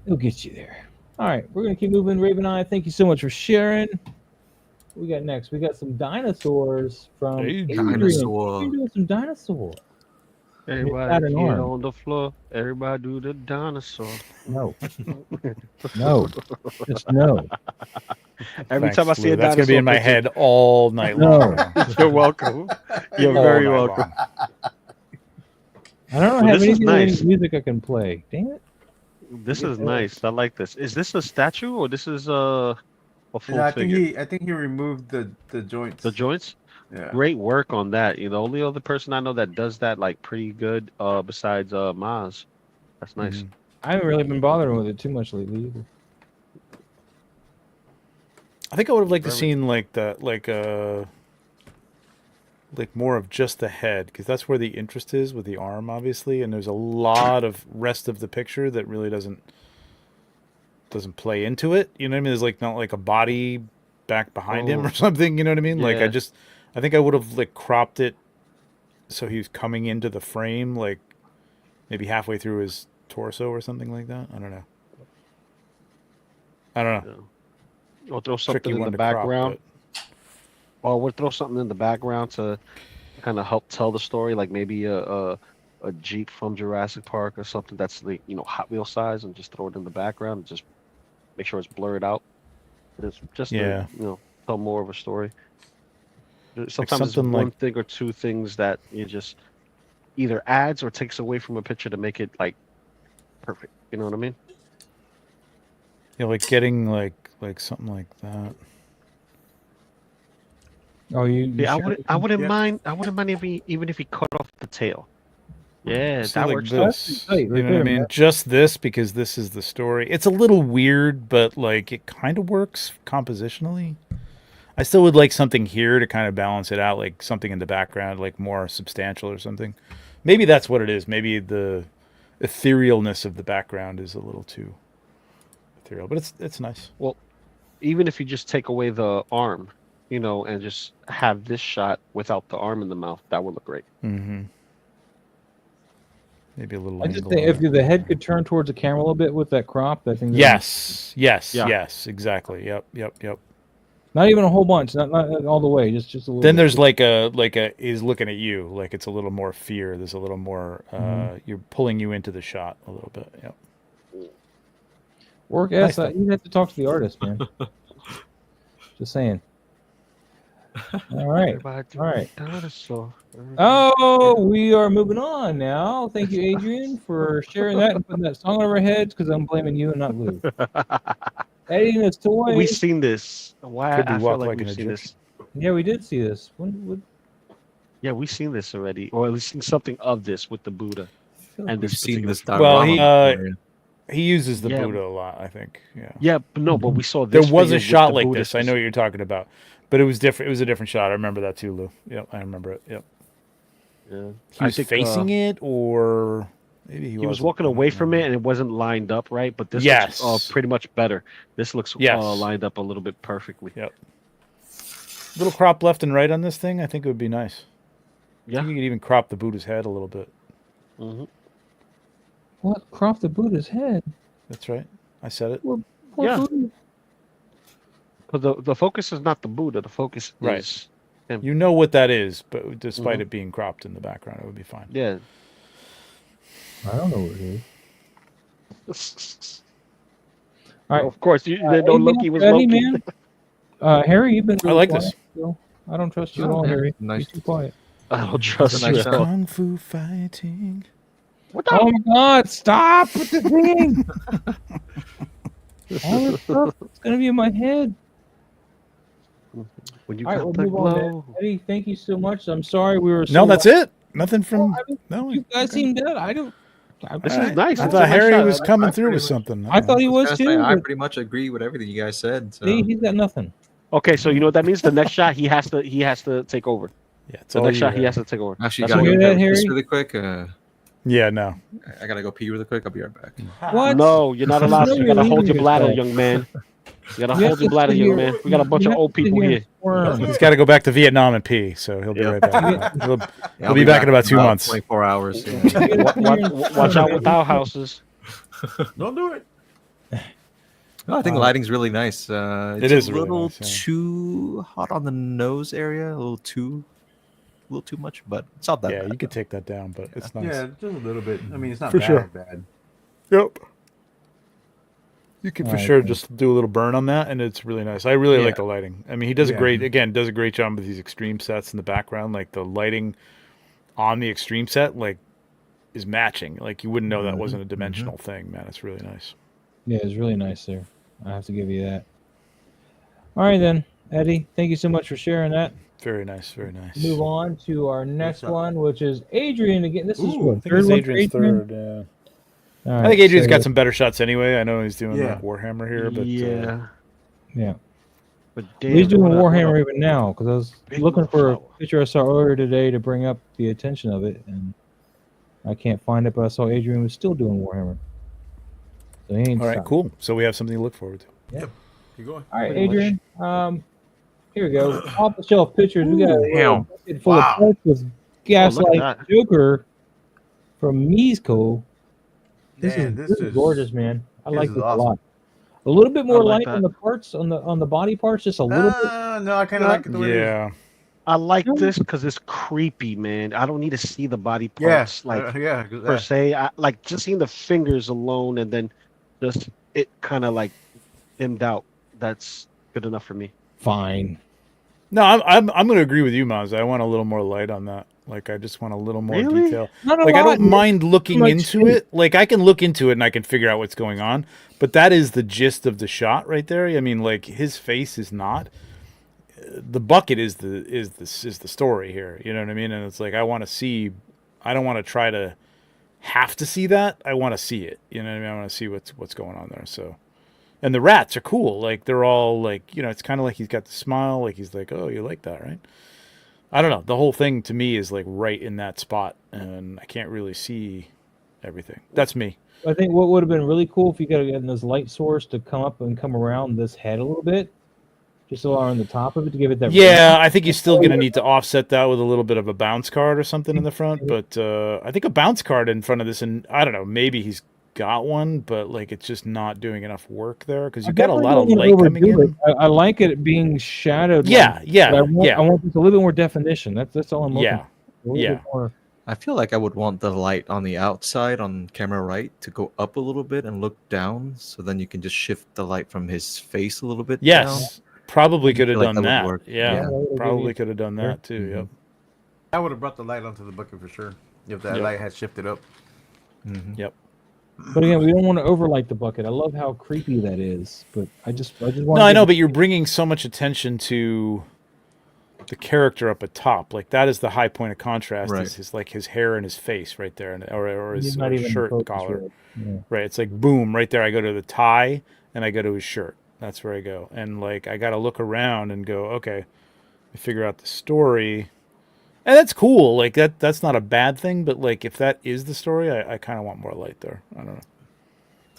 A: It'll get you there. All right, we're gonna keep moving. Raven Eye, thank you so much for sharing. What we got next? We got some dinosaurs from
F: Dinosaur.
A: We're doing some dinosaur.
C: Everybody get on the floor. Everybody do the dinosaur.
A: No. No. Just no.
C: Every
B: Thanks,
C: time I see a
B: Lou. That's
C: dinosaur
B: gonna be in my
C: picture-
B: head all night long.
C: You're welcome. You're
B: All
C: very
B: night
C: welcome.
A: I don't
C: So
A: have
C: this is
A: any
C: nice.
A: music I can play. Dang it.
C: This is nice. I like this. Is this a statue or this is a full
E: Yeah,
C: figure?
E: I think he removed the joints.
C: The joints?
E: Yeah.
C: Great work on that. The only other person I know that does that like pretty good, besides Maz. That's nice.
A: I haven't really been bothering with it too much lately either.
B: I think I would have liked to seen like more of just the head, because that's where the interest is with the arm, obviously, and there's a lot of rest of the picture that really doesn't play into it. You know what I mean? There's like not like a body back behind him or something. You know what I mean? Like
C: Yeah.
B: I think I would have like cropped it so he was coming into the frame, like maybe halfway through his torso or something like that. I don't know.
C: Or throw something
B: Tricky
C: in
B: one
C: the
B: to crop,
C: background. Or we'll throw something in the background to kind of help tell the story, like maybe a Jeep from Jurassic Park or something that's like Hot Wheel size, and just throw it in the background and just make sure it's blurred out. It's just to, tell more of a story. Sometimes it's
B: something
C: one
B: like-
C: thing or two things that you just either adds or takes away from a picture to make it like perfect. You know what I mean?
B: Yeah, like getting like something like that.
A: Oh,
C: Yeah, I wouldn't mind. I wouldn't mind even if he cut off the tail. Yeah,
B: See,
C: that
B: like
C: works.
B: this.
A: Right
B: You know what I
A: there,
B: mean?
A: man.
B: Just this, because this is the story. It's a little weird, but like it kind of works compositionally. I still would like something here to kind of balance it out, like something in the background, like more substantial or something. Maybe that's what it is. Maybe the etherealness of the background is a little too ethereal, but it's nice.
C: Well, even if you just take away the arm, and just have this shot without the arm in the mouth, that would look great.
B: Mm-hmm. Maybe a little.
A: I just
B: angle
A: think
B: on
A: if
B: it.
A: the head could turn towards the camera a little bit with that crop, I think.
B: Yes,
C: Yeah.
B: exactly. Yep.
A: Not even a whole bunch, not all the way, just a little.
B: Then
A: bit.
B: there's like a is looking at you, like it's a little more fear. There's a little more you're pulling you into the shot a little bit. Yep.
A: Work
B: Nice
A: you have to talk to the artist, man. Just saying. All right.
C: Everybody
A: All right.
C: dinosaur.
A: Oh, we are moving on now. Thank you, Adrian, for sharing that and putting that song over our heads because I'm blaming you and not Lou. Eddie and his toys.
C: We've seen this. Why
B: Could be
C: I feel
B: walk
C: like
B: like
C: we've
B: an
C: seen
B: Egyptian.
C: this.
A: Yeah, we did see this. When
C: Yeah, we've seen this already, or at least seen something of this with the Buddha. And
F: We've
C: this
F: seen
C: particular
F: this
C: story.
B: Well,
F: diorama.
B: he uses the
C: Yeah.
B: Buddha a lot, I think. Yeah.
C: Yeah, but no, but we saw
B: There
C: this.
B: was
C: figure
B: a
C: with
B: shot
C: the
B: like
C: Buddha
B: this. I know what you're talking about, but it was different. It was a different shot. I remember that too, Lou. Yep, I remember it. Yep.
C: Yeah.
B: He was facing it, or maybe
C: He was
B: wasn't.
C: walking
B: I don't
C: away from it,
B: remember.
C: and it wasn't lined up right. But this
B: Yes.
C: looks pretty much better. This looks
B: Yes.
C: lined up a little bit perfectly.
B: Yep. Little crop left and right on this thing. I think it would be nice.
C: Yeah.
B: I think you could even crop the Buddha's head a little bit.
C: Mm-hmm.
A: what? Crop the Buddha's head?
B: That's right. I said it.
A: Well, poor
C: Yeah.
A: Buddha.
C: But the focus is not the Buddha. The focus
B: Right.
C: is
B: You know what that is, but despite
C: Mhm.
B: it being cropped in the background, it would be fine.
C: yeah.
A: I don't know what it is. All right.
C: Of course, you didn't know
A: Eddie,
C: Loki was
A: Eddie,
C: Loki.
A: man. Harry, you've been.
B: I like
A: quiet,
B: this.
A: so I don't trust you at
F: Oh,
A: all,
F: yeah.
A: Harry.
F: Nice.
A: You're too quiet.
C: I don't trust
F: nice
C: you.
F: shot.
B: Kung Fu fighting.
C: What
A: Oh my God! Stop with the thing. All this stuff is gonna be in my head.
C: When you
A: All right,
C: got
A: we'll
C: the
A: move on. Then.
C: glow.
A: Eddie, thank you so much. I'm sorry we were.
B: No, that's it. Nothing from.
A: Well, I mean,
B: No,
A: you guys seem dead. I don't.
C: This
B: All
C: is
B: right.
C: nice.
B: I
C: This is
B: thought
C: a nice
B: Harry
C: shot.
B: was coming
F: I
B: through
F: pretty
B: with
F: much-
B: something.
A: I thought he was
F: I
A: too.
F: I
A: but
F: pretty much agree with everything you guys said. So.
A: see, he's got nothing.
C: Okay, so you know what that means? The next shot he has to take over.
B: Yeah, it's
C: The
B: all
C: next
B: you,
C: shot he
B: Harry.
C: has to take over.
F: Actually,
C: That's
F: gotta
C: what
F: go
A: you
C: we
A: hear that,
F: piss
A: Harry?
F: really quick.
B: Yeah, no.
F: I gotta go pee really quick. I'll be right back.
A: What?
C: No, you're not allowed to. You gotta hold your bladder,
A: yourself.
C: young man. You gotta
A: You
C: hold
A: have
C: your
A: to
C: bladder,
A: sit
C: young
A: here-
C: man. We got a bunch
A: you
C: of
A: have
C: old
A: to sit
C: people
A: and
C: here.
A: squirm.
B: He's got to go back to Vietnam and pee, so he'll be
F: Yeah.
B: right back. He'll
F: Yeah, I'll
B: be back in about 2 months.
F: 24 hours. Yeah.
C: Watch out with our houses.
E: Don't do it.
F: No, I think lighting's really nice. It's
B: It is
F: a
B: really
F: little
B: nice, yeah.
F: too hot on the nose area, a little too much, but it's not that
B: Yeah,
F: bad.
B: you could take that down, but it's nice.
E: Yeah, just a little bit. I mean, it's not
B: For
E: bad,
B: sure.
E: bad.
B: Yep. You can for
A: Alright,
B: sure
A: then.
B: just do a little burn on that, and it's really nice. I really like
F: Yeah.
B: the lighting. I mean, he does
E: Yeah.
B: does a great job with these extreme sets in the background. Like the lighting on the extreme set, like is matching. Like you wouldn't know that wasn't a dimensional thing, man. It's really nice.
A: Yeah, it's really nice there. I have to give you that. All right, then, Eddie. Thank you so much for sharing that.
B: Very nice, very nice.
A: Move on to our next
E: up?
A: one, which is Adrian again. This is
B: Ooh,
A: what
B: I think it's
A: one for
B: Adrian's
A: Adrian?
B: third. Yeah.
A: All
B: I
A: right,
B: think Adrian's
A: so-
B: got some better shots anyway. I know he's doing
E: Yeah.
B: like Warhammer here, but
C: Yeah.
A: Yeah.
C: But
A: He's doing
C: what a- what a
A: Warhammer even now because I was
C: big
A: looking for a
C: flower.
A: picture I saw earlier today to bring up the attention of it, and I can't find it. But I saw Adrian was still doing Warhammer. So he ain't
B: all right,
A: stopped.
B: cool. So we have something to look forward to.
E: You going?
A: All right,
C: Pretty much.
A: Adrian. Here we go. Off the shelf pictures. We got a little
F: Damn.
A: bucket full of
E: Wow.
A: parts with Gaslight
C: that.
A: Joker from Miesco. This
E: Man,
A: is gorgeous, man. I
E: this
A: like
E: is
A: this
E: awesome.
A: a lot. A little bit more
C: I like
A: light on
C: that.
A: the parts on the body parts, just a little bit.
E: No, I kind of like it the way it is.
B: Yeah,
C: I like this because it's creepy, man. I don't need to see the body
E: Yeah,
C: parts like
E: yeah,
C: per se. I like just seeing the fingers alone, and then just it kind of like dimmed out. That's good enough for me.
A: Fine.
B: no, I'm going to agree with you, Maz. I want a little more light on that. Like, I just want a little more
C: Really?
B: detail.
A: Not a
B: Like, I
A: lot.
B: don't mind looking
A: much
B: into
A: shape.
B: it. Like, I can look into it and I can figure out what's going on. But that is the gist of the shot right there. I mean, like, his face is not. The bucket is the story here. You know what I mean? And it's like I want to see. I don't want to try to have to see that. I want to see it. You know what I mean? I want to see what's going on there. So, and the rats are cool. Like they're all like, you know, it's kind of like he's got the smile. Like he's like, oh, you like that, right? I don't know. The whole thing to me is like right in that spot, and I can't really see everything. That's me.
A: I think what would have been really cool if you could have gotten this light source to come up and come around this head a little bit, just on the top of it to give it that.
B: Yeah, I think you're still going to need to offset that with a little bit of a bounce card or something in the front. But I think a bounce card in front of this, and I don't know, maybe he's got one, but like it's just not doing enough work there because you've got a lot of light coming in.
A: I like it being shadowed.
B: Yeah, yeah,
A: but I
B: yeah.
A: want just a little bit more definition. That's all I'm looking
B: Yeah,
A: for. A little
B: yeah.
A: bit more.
F: I feel like I would want the light on the outside on camera right to go up a little bit and look down, so then you can just shift the light from his face a little bit.
B: Yes,
F: down.
B: Probably could have
F: feel like
B: done
F: that would
B: that.
F: work.
B: Yeah,
F: Yeah.
A: That would've
B: probably
A: given
B: could have done that too.
F: Mhm.
B: Yep.
E: I would have brought the light onto the bucket for sure if that light had shifted up.
F: Mhm.
B: Yep.
A: But again, we don't want to overlight the bucket. I love how creepy that is, but I just want.
B: No, I know, but you're bringing so much attention to the character up at top. Like that is the high point of contrast.
F: Right.
B: Is his hair and his face right there, or
A: He's
B: his
A: not even
B: shirt
A: focused,
B: collar.
A: really. Yeah.
B: Right. It's like boom, right there. I go to the tie and I go to his shirt. That's where I go. And like I got to look around and go, okay, I figure out the story. And that's cool. Like that's not a bad thing, but like if that is the story, I kind of want more light there. I don't know.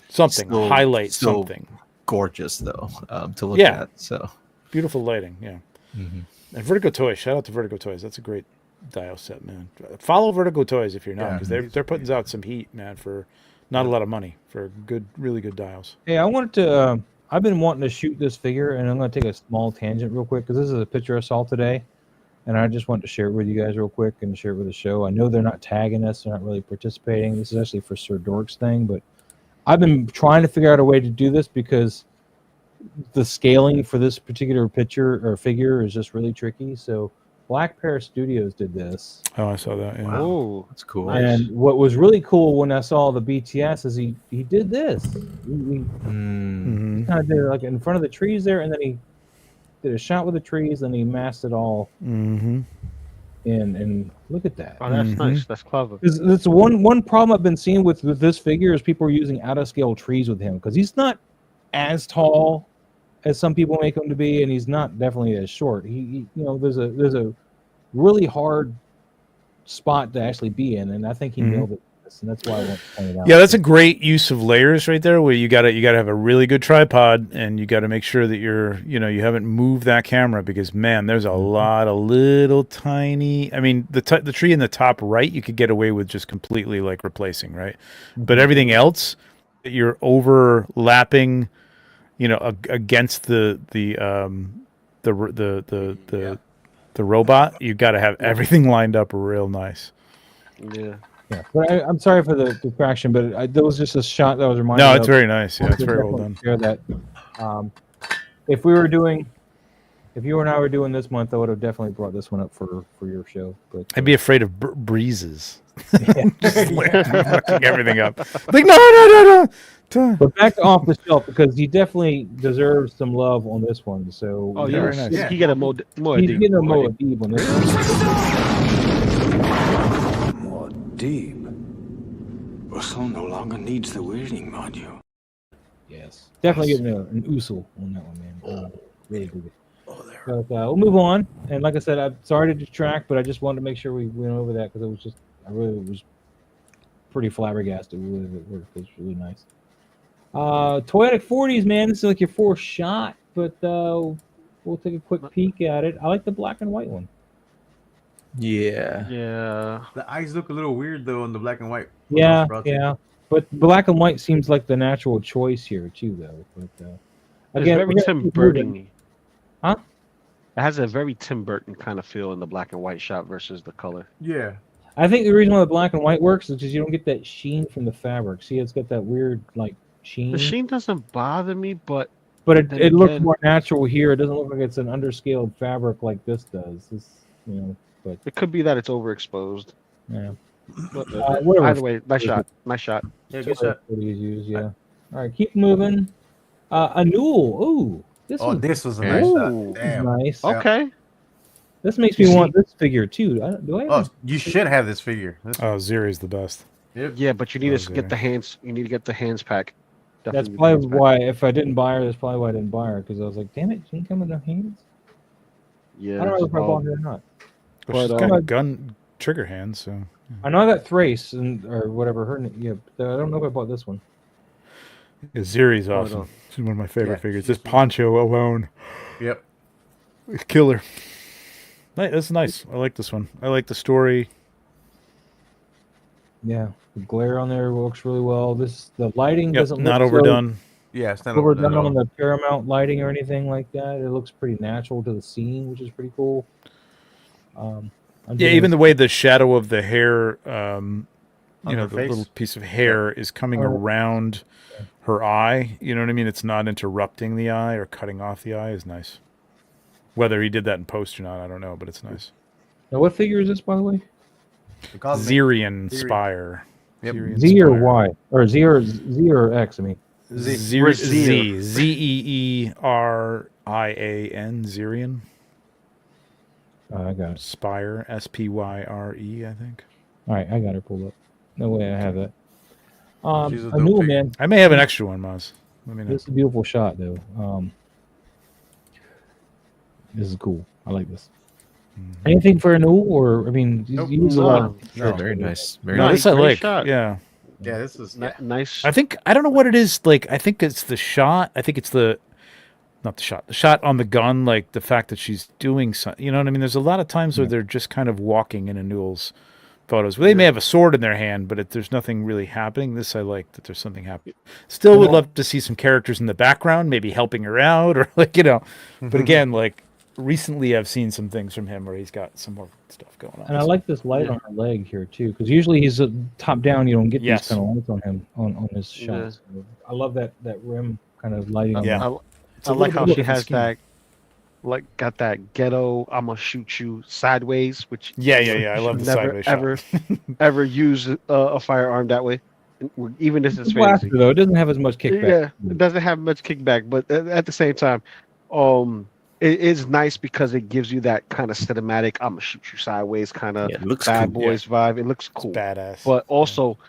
B: Something highlight something.
F: Gorgeous though to look
B: Yeah.
F: at. So
B: Beautiful lighting, yeah.
F: Mhm.
B: And Vertigo Toys, shout out to Vertigo Toys. That's a great dial set, man. Follow Vertigo Toys if you're not, because they're putting out some heat, man, for not a lot of money for good, really good dials.
A: Hey, I wanted to. I've been wanting to shoot this figure, and I'm going to take a small tangent real quick because this is a picture I saw today, and I just wanted to share it with you guys real quick and share it with the show. I know they're not tagging us; they're not really participating. This is actually for Sir Dork's thing, but I've been trying to figure out a way to do this because the scaling for this particular picture or figure is just really tricky. So Black Pear Studios did this.
B: Oh, I saw that. Yeah.
C: Oh,
F: that's cool.
A: And what was really cool when I saw the BTS is he did this. He
B: Mm-hmm.
A: kind of did it like in front of the trees there, and then he did a shot with the trees, and he masked it all
B: Mm-hmm.
A: in. And look at that.
C: Oh, that's nice. That's clever.
A: That's one problem I've been seeing with this figure is people are using out of scale trees with him because he's not as tall as some people make him to be, and he's not definitely as short. He there's a really hard spot to actually be in, and I think he nailed it. And that's why I want to point it out.
B: Yeah, that's a great use of layers right there, where you gotta have a really good tripod, and you gotta make sure that you haven't moved that camera, because man, there's a lot of little tiny. I mean, the tree in the top right, you could get away with just completely like replacing, right? But everything else, you're overlapping, against the robot. You got to have everything lined up real nice.
C: Yeah.
A: Yeah, but I'm sorry for the distraction, but there was just a shot that was reminding.
B: No, it's very nice. Yeah, it's very well done.
A: Share that. If you and I were doing this month, I would have definitely brought this one up for your show. But
B: I'd be afraid of breezes. Just fucking everything up. Like no.
A: But back to off the shelf, because he definitely deserves some love on this one. So
C: very nice.
E: Yeah.
C: He get a more
A: he's getting a Moadib on this one.
G: Deep. Usul no longer needs the weirding module.
A: Yes, definitely getting an Usul on that one, man. Really good. But we'll move on. And like I said, I'm sorry to detract, but I just wanted to make sure we went over that because I really was pretty flabbergasted with it. It was really nice. Toyetic 40s, man. This is like your fourth shot, but we'll take a quick peek at it. I like the black and white one.
F: Yeah.
C: Yeah.
E: The eyes look a little weird though on the black and white.
A: Yeah. But black and white seems like the natural choice here too, though. But
C: It's very Tim Burton-y.
A: Huh?
C: It has a very Tim Burton kind of feel in the black and white shot versus the color.
E: Yeah.
A: I think the reason why the black and white works is because you don't get that sheen from the fabric. See, it's got that weird like sheen.
C: The sheen doesn't bother me, but
A: it looks more natural here. It doesn't look like it's an underscaled fabric like this does. But
C: it could be that it's overexposed.
A: Yeah.
C: But,
A: whatever.
C: either way, nice shot.
E: Yeah, good shot.
A: Yeah. All right, keep moving. Anul. Ooh, this
E: was a nice shot.
A: Ooh,
E: Damn.
A: nice.
C: Okay.
A: This makes me want this figure too. Do I?
E: Oh, you should have this figure.
B: Ziri's the best.
E: Yep.
C: Yeah, but you need to get the hands. You need to get the hands pack.
A: That's
C: Definitely
A: probably
C: the hands pack.
A: why. If I didn't buy her, that's probably why I didn't buy her, because I was like, damn it, she didn't come in her hands.
C: Yeah.
A: I don't know if I bought her or not.
B: Well, she's
A: But,
B: got gun trigger hands, so.
A: I know I got Thrace or whatever her name. Yeah, but I don't know if I bought this one.
B: Yeah, Ziri's awesome. She's one of my favorite
E: Yeah,
B: figures. This poncho alone,
E: Yep.
B: killer. That's nice. I like this one. I like the story.
A: Yeah, the glare on there works really well. The lighting doesn't
B: not
A: look
B: overdone.
E: Yeah, it's not
A: overdone
E: overdone.
A: on the Paramount lighting or anything like that. It looks pretty natural to the scene, which is pretty cool.
B: Even the way the shadow of the hair, the
E: her face?
B: little piece of hair is coming around her eye. You know what I mean? It's not interrupting the eye or cutting off the eye. Is nice. Whether he did that in post or not, I don't know, but it's nice.
A: Now, what figure is this, by the way?
B: Zerian Spire.
E: Yep.
B: Zerian
A: Z or
B: Spire.
A: Y? Or Z or X, I mean.
B: Z. Zeerian. Zerian.
A: I got it.
B: Spire. Spyre, I think.
A: All right, I got her pulled up. No way I have that.
E: She's a
A: A
E: dope
A: new
E: figure.
A: man.
B: I may have an extra one, Maz. Let me know.
A: This is a beautiful shot, though. This is cool. I like this. Anything for a new, or I mean,
E: Nope.
A: you use a lot.
F: Sure, very nice. Very
B: No,
F: nice.
B: this I
C: Great
B: like.
C: shot.
B: Yeah.
E: Yeah, this is
C: Nice.
B: I don't know what it is. Like, I think it's the shot. I think it's not the shot. The shot on the gun, like the fact that she's doing something. You know what I mean? There's a lot of times where they're just kind of walking in Newell's photos. Well, they may have a sword in their hand, but there's nothing really happening. This I like that there's something happening. Still would love to see some characters in the background, maybe helping her out, or like, you know. But again, like recently I've seen some things from him where he's got some more stuff going on.
A: And I like this light on her leg here too, because usually he's top down. You don't get these kind of lights on him on his shots. I love that rim kind of lighting.
B: Yeah.
C: I like how she has that, like, got that ghetto. I'ma shoot you sideways, which
B: yeah. I love the
C: never
B: sideways shot.
C: ever use a firearm that way. Even this is fantasy.
A: Though it doesn't have as much kickback.
C: Yeah, it doesn't have much kickback, but at the same time, it is nice because it gives you that kind of cinematic. I'm gonna shoot you sideways kind of bad
F: cool.
C: boys vibe. It looks cool,
B: It's badass.
C: but also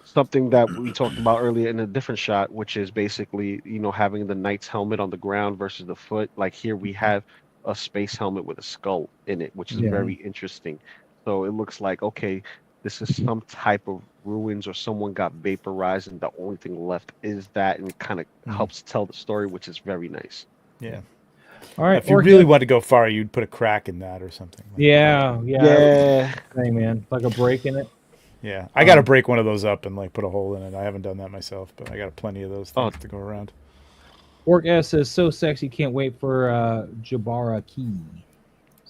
C: something that we talked about earlier in a different shot, which is basically, you know, having the knight's helmet on the ground versus the foot. Like here we have a space helmet with a skull in it, which is very interesting. So it looks like, okay, this is some type of ruins or someone got vaporized and the only thing left is that, and it kind of helps tell the story, which is very nice.
B: Yeah.
A: All right.
B: If you really want to go far, you'd put a crack in that or something. Like
A: Yeah. Hey, man, like a break in it.
B: Yeah, I got to break one of those up and like put a hole in it. I haven't done that myself, but I got plenty of those things to go around.
A: Orc S says, so sexy, can't wait for Jabara Key.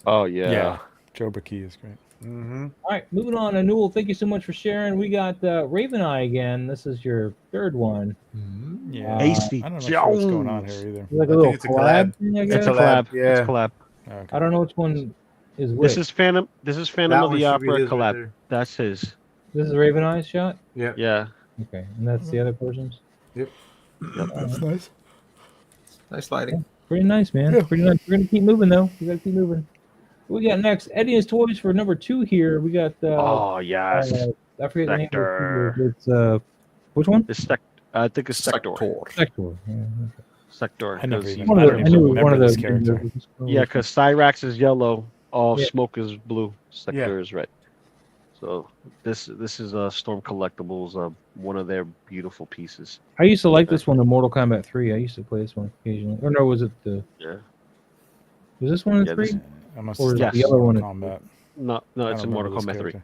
C: Oh, yeah.
B: Yeah, Jobra Key is great.
A: All right, moving on. Newell, thank you so much for sharing. We got Raven Eye again. This is your third one.
B: Yeah,
C: Hasty
B: I don't know sure what's going on here either.
A: Like a little collab thing, I guess?
C: It's a collab.
E: Yeah.
C: It's a collab.
B: Okay.
A: I don't know which one is which.
C: This is Phantom of the Opera collab. That's his.
A: This is Raven Eye's shot?
C: Yeah.
A: Okay, and that's the other person's?
E: Yep.
B: That's nice.
F: Nice lighting.
A: Pretty nice, man. Pretty nice. We're going to keep moving, though. We got to keep moving. What we got next? Eddie and his toys for number 2 here. We got...
C: Oh, yes.
A: I forget the name.
C: Sector.
A: It's, which one?
C: It's I think it's Sector.
A: Sector. Yeah,
C: Sector.
B: I never
C: 'cause
B: even
C: he's
A: I
C: better.
A: knew
B: remember
A: one of
B: this
A: the
B: character.
C: Yeah, because Cyrax is yellow, all smoke is blue, Sector is red. So this is Storm Collectibles, one of their beautiful pieces.
A: I used to like this one in Mortal Kombat 3. I used to play this one occasionally. Or no, was it the...
C: Yeah.
A: Was this one in
C: Yeah,
A: 3?
B: I must
A: Or is
B: have
A: it the other one?
B: Combat.
C: No, it's in Mortal Kombat 3.
B: Character.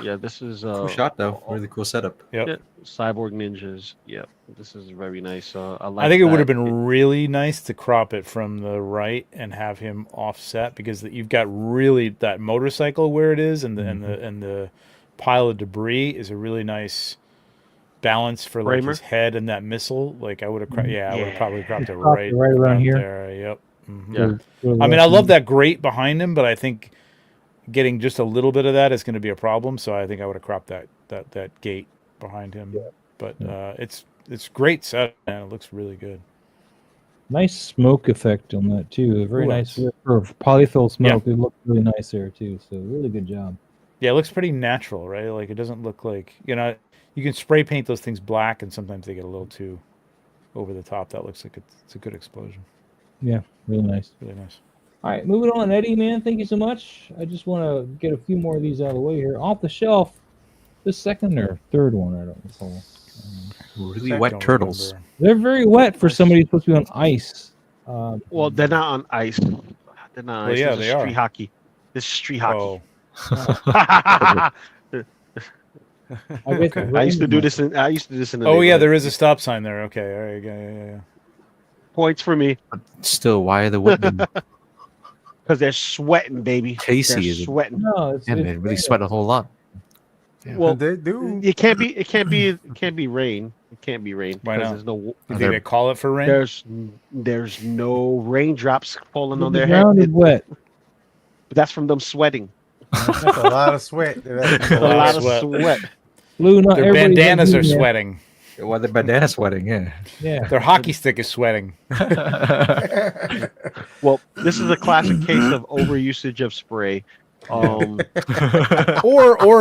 C: Yeah, this is
F: Cool shot though. Really cool setup.
B: Yep.
C: yeah, Cyborg Ninjas. Yeah, this is very nice. I like.
B: I think it would
C: that.
B: have been really nice to crop it from the right and have him offset because you've got really that motorcycle where it is and the pile of debris is a really nice balance for like his head and that missile. Like I would have, I would have probably cropped it right
A: around here.
B: there. Yep. Mhm.
C: Yeah.
B: I mean, I love that grate behind him, but I think getting just a little bit of that is going to be a problem. So I think I would have cropped that gate behind him. Yeah. But it's great set, and it looks really good.
A: Nice smoke effect on that too. Very nice for polyfill smoke. It looked really nice there too. So really good job.
B: Yeah, it looks pretty natural, right? Like it doesn't look like you can spray paint those things black, and sometimes they get a little too over the top. That looks like it's a good explosion.
A: Yeah, really nice.
B: Really nice.
A: All right, moving on, Eddie, man. Thank you so much. I just want to get a few more of these out of the way here. Off the shelf, the second or third one, I don't recall.
F: Really wet turtles.
A: They're very wet for somebody who's supposed to be on ice.
C: Well, they're not on ice. They're not on ice.
B: Yeah,
C: This is
B: they are.
C: street hockey. This is street hockey. I used to do this in. The
B: Oh yeah,
C: neighborhood.
B: there is a stop sign there. Okay, all right, yeah.
C: Points for me.
F: Still, why are the women
C: Because they're sweating, baby.
F: Casey
C: They're
F: is
C: sweating.
A: No, it's
F: and they really sweat a whole lot.
C: Well,
E: they do.
C: it can't be rain. It can't be rain
B: Why
C: because
B: not?
C: there's no.
B: You think they call it for rain?
C: There's no raindrops falling on
A: The
C: their
A: ground
C: head.
A: is wet.
C: But that's from them sweating.
E: That's a lot of sweat.
C: That's a lot of sweat.
A: Lou, not
B: Their
A: everybody's
B: bandanas
A: like
B: are
A: you, man.
B: sweating.
F: Well, the bandana sweating, yeah.
A: Yeah.
B: Their hockey stick is sweating.
C: Well, this is a classic case of overusage of spray.
B: Or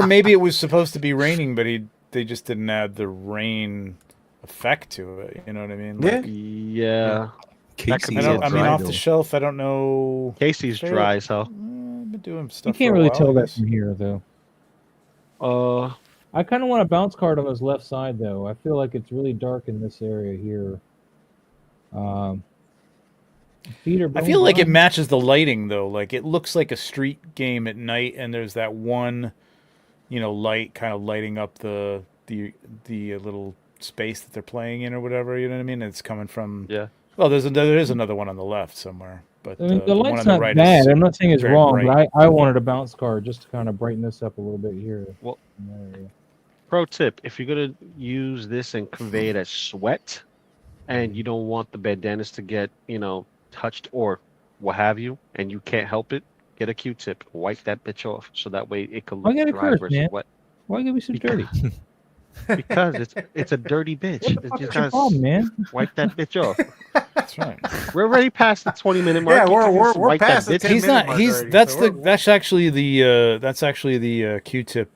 B: maybe it was supposed to be raining, but they just didn't add the rain effect to it. You know what I mean? Like,
C: Yeah.
F: Casey's
B: off the shelf. I don't know.
C: Casey's dry as hell.
B: I've been doing
A: You
B: stuff.
A: can't
B: for a
A: really
B: while,
A: tell
B: I
A: that
B: guess.
A: from here, though. I kind of want a bounce card on his left side, though. I feel like it's really dark in this area here. Feet are
B: I feel like it
A: bone
B: matches the lighting, though. Like, it looks like a street game at night, and there's that one, light kind of lighting up the little space that they're playing in or whatever. You know what I mean? It's coming from.
C: Yeah.
B: Well, there is another one on the left somewhere, but
A: I mean,
B: the
A: the
B: one
A: light's
B: on the
A: not
B: right
A: bad.
B: is
A: I'm not saying it's
B: very
A: wrong,
B: bright.
A: but I wanted a bounce card just to kind of brighten this up a little bit here.
C: Well,
A: in that area.
C: pro tip: if you're gonna use this and convey it as sweat, and you don't want the bandanas to get touched or what have you, and you can't help it, get a Q-tip, wipe that bitch off, so that way it can
A: Why
C: look
A: gotta
C: dry
A: curse,
C: versus
A: man?
C: wet.
A: Why gotta be so dirty?
C: Because it's a dirty bitch.
A: What the
C: You
A: fuck is
C: just
A: your
C: gotta
A: problem, man?
C: wipe that bitch off.
B: That's right.
C: We're already past the 20-minute mark.
E: Yeah,
C: You can just
E: we're
C: wipe
E: past
C: that
E: the
C: bitch.
E: 10
B: He's
E: minute
B: not.
E: mark
B: He's
E: already,
B: that's
E: so
B: that's actually the Q-tip.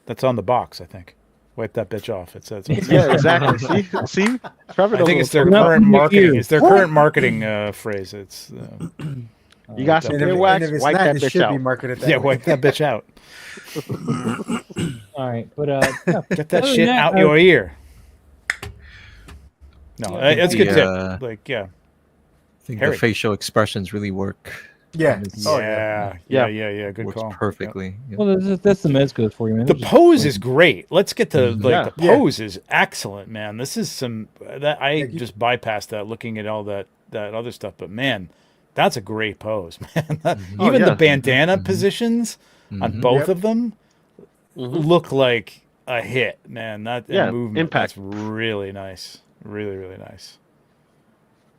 B: That's on the box. I think. Wipe that bitch off. It says.
C: Yeah, exactly. See, Trevor.
B: I think it's their
A: Not
B: current
A: with
B: marketing.
A: you.
B: It's their current marketing phrase. It's.
C: You got some
E: And if,
C: ear
E: and
C: wax,
E: if it's
C: wipe
E: not,
C: that
E: it
C: bitch
E: should
C: out.
E: be marketed that
B: Yeah,
E: way.
B: wipe that bitch out.
A: All right, but
B: Get that
A: other
B: shit
A: than
B: out
A: that,
B: your ear. No,
A: Yeah,
B: that's a good tip. Like, yeah.
F: I think
B: Harry.
F: the facial expressions really work.
E: Yeah.
F: Oh,
B: Yeah. Good
F: works
B: call.
F: perfectly. Yeah.
A: well, that's the Mezcos for you, man.
B: The
A: They're just
B: pose
A: great.
B: is great. Let's get to the
E: Yeah.
B: pose is excellent, man. This is some that I just bypassed that looking at all that other stuff, but man, that's a great pose, man. Even the bandana positions on both of them look like a hit, man. That movement,
C: impact.
B: that's really nice. Really, really nice.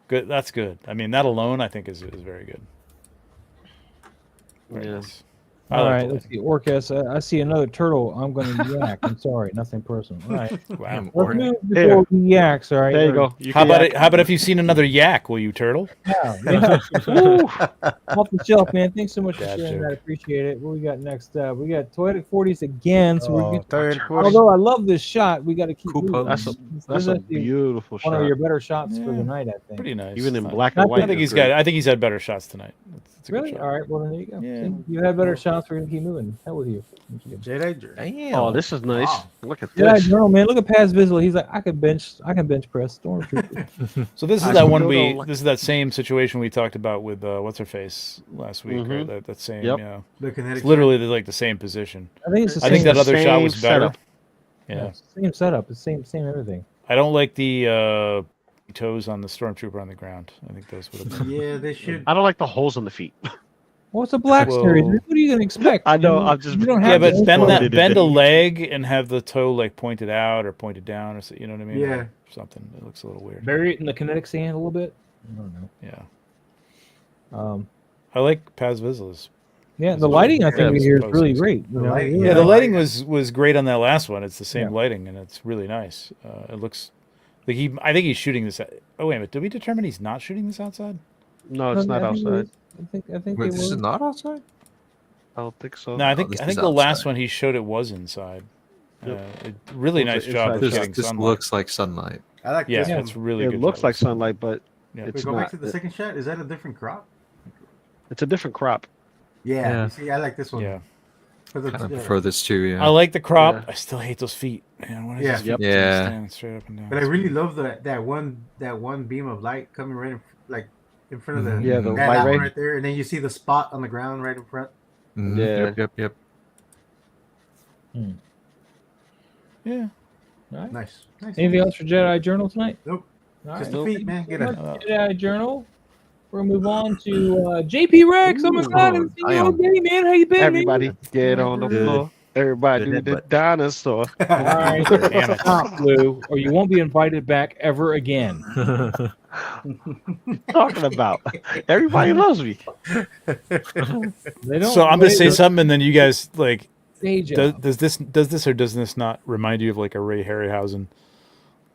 B: Good. That's good. I mean, that alone, I think, is very good. Very nice. I
A: All
B: like
A: right,
B: the
A: let's see. Orcus, I see another turtle. I'm going to yak. I'm sorry, nothing personal. All right.
B: Wow.
A: Let's move before we yaks, all right?
C: There you go. You
B: How
C: can
B: about
C: yak.
B: it? How about if you've seen another yak? Will you turtle?
A: Yeah. Woo! Off the shelf, man. Thanks so much for
B: Bad
A: sharing
B: joke.
A: that. I appreciate it. What we got next up? We got Toilet 40s again. So we're getting,
E: Third
A: although I love this shot, we got to keep
F: Cool
A: moving.
F: pose.
C: That's
A: This
C: a
A: is actually
C: beautiful
A: one of
C: shot.
A: your better shots for
B: Yeah.
A: the night, I think.
B: Pretty nice.
C: Even in
B: Fine.
C: black
A: Not
C: and white.
B: I think
C: it's
B: he's got.
C: great.
B: I think he's had better shots tonight. It's a good
A: Really?
B: shot.
A: All right. Well, then there you go.
B: Yeah.
A: See, you had better shots. We're gonna keep moving. Hell with you.
E: Jedi Journey.
C: Oh, this is nice. Look at
A: Yeah,
C: this.
A: Journal, man. Look at Paz Visual. He's like, I can bench press Stormtrooper.
B: So this is
C: I
B: that
C: still
B: one
C: don't like-
B: this is that same situation we talked about with what's her face last week. Right? That same.
C: Yep.
B: Yeah.
E: The kinetic
B: It's literally like the same position.
A: I think it's the
B: I think
A: same.
B: that other shot
C: same
B: was better.
C: setup.
B: Yeah.
A: it's the same setup. It's same everything.
B: I don't like the toes on the stormtrooper on the ground. I think those would have been.
E: Yeah, they should.
C: I don't like the holes on the feet.
A: Well, it's a black
B: Whoa.
A: series. What are you gonna expect?
C: I know,
A: You
C: I'm just-
A: You don't
B: Yeah,
A: have
B: but
A: to
B: bend
A: influence
B: that
A: it.
B: bend a leg and have the toe like pointed out or pointed down or so, you know what I mean?
E: Yeah.
B: Or something. It looks a little weird.
A: Bury it in the kinetic sand a little bit. I don't know.
B: Yeah. I like Paz Vizslas.
A: Yeah, the lighting I think
B: it's
A: here is
B: supposed
A: really
B: to.
A: great. You
E: The
A: know?
E: lighting,
B: Yeah, the
E: Yeah.
B: lighting was great on that last one. It's the same
A: Yeah.
B: lighting and it's really nice. It looks like I think he's shooting this. Oh wait a minute, did we determine he's not shooting this outside?
C: No, it's not
A: I think it
C: outside.
A: was- I think
F: Wait,
A: it
F: this
A: was.
F: is not outside?
C: I don't think so.
B: No, I
F: this
B: think
F: is
B: the last
F: outside.
B: one he showed it was inside.
C: Yep.
B: Really
C: Looks
B: nice
C: like
B: job
C: inside
B: of
F: This,
B: getting
F: this
B: sunlight.
F: looks like sunlight.
E: I like
B: Yeah,
E: this one.
B: it's really
C: It
B: good.
C: looks
B: job.
C: like sunlight, but
B: Yeah.
C: it's
E: Wait, go
C: not.
E: back to the second shot. Is that a different crop?
C: It's a different crop.
E: Yeah.
F: Yeah.
E: You see, I like this one.
B: Yeah.
E: For the-
F: Kind of
E: yeah.
F: prefer this too, yeah.
B: I like the crop.
C: Yeah.
B: I still hate those feet. Man, what is
E: Yeah.
B: this
C: Yep.
B: feet
F: Yeah.
B: standing straight up and down?
E: But I really love that one beam of light coming right in front of the
C: Yeah, the
E: that
C: light
E: one
C: ray.
E: right there, and then you see the spot on the ground right in front.
F: Mhm.
C: Yeah.
F: Yep.
B: Yeah.
E: Nice.
A: Anything else for Jedi Journal tonight?
E: Nope.
A: All
E: Just
A: right.
E: the feet, man.
A: Thank you
E: Get
A: so
E: a
A: much, Jedi Journal. We're gonna move on to JP Rex. Oh my
F: Ooh,
A: god, I haven't seen you all
F: Ion.
A: day, man. How you been?
C: Everybody
A: man?
C: get on the
F: Good.
C: floor. Everybody
F: Good
C: do
F: hit,
C: the
F: but-
C: dinosaur.
A: All right,
B: Damn it.
A: stop, Blue, or you won't be invited back ever again.
C: Talking about. Everybody loves me.
A: They don't.
B: So I'm gonna say
A: they-
B: something, and then you guys like.
A: Day
B: Does,
A: job.
B: does this or does this not remind you of like a Ray Harryhausen?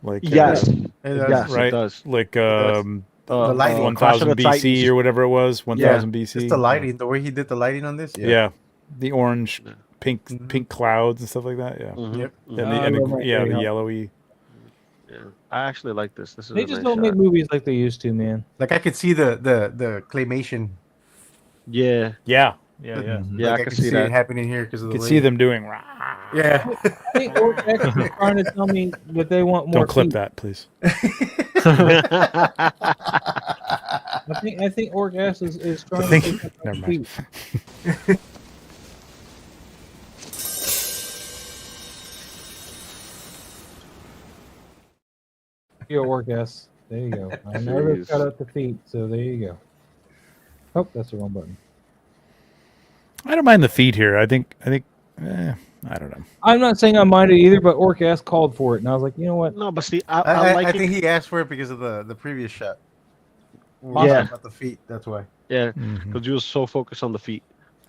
B: Like
C: Yes.
D: It does.
C: Yes,
B: right?
C: it does.
B: Like
D: does. The lighting.
C: Clash of
B: 1000
C: the
B: BC
C: Titans.
B: or whatever it was, 1000 BC.
D: Just the lighting, the way he did the lighting on this.
B: Yeah. The orange,
C: Yeah.
B: pink clouds and stuff like that. Yeah.
C: Mhm,
D: Yep.
C: mhm.
B: And
A: I love
B: the
A: Ray
B: the
A: Harryhausen.
B: yellowy.
C: Yeah. I actually like this. This is
A: They
C: a
A: just
C: nice
A: don't make
C: shot.
A: movies like they used to, man.
D: Like I could see the claymation.
C: Yeah.
B: Yeah.
C: Yeah,
D: Like
C: I can see
D: it
C: that.
D: happening here because of
B: You
D: the
B: can
D: way.
B: see them doing.
D: Yeah.
A: I think Ortex is trying to tell me that they want more.
B: Don't clip
A: feet.
B: that, please.
A: I think Ortex is trying
B: I think-
A: to take
B: never
A: more
B: mind.
A: feet. Your Ortex. There you go. I never
C: Jeez.
A: cut out the feet, so there you go. Oh, that's the wrong button.
B: I don't mind the feet here. I think. I don't know.
A: I'm not saying I mind it either, but Orcas called for it, and I was like, you know what?
C: No, but see, I like
D: I
C: it.
D: think he asked for it because of the previous shot.
C: Yeah.
D: About the feet. That's why.
C: Yeah,
B: Mhm.
C: because you were so focused on the feet.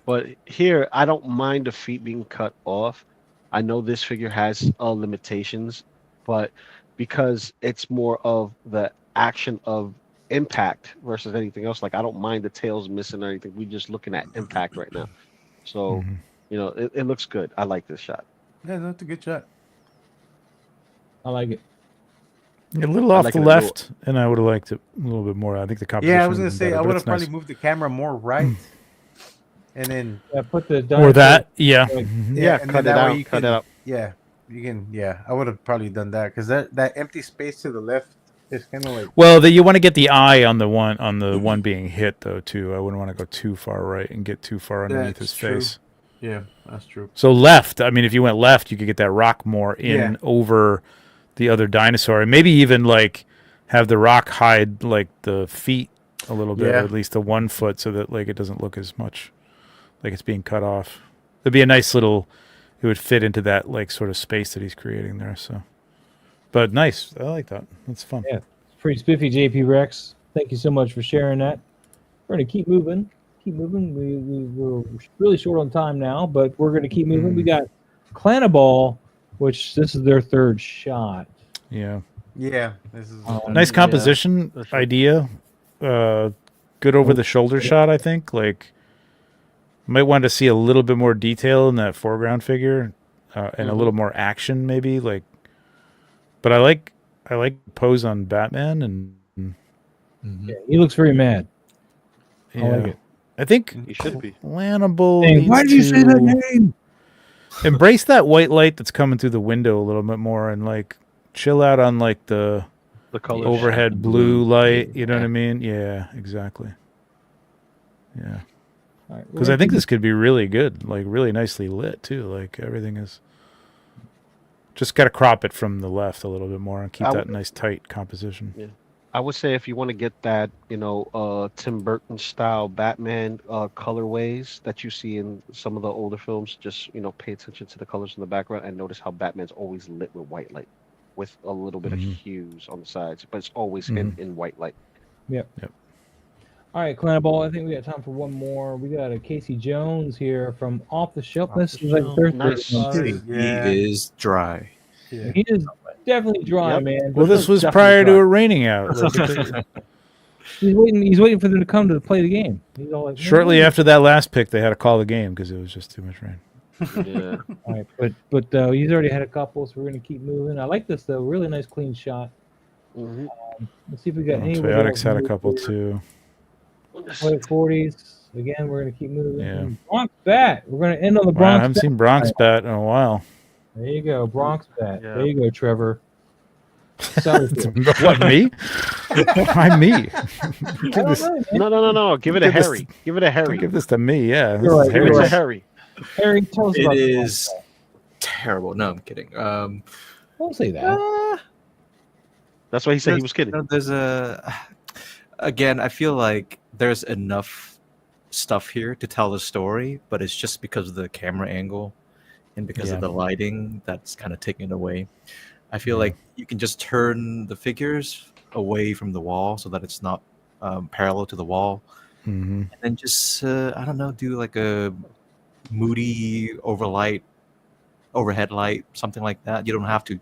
C: But here, I don't mind the feet being cut off. I know this figure has limitations, but because it's more of the action of impact versus anything else, like I don't mind the tails missing or anything. We're just looking at impact right now. So,
B: Mhm.
C: it looks good. I like this shot.
D: Yeah, that's a good shot.
A: I like it.
B: A little
C: I
B: off
C: like
B: the
C: it a little-
B: left, and I would have liked it a little bit more. I think the composition.
D: Yeah, I was gonna
B: would've
D: say
B: been
D: I
B: better,
D: would
B: but
D: have
B: it's
D: probably
B: nice.
D: moved the camera more right, and then
A: Yeah, put the
B: Or
A: dinosaur-
B: that, yeah.
A: Like,
B: Mhm.
C: Yeah,
D: and
C: cut
D: then
C: it
D: that way
C: out.
D: you
C: Cut
D: can-
C: it out.
D: Yeah, you can. Yeah, I would have probably done that because that empty space to the left is kind of like.
B: Well, you want to get the eye on the one being hit though too. I wouldn't want to go too far right and get too far underneath
D: That's
B: his
D: true.
B: face.
D: Yeah, that's true.
B: So left. I mean, if you went left, you could get that rock more in
D: Yeah.
B: over the other dinosaur, and maybe even like have the rock hide like the feet a little bit,
D: Yeah.
B: or at least the 1 foot, so that like it doesn't look as much like it's being cut off. It'd be a nice little. It would fit into that like sort of space that he's creating there. So, but nice. I like that. That's fun.
A: Yeah. It's pretty spiffy, JP Rex. Thank you so much for sharing that. We're going to keep moving. We're really short on time now, but we're going to keep moving. We got Clanaball, which this is their third shot.
B: Yeah.
D: Yeah, this is
B: Nice composition
C: for sure.
B: idea. Good over the shoulder shot, I think. Like, might want to see a little bit more detail in that foreground figure, and a little more action, maybe. Like, but I like the pose on Batman, and
A: Yeah, he looks very mad.
B: yeah.
A: I like it.
B: I think
C: He should be.
B: Plannable.
A: Dang, why did you say that name?
B: Embrace that white light that's coming through the window a little bit more, and like chill out on like the
C: The color.
B: overhead blue light. You know what I mean? Yeah, exactly. Yeah.
A: All right,
B: Because I think this could be really good, like really nicely lit too. Like everything is. Just got to crop it from the left a little bit more and keep
C: I
B: that
C: w-
B: nice tight composition.
C: I would say if you want to get that, Tim Burton style Batman colorways that you see in some of the older films, just pay attention to the colors in the background and notice how Batman's always lit with white light, with a little bit of hues on the sides, but it's always in white light.
A: Yep. All right, Clanaball, I think we got time for one more. We got a Casey Jones here from Off the Shelf. This is like their
C: Nice.
A: third one, too.
D: Yeah.
F: He is dry.
D: Yeah.
A: He is definitely dry,
C: Yep.
A: man.
B: Well, this was
C: definitely
B: prior to
C: dry.
B: it raining out. Like,
A: He's waiting for them to come to play the game. He's all like,
B: shortly after that last pick, they had to call the game because it was just too much rain.
C: Yeah.
A: All right, but he's already had a couple, so we're gonna keep moving. I like this though. Really nice, clean shot.
C: Mhm.
A: Let's see if we got any.
B: Toyotics had a couple too.
A: 40s. Again, we're gonna keep moving.
B: Yeah.
A: Bronx Bat. We're gonna end on the
B: Wow, I
A: Bronx.
B: haven't
A: Bat.
B: seen Bronx Bat in a while.
A: There you go, Bronx Bat.
C: Yeah.
A: There you go, Trevor. Southfield.
B: What, me? Why me?
A: I don't know, man.
C: No. Give it a
B: Give this-
C: Harry. Give it a Harry.
B: Give this to me, yeah. This
A: You're
B: is
A: right,
C: Give
A: you're
C: it
B: Harry's.
C: to Harry.
A: Harry, tell us
F: It
A: about the
F: is
A: Bronx
F: terrible. No, I'm kidding.
A: Bat. Don't say that.
C: That's why he said he was kidding.
F: There's again, I feel like there's enough stuff here to tell the story, but it's just because of the camera angle and because of
B: Yeah.
F: the lighting, that's kind of taken it away. I feel
B: Yeah.
F: like you can just turn the figures away from the wall so that it's not parallel to the wall,
B: Mm-hmm.
F: and then just I don't know, do like a moody overhead light, something like that. You don't have to,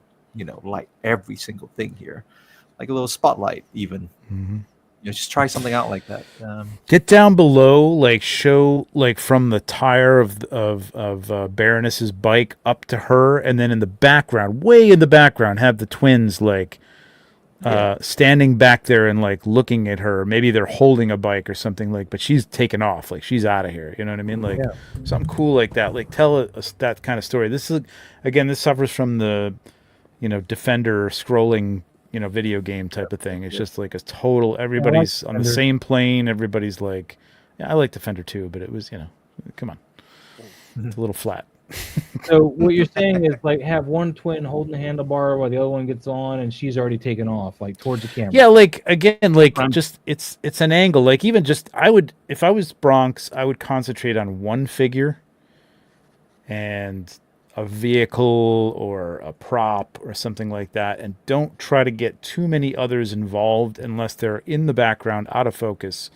F: light every single thing here, like a little spotlight, even.
B: Mm-hmm.
F: Just try something out like that.
B: Get down below, like show like from the tire of Baroness's bike up to her, and then in the background, way in the background, have the twins like standing back there and like looking at her. Maybe they're holding a bike or something, like, but she's taken off, like she's out of here. You know what I mean? Like something cool like that. Like tell that kind of story. This is again, this suffers from the Defender scrolling video game type of thing. It's just like a total, everybody's on the same plane. Everybody's like, yeah, I like Defender too, but it was, come on. It's a little flat.
A: So what you're saying is like have one twin holding the handlebar while the other one gets on and she's already taken off, like towards the camera.
B: Yeah, like again, like just it's an angle. Like even just if I was Bronx, I would concentrate on one figure and a vehicle or a prop or something like that, and don't try to get too many others involved unless they're in the background, out of focus,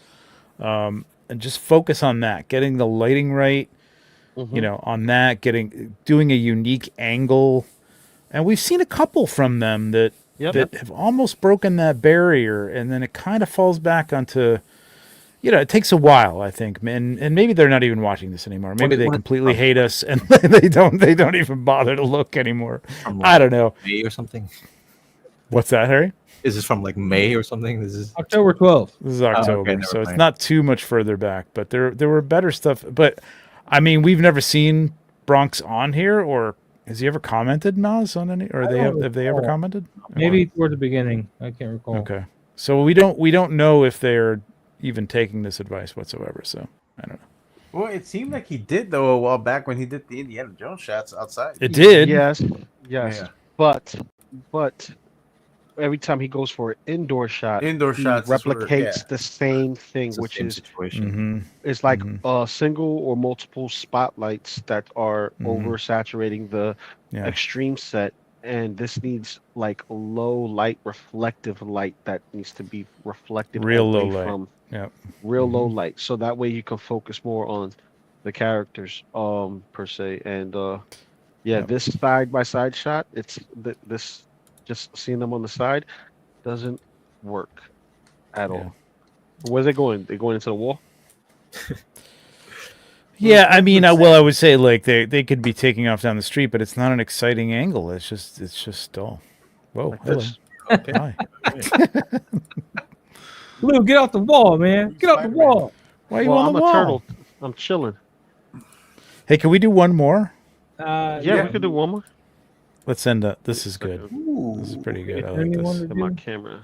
B: and just focus on that, getting the lighting right, on that, doing a unique angle. And we've seen a couple from them that have almost broken that barrier, and then it kind of falls back onto, it takes a while, I think, and maybe they're not even watching this anymore. Maybe they completely hate us and they don't even bother to look anymore. I don't know.
F: May or something.
B: What's that, Harry?
F: Is this from like May or something? This is
A: October 12th.
B: This is October,
F: okay,
B: so it's not too much further back. But there were better stuff. But I mean, we've never seen Bronx on here, or has he ever commented, Nas, on any? Or have they ever commented?
A: Maybe toward the beginning. I can't recall.
B: Okay, so we don't know if they're even taking this advice whatsoever. So I don't know.
E: Well, it seemed like he did though a while back when he did the Indiana Jones shots outside.
B: It did.
C: Yes.
E: Yeah.
C: But every time he goes for an indoor shots, he replicates the same thing, which is
F: situation.
C: It's like single or multiple spotlights that are oversaturating the extreme set, and this needs like low light, reflective light that needs to be reflected
B: Real
C: away
B: low light.
C: from
B: Real
C: low light, so that way you can focus more on the characters per se. And this side by side shot, it's this just seeing them on the side doesn't work at all. Where's they going? They're going into the wall?
B: Yeah, I mean, I would say like they could be taking off down the street, but it's not an exciting angle. It's just dull. Whoa,
C: Like
B: hello.
C: this.
B: Hi.
A: Blue, get off the wall, man. Get off the wall.
B: Why are you
C: Well,
B: on
C: I'm
B: the
C: a
B: wall?
C: turtle. I'm chilling.
B: Hey, can we do one more?
C: Yeah, we could do one more.
B: Let's end up. This is good. This is pretty good. I like this.
C: Look at my camera.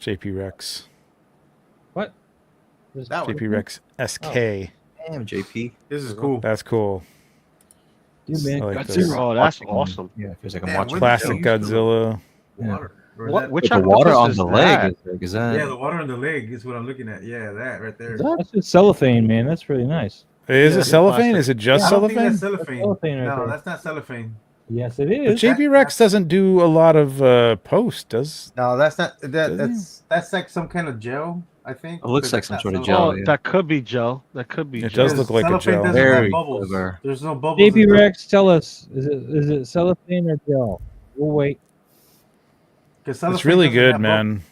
B: JP Rex.
A: What?
B: JP Rex SK.
F: Damn, JP.
E: This is cool.
B: That's cool.
A: Dude, man.
B: I like
C: That's
B: this.
C: that's awesome.
F: Yeah, feels like I'm
E: Yeah,
F: watching
B: Classic Godzilla.
E: Water. Or
C: What?
E: that-
C: Which
F: the water
C: octopus
F: on
C: is
F: the
C: that?
F: leg. Is that?
E: Yeah, the water on the leg is what I'm looking at. Yeah, that right there.
A: That's just cellophane, man. That's really nice.
B: Is
E: Yeah,
B: it cellophane?
E: plastic.
B: Is it just
E: I don't think
B: cellophane?
E: that's cellophane.
A: cellophane right
E: No,
A: there.
E: that's not cellophane.
A: Yes, it
B: But
A: is.
B: JP Rex doesn't do a lot of post, does?
E: No, that's not.
B: Does
E: That's like some kind of gel. I think.
F: It looks
E: but
F: like
E: that's
F: some
E: not
F: sort of
E: cellophane.
F: gel. Yeah.
C: That could be gel. That could be
B: It
C: gel.
B: does look like a
E: Cellophane
B: gel.
E: doesn't
F: Very
E: have bubbles.
F: clever.
E: There's no bubbles.
A: JP
E: in
A: Rex, tell us, is it cellophane or gel? We'll wait.
E: It's
B: It's really good, man.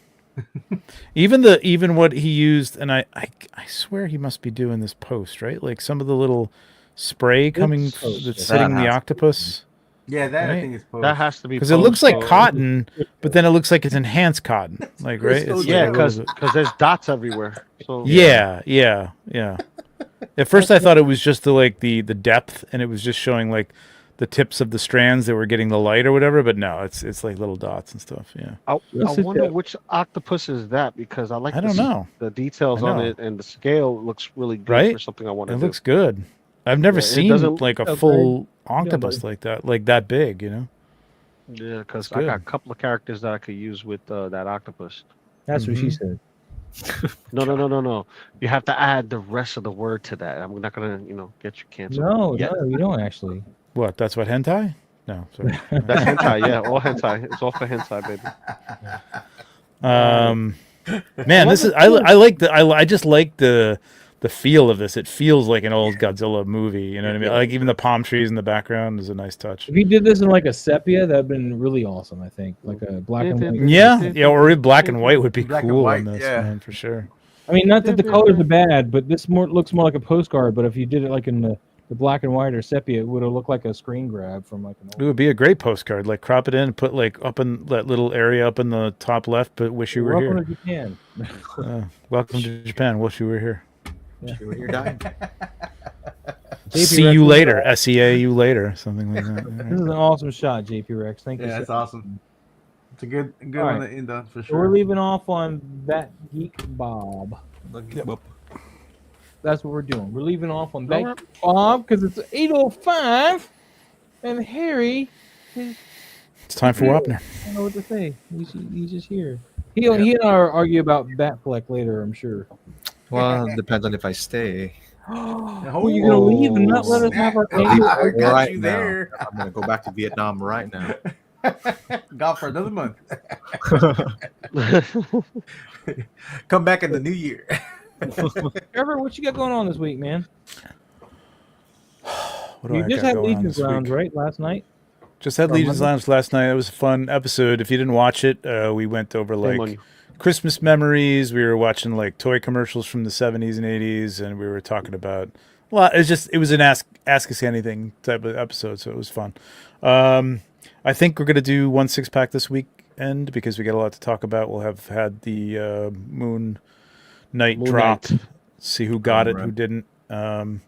B: even what he used, and I swear he must be doing this post, right? Like some of the little spray coming that's hitting the octopus.
E: Yeah, that I
B: Right?
E: think is post.
C: That has to be
B: Because it looks like
C: post,
B: cotton, but then it looks like it's enhanced cotton, like right?
E: Crystal
B: It's
C: Yeah,
B: like a little
C: because
B: bit-
C: there's dots everywhere. So
B: yeah. At first, I thought it was just the depth, and it was just showing like the tips of the strands that were getting the light or whatever. But no, it's like little dots and stuff. Yeah,
C: I
A: This is
C: wonder
A: the-
C: which octopus is that, because I like
B: I don't know.
C: the details
B: I
C: on
B: know.
C: it, and the scale looks really good
B: Right?
C: for something I want
B: It
C: to do.
B: looks good. I've never
C: Yeah, it
B: seen
C: doesn't
B: like a
A: look
B: full octopus like that big. You know.
C: Yeah, because
B: It's
C: I got a
B: good.
C: couple of characters that I could use with that octopus.
A: That's what she
B: Mhm.
A: said.
C: No. You have to add the rest of the word to that. I'm not gonna, get you canceled.
A: No,
C: yet.
A: no, you don't actually.
B: What? That's what hentai? No, sorry.
C: That's hentai. Yeah, all hentai. It's all for hentai, baby.
B: Man, this is I just like the feel of this. It feels like an old Godzilla movie. You know what I mean? Like even the palm trees in the background is a nice touch.
A: If you did this in like a sepia, that'd been really awesome. I think like a black and white.
B: Yeah, or black and white would be
E: Black and
B: cool
E: white,
B: on this,
E: yeah.
B: man, for sure.
A: I mean, not that the colors are bad, but this looks more like a postcard. But if you did it like in the black and white or sepia, it would have looked like a screen grab from like an
B: It would be a great postcard. Like crop it in, put like up in that little area up in the top left. But wish you were
A: Welcome
B: here.
A: to Japan.
B: Welcome to Japan. Wish you were here.
F: Yeah. You're dying.
B: See you later. SEA later. Something like that.
A: This is an awesome shot, JP Rex. Thank you.
E: Yeah, that's awesome. It's a good
A: All
E: one
A: right.
E: to end on for
A: So we're
E: sure.
A: leaving off on that geek Bob. That's what we're doing. We're leaving off on that geek Bob because it's 8:05, and Harry is.
B: It's time for Wapner.
A: I don't know what to say. He's just here. He and I argue about Batfleck later, I'm sure.
F: Well, it depends on if I stay.
A: Well, you're gonna leave and not let us have our thing?
E: I got
F: Right
E: you
F: now.
E: there.
F: I'm gonna go back to Vietnam right now.
E: Gone for another month. Come back in the new year.
A: Trevor, what you got going on this week, man?
B: What do
A: You
B: I
A: just
B: got
A: had
B: going on
A: Legion's
B: this
A: Lounge,
B: week?
A: right? Last night?
B: Just had
A: Or
B: Legion's
A: Monday?
B: Lounge last night. It was a fun episode. If you didn't watch it, we went over
C: Shame on
B: like
C: you.
B: Christmas memories. We were watching like toy commercials from the 70s and 80s, and we were talking about. Well, it was an ask us anything type of episode, so it was fun. I think we're gonna do 1 6-pack this weekend because we got a lot to talk about. We'll have had the Moon Knight
C: Moon
B: drop.
C: Knight.
B: See who got it,
F: Right.
B: who didn't.
C: I'm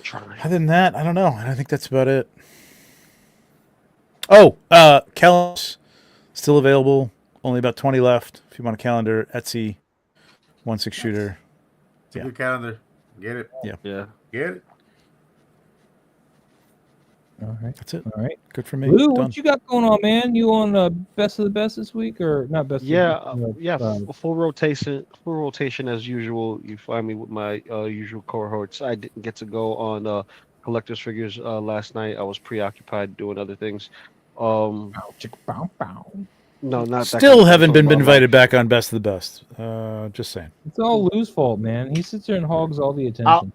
C: trying.
B: Other than that, I don't know. I think that's about it. Oh, calendars still available. Only about 20 left. If you want a calendar, Etsy, 1/6 shooter.
E: It's a
B: Yeah.
E: good calendar. Get it.
C: Yeah.
E: Get it.
A: All right.
B: That's it.
A: All right.
B: Good for me.
A: Lou,
B: Done.
A: what you got going on, man? You on Best of the Best this week, or not Best?
C: Yeah,
A: of the,
C: yeah.
A: uh,
C: Full rotation as usual. You find me with my usual cohorts. I didn't get to go on collector's figures last night. I was preoccupied doing other things.
A: bow, chicka, bow, bow.
C: No, not that
B: Still
C: kind of
B: haven't
C: episode,
B: been
C: but
B: invited back on Best of the Best. Just saying.
A: It's all Lou's fault, man. He sits there and hogs all the attention.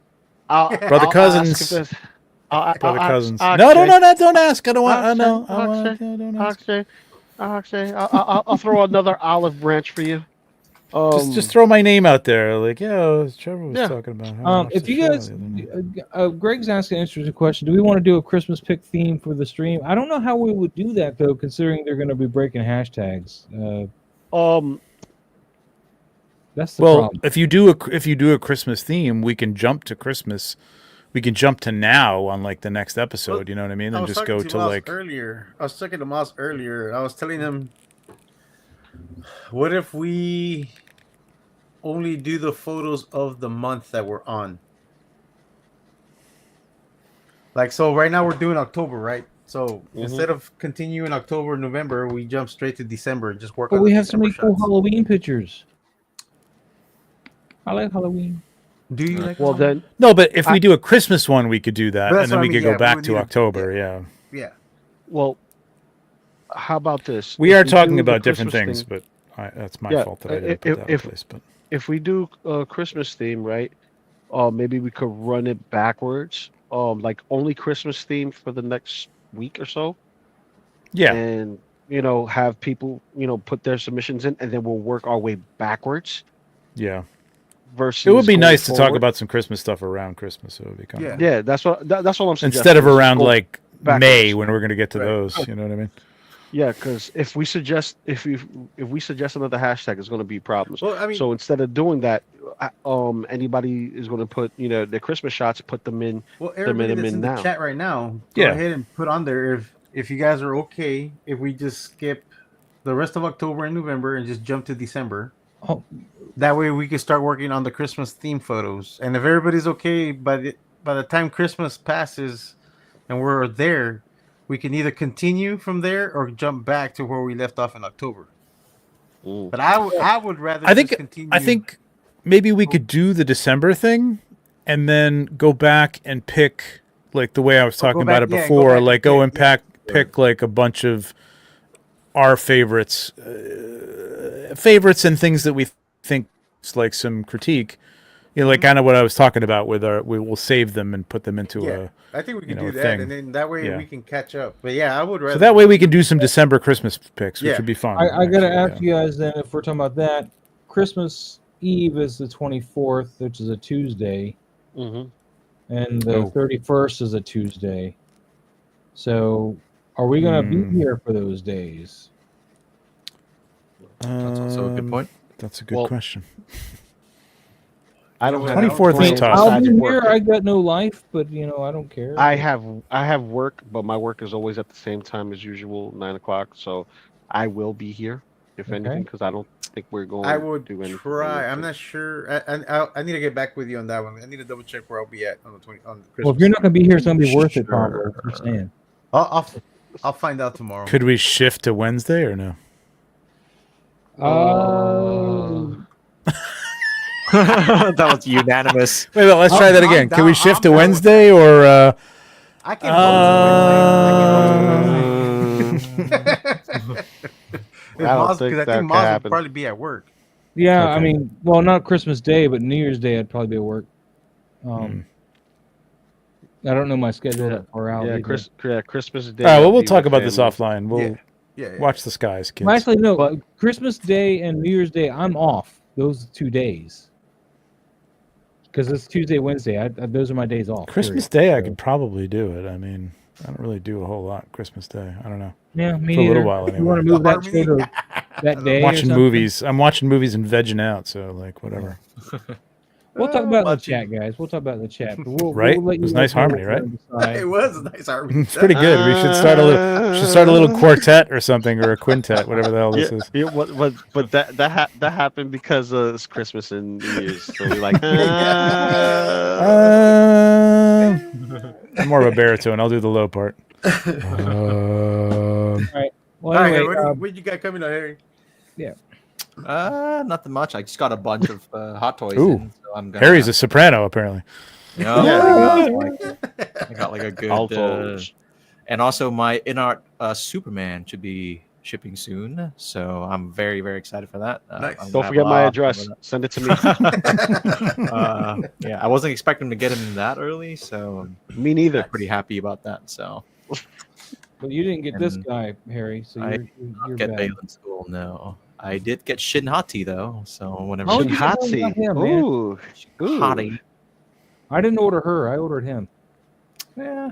B: Brother Cousins. Brother Cousins. No, don't ask. I don't want. I know. Don't ask.
C: I'll throw another olive branch for you.
B: Just throw my name out there. Like, yeah, Trevor was
C: Yeah.
B: talking about. how I watched
A: If
B: the
A: you
B: show
A: guys,
B: the other night.
A: Greg's asking an interesting question. Do we want to do a Christmas pick theme for the stream? I don't know how we would do that though, considering they're going to be breaking hashtags. That's the
B: Well,
A: problem.
B: if you do a Christmas theme, we can jump to Christmas. We can jump to now on like the next episode.
E: Well,
B: You know what I mean?
E: I
B: And
E: was
B: just
E: talking
B: go
E: to
B: to
E: Moss
B: like.
E: earlier. I was talking to Moss earlier. I was telling him, what if we only do the photos of the month that we're on? Like, so right now we're doing October, right? So instead of continuing October, November, we jump straight to December and just work
A: But
E: on
A: we
E: the
A: have so
E: December
A: many cool
E: shots.
A: Halloween pictures. I like Halloween.
E: Do you like
C: Well,
E: Halloween?
C: then,
B: No, but if we do a Christmas one, we could do that,
E: But that's
B: and then
E: what
B: we
E: I
B: could
E: mean,
B: go
E: yeah, we
B: back
E: would
B: to
E: need to-
B: October. Yeah.
E: Yeah.
C: well, how about this?
B: We
C: If
B: are talking
C: do the
B: about different
C: Christmas
B: things,
C: thing-
B: but that's my
C: Yeah,
B: fault that I didn't put that in place. But
C: if we do a Christmas theme, right? Maybe we could run it backwards. Like only Christmas theme for the next week or so,
B: yeah,
C: and have people put their submissions in, and then we'll work our way backwards.
B: yeah.
C: Versus,
B: It would be
C: going
B: nice to talk
C: forward.
B: about some Christmas stuff around Christmas. It would be kind of
E: Yeah.
C: Yeah, that's what I'm suggesting.
B: instead of
C: is
B: around
C: go
B: like
C: backwards.
B: May when we're going to get to
E: Right.
B: those. You know what I mean?
C: Yeah, because if we suggest another hashtag, it's going to be problems.
E: Well, I mean,
C: So instead of doing that, anybody is going to put their Christmas shots, put them in.
E: well, everybody
C: them
E: that's in
C: in
E: the
C: now.
E: chat right now, go
B: Yeah.
E: ahead and put on there if you guys are okay if we just skip the rest of October and November and just jump to December.
A: Oh.
E: That way we can start working on the Christmas theme photos. And if everybody's okay by the time Christmas passes and we're there, we can either continue from there or jump back to where we left off in October. But I would rather
B: I think
E: just continue.
B: I think maybe we could do the December thing, and then go back and pick like the way I was talking about it
E: go
B: before,
E: back
B: like
E: and
B: go and
E: pick,
B: pick like a bunch of our favorites and things that we think is like some critique. You know, like kind of what I was talking about with we will save them and put them into a.
E: I think we can
B: you know,
E: do that,
B: thing.
E: and then that way
B: Yeah.
E: we can catch up. But yeah, I would rather.
B: So that way we can do some December Christmas picks, which
E: Yeah.
B: would be fun.
A: I got to
B: actually,
A: ask you guys then, if we're talking about that, Christmas Eve is the 24th, which is a Tuesday,
C: Mm-hmm.
A: and the
B: Oh.
A: 31st is a Tuesday. So are we going to be here for those days?
F: That's also a good point.
B: That's a good question.
C: I don't have
B: 24th is
C: plans
B: tough.
A: I'll
C: besides
A: be
C: work.
A: here. I got no life, but you know I don't care.
C: I have work, but my work is always at the same time as usual, 9:00. So I will be here if anything, because I don't think we're going.
E: I would
C: to do anything.
E: try. I'm not sure. I need to get back with you on that one. I need to double check where I'll be at on the 20 on Christmas.
A: Well, if you're not going to be here, it's going to be worth it, Pablo. I'm just saying.
E: I'll find out tomorrow.
B: Could we shift to Wednesday or no?
F: That was unanimous.
B: Wait, let's try that again. Can we shift to Wednesday or?
E: I can because I think Maz will probably be at work.
A: Yeah,
B: Okay.
A: I mean, well, not Christmas Day, but New Year's Day, I'd probably be at work. I don't know my schedule that far out.
C: Yeah,
A: either.
C: Christmas Day.
B: All right. Well,
C: I'll
B: we'll
C: be
B: talk
C: with
B: about this
C: family.
B: offline. We'll
E: Yeah.
B: watch the skies, kids.
A: Well, actually, no. Christmas Day and New Year's Day, I'm off those 2 days. Because it's Tuesday, Wednesday. Those are my days off.
B: Christmas Day, I could probably do it. I mean, I don't really do a whole lot Christmas Day. I don't know.
A: Yeah, me
B: For a
A: neither.
B: little while
A: You
B: anyway.
A: want to move that show to that day?
B: I'm
A: or
B: watching
A: something?
B: movies. I'm watching movies and vegging out. So like whatever.
A: We'll talk about it in the chat, guys. We'll talk about it in the chat. But we'll,
B: Right?
A: We'll let
B: It was
A: you
B: nice
A: guys know
B: harmony,
A: what
B: right?
A: we're gonna decide.
E: It was a nice harmony.
B: It's pretty good. We should start a little quartet or something, or a quintet, whatever the hell this is.
C: Yeah, but that happened because it's Christmas and New Year's, so we like.
B: I'm more of a baritone. I'll do the low part.
A: All right. Well,
E: All right,
A: anyway,
E: what you got coming on, Harry?
A: yeah.
F: Nothing much. I just got a bunch of hot toys.
B: Ooh.
F: In, so I'm gonna,
B: Harry's a soprano, apparently.
F: Yeah, I got like a good.
C: Altos.
F: And also, my in-art Superman should be shipping soon, so I'm very, very excited for that.
E: Nice.
F: I'm gonna
C: Don't
F: have
C: forget
F: a
C: my
F: lot of
C: address.
F: fun
C: Send it to me.
F: with that. Yeah, I wasn't expecting to get him that early, so
C: Me neither.
F: I'm pretty happy about that. So
A: But you didn't get this
F: And
A: guy, Harry. So
F: I
A: you're
F: get
A: bad.
F: Balin School. No, I did get Shin Hati though. So whenever
A: Oh,
F: Shin
A: you got
C: Shinhatsu.
A: him, man.
C: Ooh. Ooh.
F: Hati,
A: I didn't order her. I ordered him
F: yeah,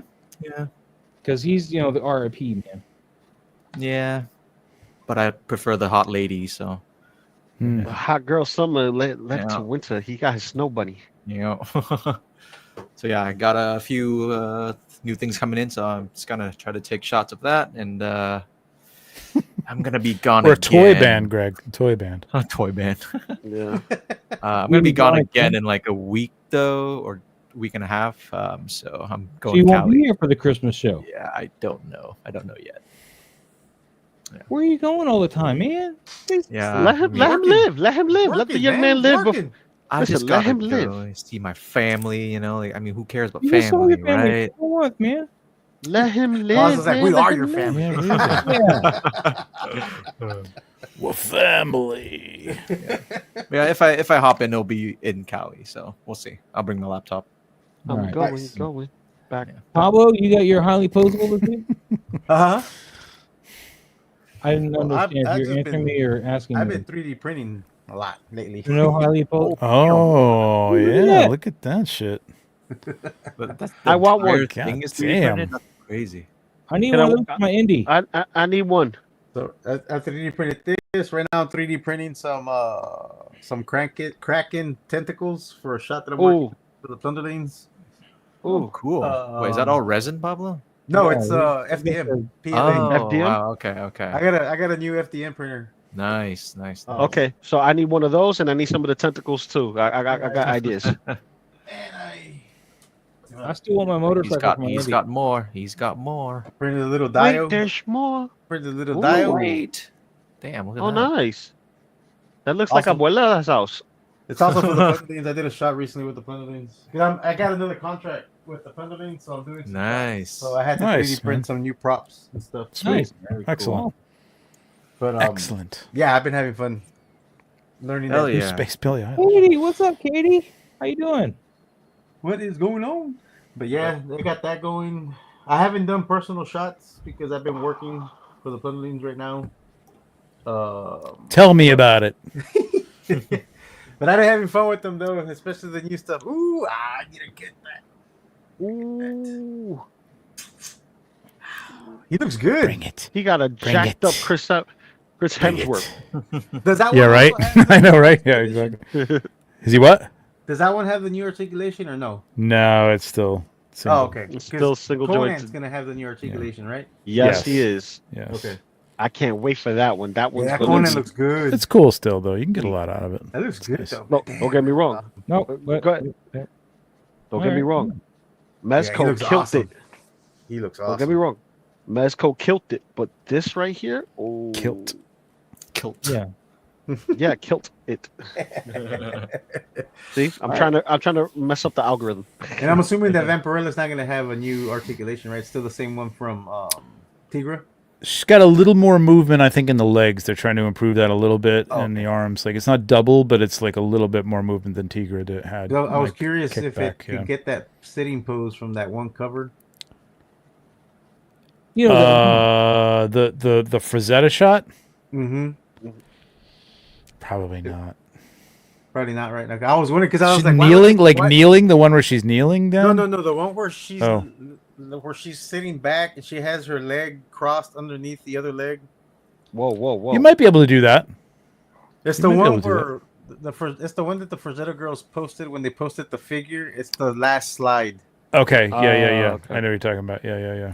A: because he's the RIP man.
F: yeah. But I prefer the hot lady. So
B: Hmm.
C: The hot girl summer led
F: Yeah.
C: to winter. He got his snow bunny.
F: you know. So yeah, I got a few new things coming in, so I'm just gonna try to take shots of that, and I'm gonna be gone.
B: We're a toy
F: again.
B: band, Greg. A toy band.
F: A toy band.
C: Yeah.
F: I'm gonna be gone
A: gone
F: again
A: again?
F: in like a week though, or week and a half. So I'm
A: So
F: going
A: you
F: to
A: won't be
F: Cali.
A: here for the Christmas show.
F: Yeah, I don't know. I don't know yet.
A: Where are you going all the time, man?
F: Yeah,
C: Let him live. Let him live. Let the young man live.
F: I
C: Listen,
F: just
C: let
F: gotta
C: him
F: go see my family. You know, like I mean, who cares about
A: You just saw
F: family,
A: your family
F: right?
A: for a month, man.
C: Let him live.
E: Maz is like,
C: man,
E: we
C: let
E: are
C: him
E: your
C: live."
E: family.
A: Yeah.
B: We're family.
F: Yeah, if I hop in, it'll be in Cali. So we'll see. I'll bring my laptop.
C: I'm
A: Alright.
C: going back.
A: Pablo, you got your highly posable this week?
E: Uh huh.
A: I didn't
E: Well,
A: understand
E: I've
A: if you're
E: just
A: answering
E: been-
A: me or asking
E: I've
A: me.
E: been 3D printing a lot lately.
A: You know highly posable?
B: Oh
A: Look at
B: yeah,
A: that.
B: look at that shit.
F: But that's
C: I want
F: entire
C: one.
F: Thing is
B: God
F: 3D printed?
B: damn.
F: That's crazy.
A: I need
C: Can
A: one
C: I-
A: of those for my indie.
C: I need one.
E: So I 3D printed this. Right now I'm 3D printing some Kraken tentacles for a shot that I'm working
C: Ooh.
E: for the Plunderlings.
F: Oh, cool. Wait, is that all resin, Pablo?
E: No,
A: Yeah,
E: it's
A: we-
E: FDM.
F: Oh,
E: PLA.
C: FDM?
F: wow. Okay, okay.
E: I got a new FDM printer.
F: Nice.
E: Oh.
C: Okay, so I need one of those, and I need some of the tentacles too. I got ideas.
E: And
A: I still want my motorcycle for my
F: He's
A: indie.
F: got more. He's got more.
E: printed a little
C: Wait,
E: dial.
C: there's more.
E: Printed a little
C: Ooh,
E: dial.
F: Wait. Damn, look at
C: Oh,
F: that.
C: nice. That looks like
E: Awesome.
C: Abuela's house.
E: It's also for the Plunderlings. I did a shot recently with the Plunderlings. I got another contract with the pendulum, so I'm doing some
F: Nice.
E: props. So I had to
B: Nice,
E: 3D print
B: man.
E: some new props and stuff.
A: Nice.
B: Excellent.
E: But
B: Excellent.
E: yeah, I've been having fun learning
F: Hell
E: that.
F: yeah.
B: Space Billy Island.
A: Katie, what's up, Katie? How you doing?
E: What is going on? But yeah, they got that going. I haven't done personal shots because I've been working for the pendulums right now.
B: Tell me about it.
E: But I've been having fun with them though, especially the new stuff. Ooh, I need to get that.
C: Ooh.
E: He looks good.
B: Bring it.
C: He got a
B: Bring
C: jacked
B: it.
C: up Chris
B: Bring
C: Hemsworth.
B: it.
E: Does that
B: Yeah,
E: one
B: right?
E: also have
B: I know,
E: the
B: right? Yeah,
E: articulation?
B: exactly. Is he what?
E: Does that one have the new articulation or no?
B: No, it's still single.
E: Oh, okay.
C: It's still single
E: Conan's
C: jointed.
E: gonna have the new articulation, right?
C: Yes, he
B: Yes.
C: is.
B: Yes.
E: Okay.
C: I can't wait for that one. That one's
E: Yeah,
C: gonna
E: Conan
C: be-
E: looks good.
B: It's cool still, though. You can get a lot out of it.
E: That looks
B: It's
E: good
B: nice.
E: though.
C: No, don't get me wrong.
A: No,
C: Go ahead. Don't get me wrong.
E: he
C: Mezco
E: looks
C: killed
E: awesome.
C: it.
E: He looks
C: Don't
E: awesome.
C: get me wrong. Mezco killed it. But this right here, oh,
B: Kilt.
F: Kilt.
A: Yeah.
C: yeah, killed it. See, I'm trying to mess up the algorithm.
E: And I'm assuming that Vampirilla's not gonna have a new articulation, right? Still the same one from Tigra.
B: She's got a little more movement, I think, in the legs. They're trying to improve that a little bit,
E: Oh,
B: and the arms. Like it's not double, but it's like a little bit more movement than Tigra had.
E: So I was
B: like,
E: curious if it
B: kickback,
E: could
B: yeah.
E: get that sitting pose from that one cover.
A: You know,
B: The Frazetta shot?
E: Mm-hmm.
B: Probably not.
E: Probably not right now. I was wondering because I was
B: She's
E: like, why would
B: kneeling,
E: they-
B: like
E: why-
B: kneeling, the one where she's kneeling down.
E: No, the one where she's
B: Oh.
E: where she's sitting back and she has her leg crossed underneath the other leg.
C: Whoa.
B: You might be able to do that.
E: It's
B: You
E: the
B: might be
E: one
B: able to do
E: where it's the one that the Frazetta girls posted when they posted the figure. It's the last slide
B: Okay, yeah.
C: okay.
B: I know what you're talking about. Yeah.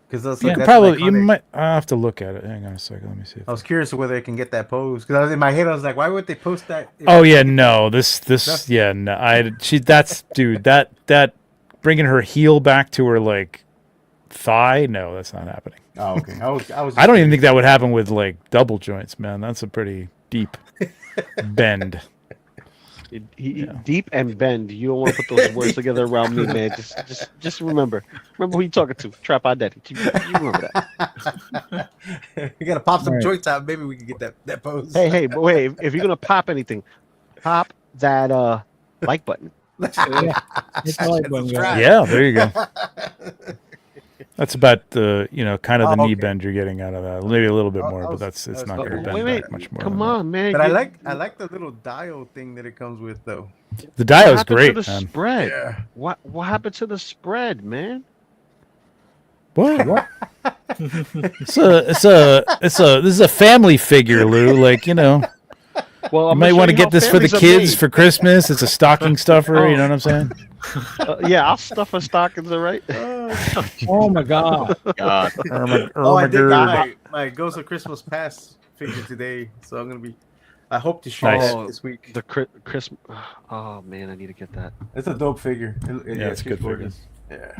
E: because that's
B: You
E: like,
B: could
E: that's
B: probably, you
E: iconic.
B: might. I have to look at it. Hang on a second. Let me see.
E: I was curious whether they can get that pose because I was in my head. I was like, why would they post that?
B: Oh yeah, no. This
E: That's-
B: yeah. No, that's dude. That bringing her heel back to her like thigh. No, that's not happening.
E: Oh, okay. I was.
B: I don't even think that would happen with like double joints, man. That's a pretty deep bend.
C: Deep and bend. You don't want to put those words together around me, man. Just remember who you talking to. Trap Identity. You remember that.
E: We gotta pop some
A: Right.
E: joints out. Maybe we can get that pose.
C: Hey, but wait. If you're gonna pop anything, pop that like button.
A: Yeah. Hit the like button, guys.
B: Yeah, there you go. That's about the kind of the
E: Oh,
B: knee
E: okay.
B: bend you're getting out of that. Maybe a little bit more, but
E: that
B: it's
E: was
B: not
E: cool.
B: going to
C: Wait,
B: bend back much more.
C: Come
B: than that.
C: on, man.
E: But I like the little dial thing that it comes with though.
B: The dial's
C: happened
B: great,
C: to the
B: man.
C: spread?
E: Yeah.
C: What happened to the spread, man?
B: What? This is a family figure, Lou. Like
C: Well,
B: you
C: I'm
B: might
C: gonna
B: want to
C: show you
B: get this
C: how
B: for the
C: families are
B: kids
C: made.
B: for Christmas. It's a stocking stuffer. You know what I'm saying?
C: Yeah, I'll stuff her stockings, all right?
A: Oh my God.
F: God.
E: Oh, I did
B: Ermagerd.
E: get my Ghost of Christmas Past figure today, so I'm gonna be. I hope to shoot
B: Nice.
E: that this week.
C: The Christmas. Oh man, I need to get that.
E: It's a dope figure.
B: Yeah, it's a good figure.
E: gorgeous. Yeah.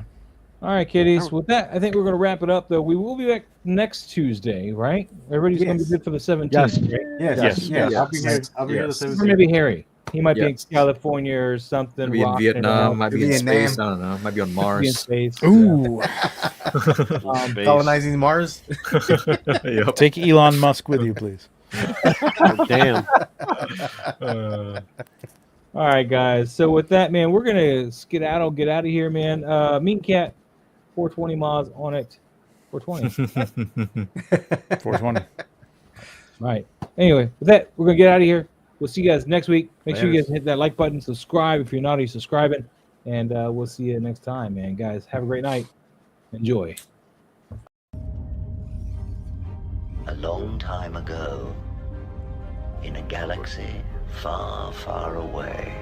A: All right, kiddies. With that, I think we're going to wrap it up, though. We will be back next Tuesday, right? Everybody's going to be
E: Yes.
A: good for the 17th.
C: Yes.
A: Right?
E: Yes.
B: Yes.
E: I'll be here. I'll be here the
F: Yes.
A: Or
E: 17th.
A: maybe Harry. He might be in
F: Yes.
A: California or something.
F: Might be in
A: rocking
F: Vietnam,
A: out,
F: might be in
E: Vietnam.
F: space. I don't know. Might be on
A: be in
F: Mars.
A: space.
B: Ooh,
C: Space.
E: Colonizing Mars.
F: Yep.
B: take Elon Musk with you, please.
C: Oh, damn.
A: All right, guys. So with that, man, we're gonna skedaddle, get out of here, man. Mean Cat, 420 miles on it. 420.
B: 420.
A: Right. Anyway, with that, we're gonna get out of here. We'll see you guys next week. Make sure you guys hit that like button, subscribe if you're not already subscribing, and we'll see you next time, man. Guys, have a great night. Enjoy.
K: A long time ago, in a galaxy far, far away,